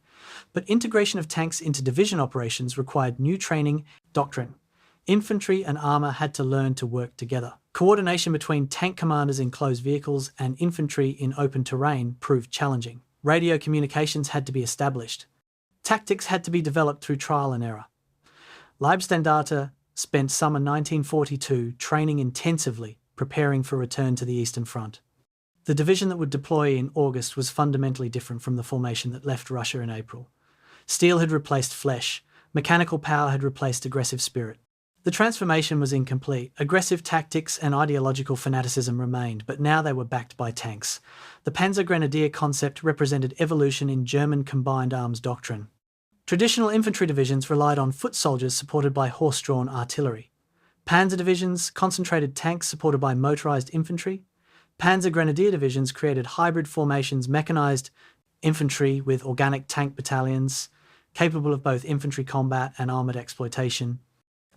But integration of tanks into division operations required new training, doctrine. Infantry and armour had to learn to work together. Coordination between tank commanders in closed vehicles and infantry in open terrain proved challenging. Radio communications had to be established. Tactics had to be developed through trial and error. Leibstandarte spent summer 1942 training intensively, preparing for return to the Eastern Front. The division that would deploy in August was fundamentally different from the formation that left Russia in April. Steel had replaced flesh, mechanical power had replaced aggressive spirit. The transformation was incomplete. Aggressive tactics and ideological fanaticism remained, but now they were backed by tanks. The Panzer Grenadier concept represented evolution in German combined arms doctrine. Traditional infantry divisions relied on foot soldiers supported by horse-drawn artillery. Panzer divisions concentrated tanks supported by motorized infantry. Panzer Grenadier divisions created hybrid formations, mechanized infantry with organic tank battalions, capable of both infantry combat and armoured exploitation.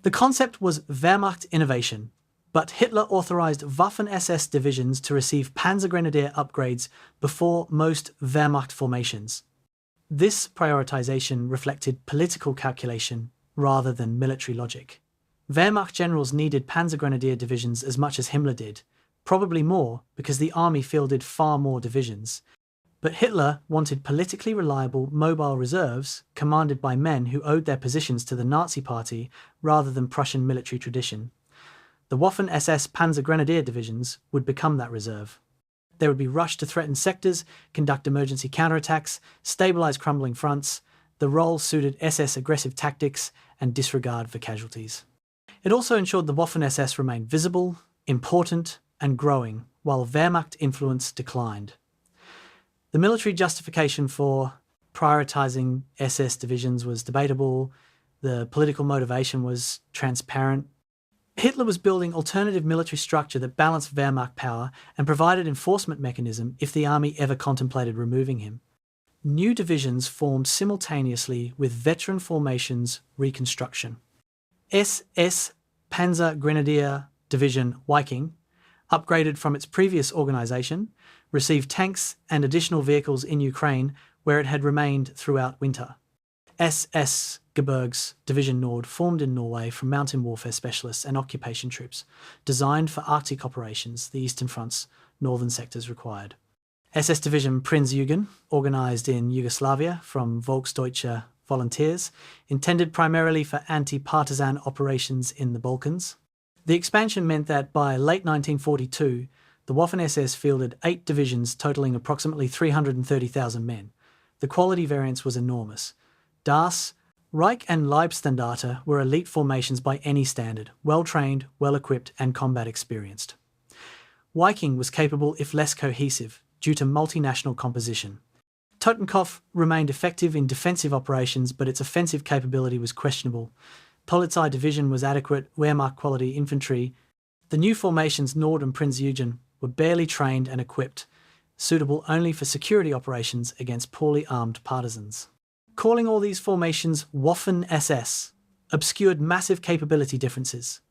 The concept was Wehrmacht innovation, but Hitler authorized Waffen-SS divisions to receive Panzer Grenadier upgrades before most Wehrmacht formations. This prioritization reflected political calculation rather than military logic. Wehrmacht generals needed Panzer Grenadier divisions as much as Himmler did, probably more because the army fielded far more divisions. But Hitler wanted politically reliable mobile reserves commanded by men who owed their positions to the Nazi Party rather than Prussian military tradition. The Waffen-SS Panzer Grenadier divisions would become that reserve. They would be rushed to threatened sectors, conduct emergency counterattacks, stabilize crumbling fronts. The role suited SS aggressive tactics and disregard for casualties. It also ensured the Waffen-SS remained visible, important, and growing, while Wehrmacht influence declined. The military justification for prioritizing SS divisions was debatable. The political motivation was transparent. Hitler was building alternative military structure that balanced Wehrmacht power and provided enforcement mechanism if the army ever contemplated removing him. New divisions formed simultaneously with veteran formations reconstruction. SS Panzer Grenadier Division Viking, upgraded from its previous organization, received tanks and additional vehicles in Ukraine, where it had remained throughout winter. SS Gebirgs Division Nord formed in Norway from mountain warfare specialists and occupation troops, designed for Arctic operations the Eastern Front's northern sectors required. SS Division Prinz Eugen, organised in Yugoslavia from Volksdeutsche Volunteers, intended primarily for anti-partisan operations in the Balkans. The expansion meant that by late 1942, the Waffen-SS fielded 8 divisions totalling approximately 330,000 men. The quality variance was enormous. Das Reich and Leibstandarte were elite formations by any standard, well-trained, well-equipped and combat experienced. Viking was capable if less cohesive, due to multinational composition. Totenkopf remained effective in defensive operations, but its offensive capability was questionable. Polizei Division was adequate, Wehrmacht quality infantry. The new formations Nord and Prinz Eugen were barely trained and equipped, suitable only for security operations against poorly armed partisans. Calling all these formations Waffen-SS obscured massive capability differences.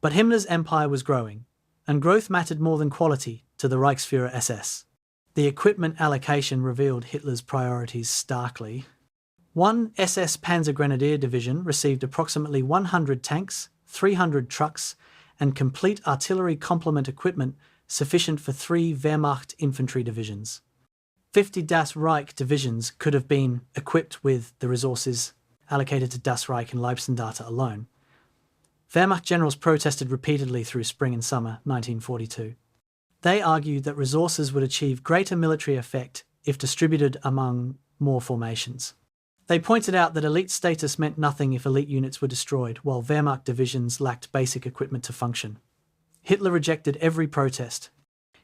But Himmler's empire was growing, and growth mattered more than quality to the Reichsführer SS. The equipment allocation revealed Hitler's priorities starkly. One SS Panzer Grenadier Division received approximately 100 tanks, 300 trucks, and complete artillery complement equipment sufficient for 3 Wehrmacht infantry divisions. 50 Das Reich divisions could have been equipped with the resources allocated to Das Reich and Leibstandarte alone. Wehrmacht generals protested repeatedly through spring and summer 1942. They argued that resources would achieve greater military effect if distributed among more formations. They pointed out that elite status meant nothing if elite units were destroyed, while Wehrmacht divisions lacked basic equipment to function. Hitler rejected every protest.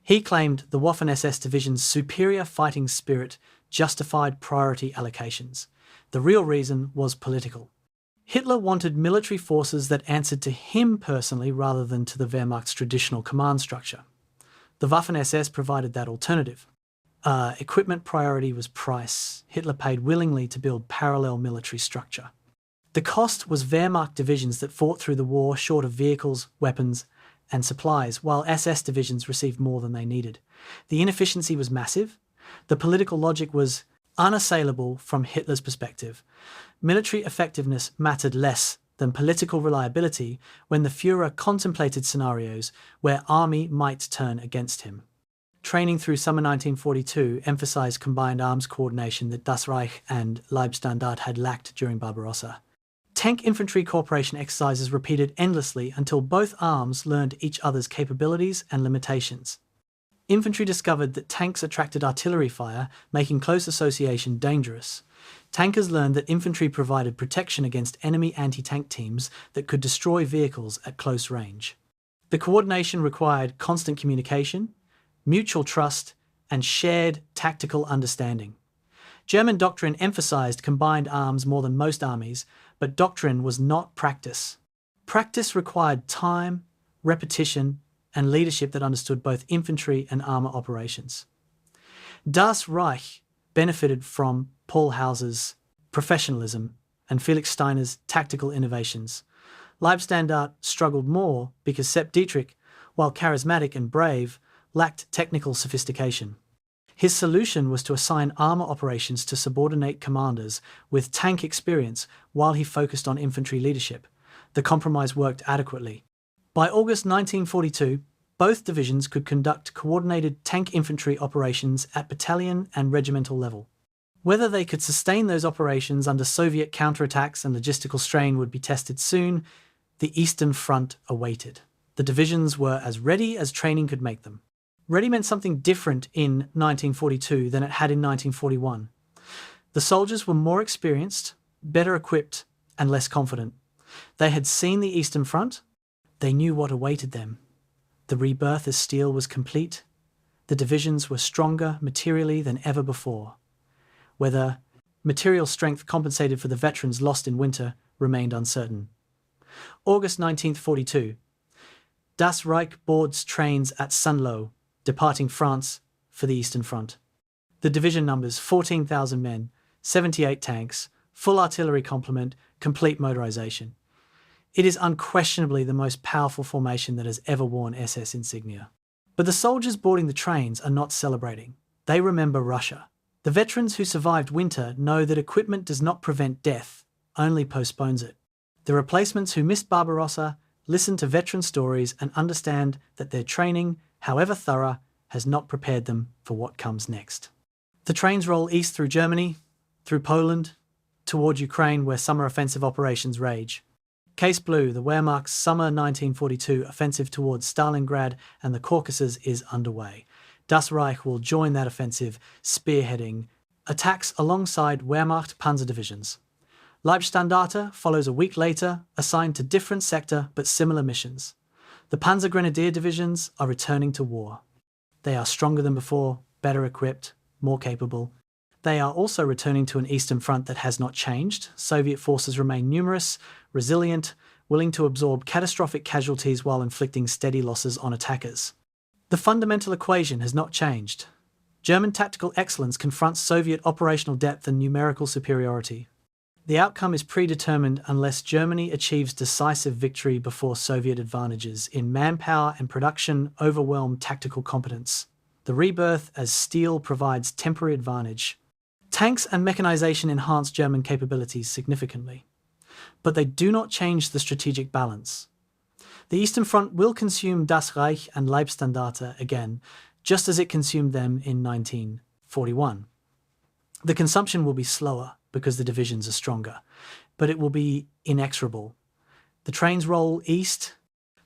He claimed the Waffen-SS division's superior fighting spirit justified priority allocations. The real reason was political. Hitler wanted military forces that answered to him personally rather than to the Wehrmacht's traditional command structure. The Waffen-SS provided that alternative. Equipment priority was price. Hitler paid willingly to build parallel military structure. The cost was Wehrmacht divisions that fought through the war short of vehicles, weapons, and supplies, while SS divisions received more than they needed. The inefficiency was massive. The political logic was unassailable from Hitler's perspective. Military effectiveness mattered less than political reliability when the Führer contemplated scenarios where army might turn against him. Training through summer 1942 emphasized combined arms coordination that Das Reich and Leibstandarte had lacked during Barbarossa. Tank infantry cooperation exercises repeated endlessly until both arms learned each other's capabilities and limitations. Infantry discovered that tanks attracted artillery fire, making close association dangerous. Tankers learned that infantry provided protection against enemy anti-tank teams that could destroy vehicles at close range. The coordination required constant communication, mutual trust, and shared tactical understanding. German doctrine emphasized combined arms more than most armies, but doctrine was not practice. Practice required time, repetition, and leadership that understood both infantry and armor operations. Das Reich benefited from Paul Hauser's professionalism and Felix Steiner's tactical innovations. Leibstandarte struggled more because Sepp Dietrich, while charismatic and brave, lacked technical sophistication. His solution was to assign armor operations to subordinate commanders with tank experience while he focused on infantry leadership. The compromise worked adequately. By August 1942, both divisions could conduct coordinated tank infantry operations at battalion and regimental level. Whether they could sustain those operations under Soviet counterattacks and logistical strain would be tested soon. The Eastern Front awaited. The divisions were as ready as training could make them. Ready meant something different in 1942 than it had in 1941. The soldiers were more experienced, better equipped, and less confident. They had seen the Eastern Front. They knew what awaited them. The rebirth as steel was complete, The divisions were stronger materially than ever before. Whether material strength compensated for the veterans lost in winter remained uncertain. August 1942. Das Reich boards trains at Sunlo, departing France for the Eastern Front. The division numbers 14,000 men, 78 tanks, full artillery complement, complete motorization. It is unquestionably the most powerful formation that has ever worn SS insignia. But the soldiers boarding the trains are not celebrating. They remember Russia. The veterans who survived winter know that equipment does not prevent death, only postpones it. The replacements who missed Barbarossa listen to veteran stories and understand that their training, however thorough, has not prepared them for what comes next. The trains roll east through Germany, through Poland, toward Ukraine where summer offensive operations rage. Case Blue, the Wehrmacht's summer 1942 offensive towards Stalingrad and the Caucasus is underway. Das Reich will join that offensive, spearheading attacks alongside Wehrmacht panzer divisions. Leibstandarte follows a week later, assigned to different sector but similar missions. The Panzer Grenadier divisions are returning to war. They are stronger than before, better equipped, more capable. They are also returning to an Eastern Front that has not changed. Soviet forces remain numerous, resilient, willing to absorb catastrophic casualties while inflicting steady losses on attackers. The fundamental equation has not changed. German tactical excellence confronts Soviet operational depth and numerical superiority. The outcome is predetermined unless Germany achieves decisive victory before Soviet advantages in manpower and production overwhelm tactical competence. The rebirth as steel provides temporary advantage. Tanks and mechanization enhance German capabilities significantly, but they do not change the strategic balance. The Eastern Front will consume Das Reich and Leibstandarte again, just as it consumed them in 1941. The consumption will be slower because the divisions are stronger, but it will be inexorable. The trains roll east.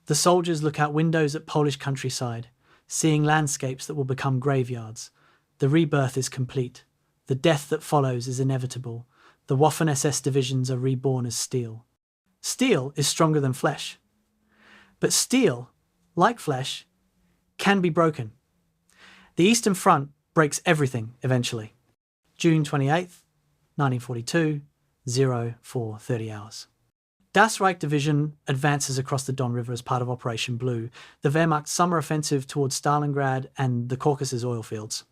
The soldiers look out windows at Polish countryside, seeing landscapes that will become graveyards. The rebirth is complete. The death that follows is inevitable. The Waffen-SS divisions are reborn as steel. Steel is stronger than flesh. But steel, like flesh, can be broken. The Eastern Front breaks everything eventually. June 28th, 1942, 04:30 hours. Das Reich Division advances across the Don River as part of Operation Blue, the Wehrmacht's summer offensive towards Stalingrad and the Caucasus oil fields.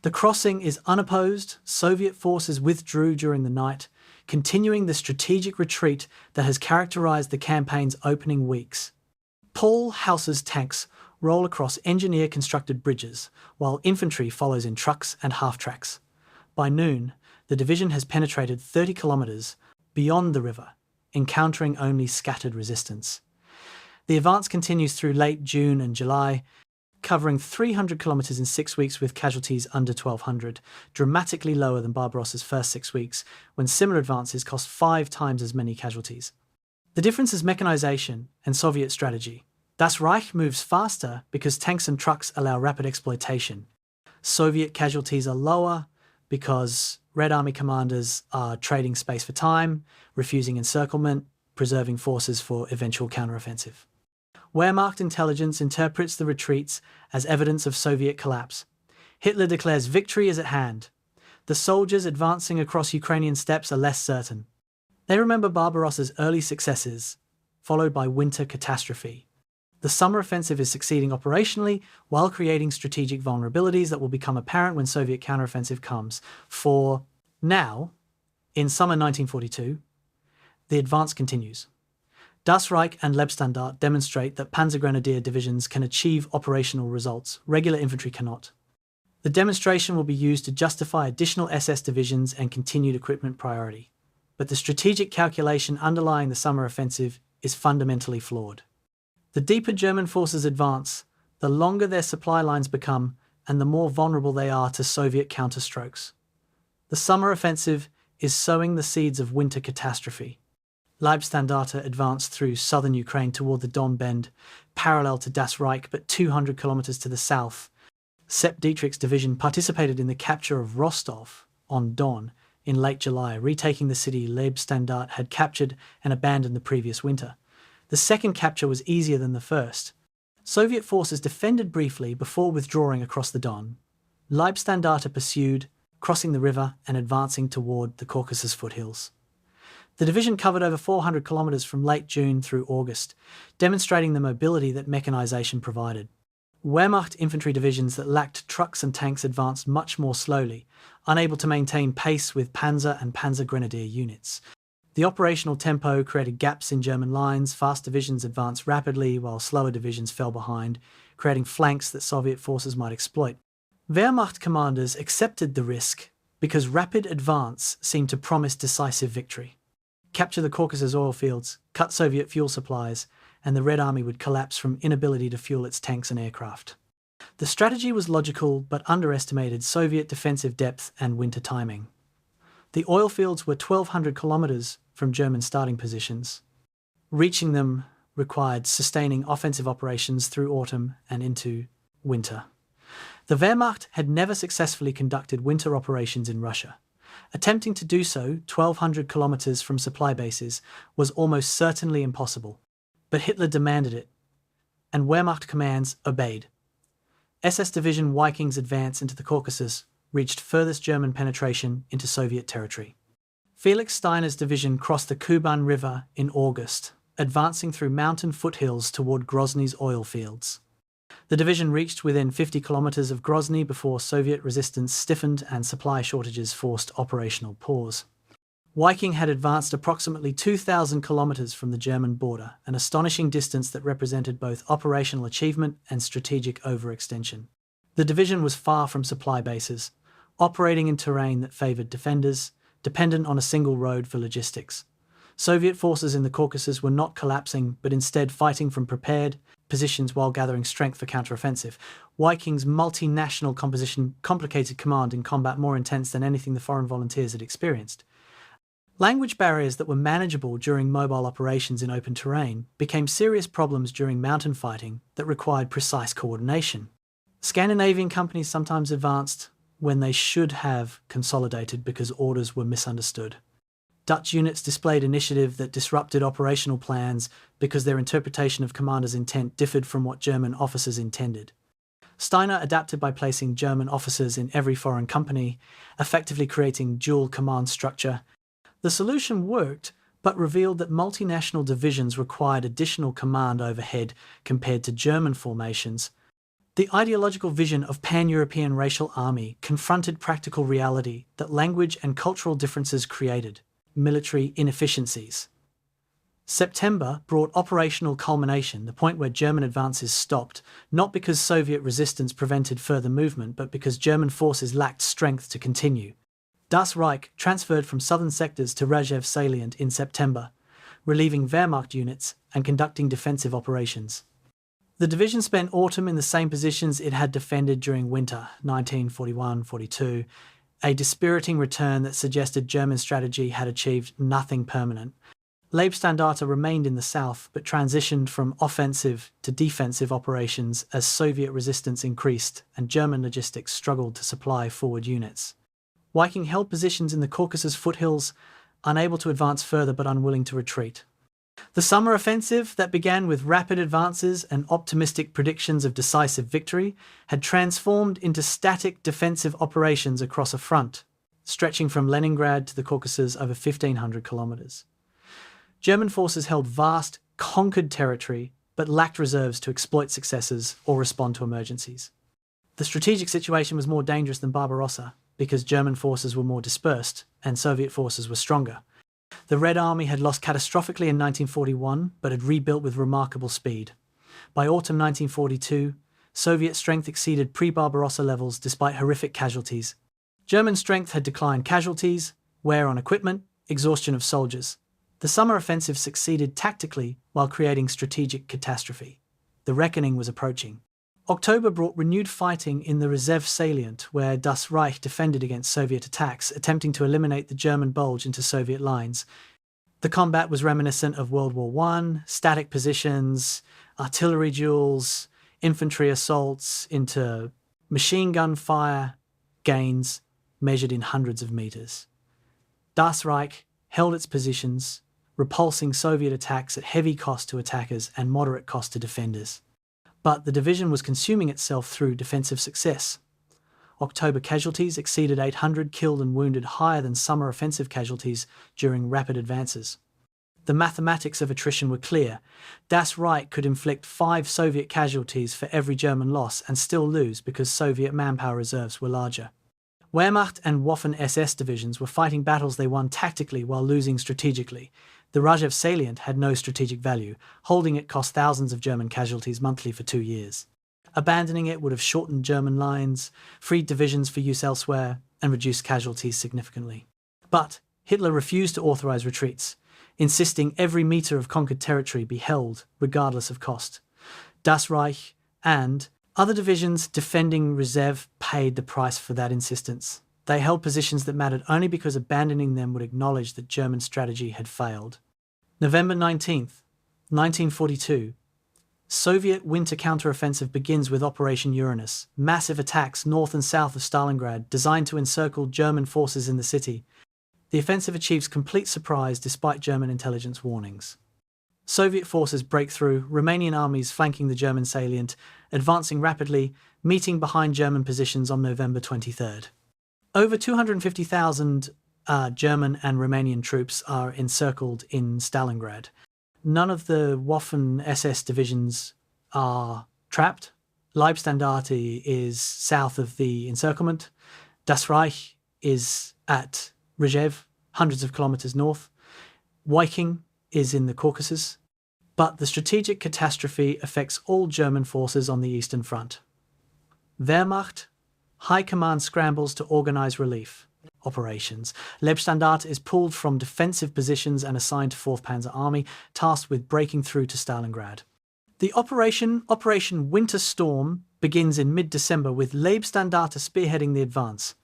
The crossing is unopposed. Soviet forces withdrew during the night, continuing the strategic retreat that has characterized the campaign's opening weeks. Paul Hauser's tanks roll across engineer-constructed bridges, while infantry follows in trucks and half-tracks. By noon, the division has penetrated 30 kilometers beyond the river, encountering only scattered resistance. The advance continues through late June and July, covering 300 kilometers in 6 weeks with casualties under 1,200, dramatically lower than Barbarossa's first 6 weeks, when similar advances cost 5 times as many casualties. The difference is mechanization and Soviet strategy. Das Reich moves faster because tanks and trucks allow rapid exploitation. Soviet casualties are lower because Red Army commanders are trading space for time, refusing encirclement, preserving forces for eventual counteroffensive. Wehrmacht intelligence interprets the retreats as evidence of Soviet collapse. Hitler declares victory is at hand. The soldiers advancing across Ukrainian steppes are less certain. They remember Barbarossa's early successes, followed by winter catastrophe. The summer offensive is succeeding operationally while creating strategic vulnerabilities that will become apparent when Soviet counteroffensive comes. For now, in summer 1942, the advance continues. Das Reich and Leibstandarte demonstrate that Panzer Grenadier divisions can achieve operational results regular infantry cannot. The demonstration will be used to justify additional SS divisions and continued equipment priority. But the strategic calculation underlying the summer offensive is fundamentally flawed. The deeper German forces advance, the longer their supply lines become and the more vulnerable they are to Soviet counterstrokes. The summer offensive is sowing the seeds of winter catastrophe. Leibstandarte advanced through southern Ukraine toward the Don Bend, parallel to Das Reich but 200 kilometers to the south. Sepp Dietrich's division participated in the capture of Rostov on Don in late July, retaking the city Leibstandarte had captured and abandoned the previous winter. The second capture was easier than the first. Soviet forces defended briefly before withdrawing across the Don. Leibstandarte pursued, crossing the river and advancing toward the Caucasus foothills. The division covered over 400 kilometers from late June through August, demonstrating the mobility that mechanization provided. Wehrmacht infantry divisions that lacked trucks and tanks advanced much more slowly, unable to maintain pace with Panzer and Panzer Grenadier units. The operational tempo created gaps in German lines. Fast divisions advanced rapidly while slower divisions fell behind, creating flanks that Soviet forces might exploit. Wehrmacht commanders accepted the risk because rapid advance seemed to promise decisive victory. Capture the Caucasus oil fields, cut Soviet fuel supplies, and the Red Army would collapse from inability to fuel its tanks and aircraft. The strategy was logical but underestimated Soviet defensive depth and winter timing. The oil fields were 1,200 kilometers from German starting positions. Reaching them required sustaining offensive operations through autumn and into winter. The Wehrmacht had never successfully conducted winter operations in Russia. Attempting to do so 1,200 kilometers from supply bases was almost certainly impossible. But Hitler demanded it, and Wehrmacht commands obeyed. SS Division Viking's advance into the Caucasus reached furthest German penetration into Soviet territory. Felix Steiner's division crossed the Kuban River in August, advancing through mountain foothills toward Grozny's oil fields. The division reached within 50 kilometers of Grozny before Soviet resistance stiffened and supply shortages forced operational pause. Viking had advanced approximately 2,000 kilometers from the German border, an astonishing distance that represented both operational achievement and strategic overextension. The division was far from supply bases, operating in terrain that favored defenders, dependent on a single road for logistics. Soviet forces in the Caucasus were not collapsing, but instead fighting from prepared positions while gathering strength for counteroffensive. Viking's multinational composition complicated command in combat more intense than anything the foreign volunteers had experienced. Language barriers that were manageable during mobile operations in open terrain became serious problems during mountain fighting that required precise coordination. Scandinavian companies sometimes advanced when they should have consolidated because orders were misunderstood. Dutch units displayed initiative that disrupted operational plans because their interpretation of commanders' intent differed from what German officers intended. Steiner adapted by placing German officers in every foreign company, effectively creating dual command structure. The solution worked, but revealed that multinational divisions required additional command overhead compared to German formations. The ideological vision of pan-European racial army confronted practical reality that language and cultural differences created military inefficiencies. September brought operational culmination, the point where German advances stopped, not because Soviet resistance prevented further movement, but because German forces lacked strength to continue. Das Reich transferred from southern sectors to Rajev salient in September, relieving Wehrmacht units and conducting defensive operations. The division spent autumn in the same positions it had defended during winter, 1941-42, a dispiriting return that suggested German strategy had achieved nothing permanent. Leibstandarte remained in the south, but transitioned from offensive to defensive operations as Soviet resistance increased and German logistics struggled to supply forward units. Viking held positions in the Caucasus foothills, unable to advance further but unwilling to retreat. The summer offensive, that began with rapid advances and optimistic predictions of decisive victory, had transformed into static defensive operations across a front, stretching from Leningrad to the Caucasus over 1,500 kilometers. German forces held vast, conquered territory, but lacked reserves to exploit successes or respond to emergencies. The strategic situation was more dangerous than Barbarossa, because German forces were more dispersed and Soviet forces were stronger. The Red Army had lost catastrophically in 1941, but had rebuilt with remarkable speed. By autumn 1942, Soviet strength exceeded pre-Barbarossa levels despite horrific casualties. German strength had declined casualties, wear on equipment, exhaustion of soldiers. The summer offensive succeeded tactically while creating strategic catastrophe. The reckoning was approaching. October brought renewed fighting in the Rajev salient, where Das Reich defended against Soviet attacks, attempting to eliminate the German bulge into Soviet lines. The combat was reminiscent of World War I, static positions, artillery duels, infantry assaults into machine gun fire, gains measured in hundreds of meters. Das Reich held its positions, repulsing Soviet attacks at heavy cost to attackers and moderate cost to defenders. but the division was consuming itself through defensive success. October casualties exceeded 800 killed and wounded, higher than summer offensive casualties during rapid advances. The mathematics of attrition were clear. Das Reich could inflict 5 Soviet casualties for every German loss and still lose because Soviet manpower reserves were larger. Wehrmacht and Waffen-SS divisions were fighting battles they won tactically while losing strategically. The Rjev salient had no strategic value. Holding it cost thousands of German casualties monthly for 2 years. Abandoning it would have shortened German lines, freed divisions for use elsewhere, and reduced casualties significantly. But Hitler refused to authorize retreats, insisting every meter of conquered territory be held, regardless of cost. Das Reich and other divisions defending Reserve paid the price for that insistence. They held positions that mattered only because abandoning them would acknowledge that German strategy had failed. November 19th, 1942. Soviet winter counteroffensive begins with Operation Uranus, massive attacks north and south of Stalingrad designed to encircle German forces in the city. The offensive achieves complete surprise despite German intelligence warnings. Soviet forces break through, Romanian armies flanking the German salient, advancing rapidly, meeting behind German positions on November 23rd. Over 250,000 German and Romanian troops are encircled in Stalingrad. None of the Waffen-SS divisions are trapped. Leibstandarte is south of the encirclement. Das Reich is at Rjev, hundreds of kilometers north. Viking is in the Caucasus. But the strategic catastrophe affects all German forces on the Eastern Front. Wehrmacht, High Command scrambles to organize relief operations. Leibstandarte is pulled from defensive positions and assigned to 4th Panzer Army, tasked with breaking through to Stalingrad. The Operation Winter Storm begins in mid-December with Leibstandarte spearheading the advance.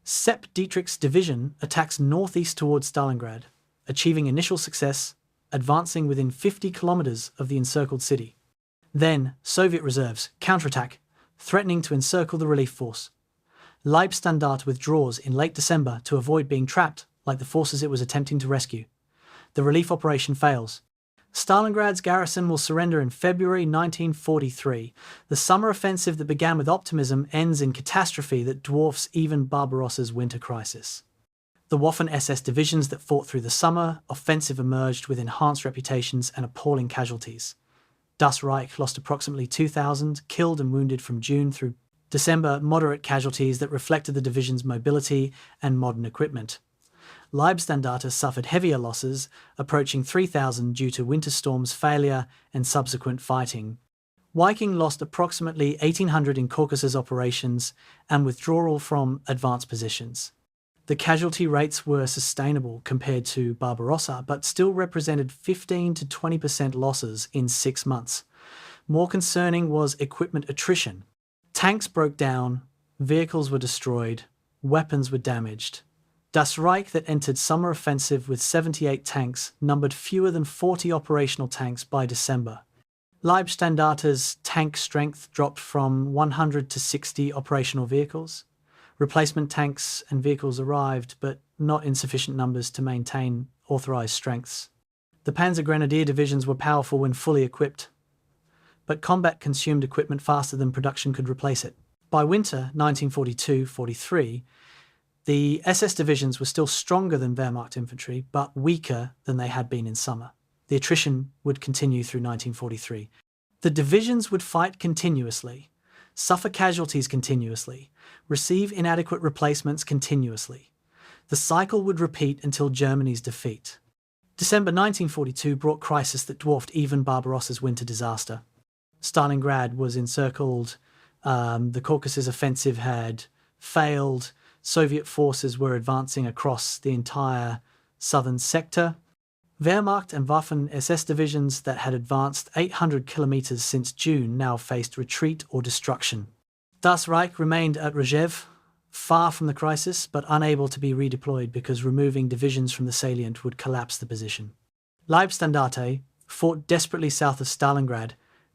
Sepp Dietrich's division attacks northeast towards Stalingrad, achieving initial success, advancing within 50 kilometers of the encircled city. Then, Soviet reserves counterattack, threatening to encircle the relief force. Leibstandarte withdraws in late December to avoid being trapped like the forces it was attempting to rescue. The relief operation fails. Stalingrad's garrison will surrender in February 1943. The summer offensive that began with optimism ends in catastrophe that dwarfs even Barbarossa's winter crisis. The Waffen-SS divisions that fought through the summer offensive emerged with enhanced reputations and appalling casualties. Das Reich lost approximately 2,000 killed and wounded from June through December, moderate casualties that reflected the division's mobility and modern equipment. Leibstandarte suffered heavier losses, approaching 3,000 due to Winter Storm's failure and subsequent fighting. Viking lost approximately 1,800 in Caucasus operations and withdrawal from advanced positions. The casualty rates were sustainable compared to Barbarossa, but still represented 15 to 20% losses in 6 months. More concerning was equipment attrition. Tanks broke down, vehicles were destroyed, weapons were damaged. Das Reich that entered summer offensive with 78 tanks numbered fewer than 40 operational tanks by December. Leibstandarte's tank strength dropped from 100 to 60 operational vehicles. Replacement tanks and vehicles arrived, but not in sufficient numbers to maintain authorized strengths. The Panzer Grenadier divisions were powerful when fully equipped, but combat consumed equipment faster than production could replace it. By winter 1942-43, the SS divisions were still stronger than Wehrmacht infantry, but weaker than they had been in summer. The attrition would continue through 1943. The divisions would fight continuously, suffer casualties continuously, receive inadequate replacements continuously. The cycle would repeat until Germany's defeat. December 1942 brought crisis that dwarfed even Barbarossa's winter disaster. Stalingrad was encircled, the Caucasus offensive had failed, Soviet forces were advancing across the entire southern sector. Wehrmacht and Waffen-SS divisions that had advanced 800 kilometers since June now faced retreat or destruction. Das Reich remained at Rjev, far from the crisis, but unable to be redeployed because removing divisions from the salient would collapse the position. Leibstandarte fought desperately south of Stalingrad,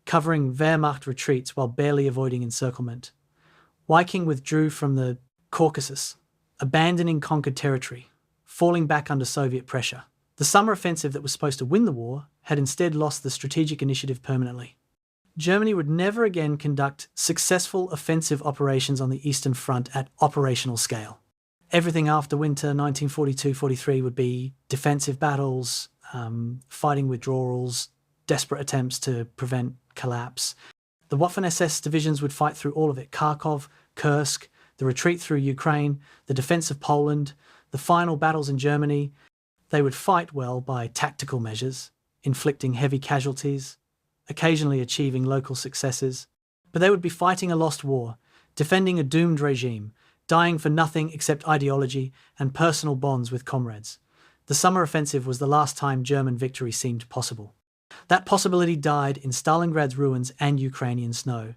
covering Wehrmacht retreats while barely avoiding encirclement. Viking withdrew from the Caucasus, abandoning conquered territory, falling back under Soviet pressure. The summer offensive that was supposed to win the war had instead lost the strategic initiative permanently. Germany would never again conduct successful offensive operations on the Eastern Front at operational scale. Everything after winter 1942-43 would be defensive battles, fighting withdrawals, desperate attempts to prevent collapse. The Waffen-SS divisions would fight through all of it: Kharkov, Kursk, the retreat through Ukraine, the defense of Poland, the final battles in Germany. They would fight well by tactical measures, inflicting heavy casualties, occasionally achieving local successes. But they would be fighting a lost war, defending a doomed regime, dying for nothing except ideology and personal bonds with comrades. The summer offensive was the last time German victory seemed possible. That possibility died in Stalingrad's ruins and Ukrainian snow.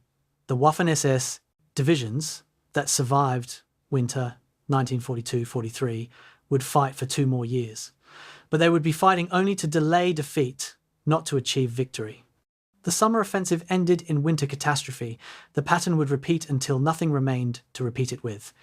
The Waffen-SS divisions that survived winter 1942-43 would fight for 2 more years. But they would be fighting only to delay defeat, not to achieve victory. The summer offensive ended in winter catastrophe. The pattern would repeat until nothing remained to repeat it with.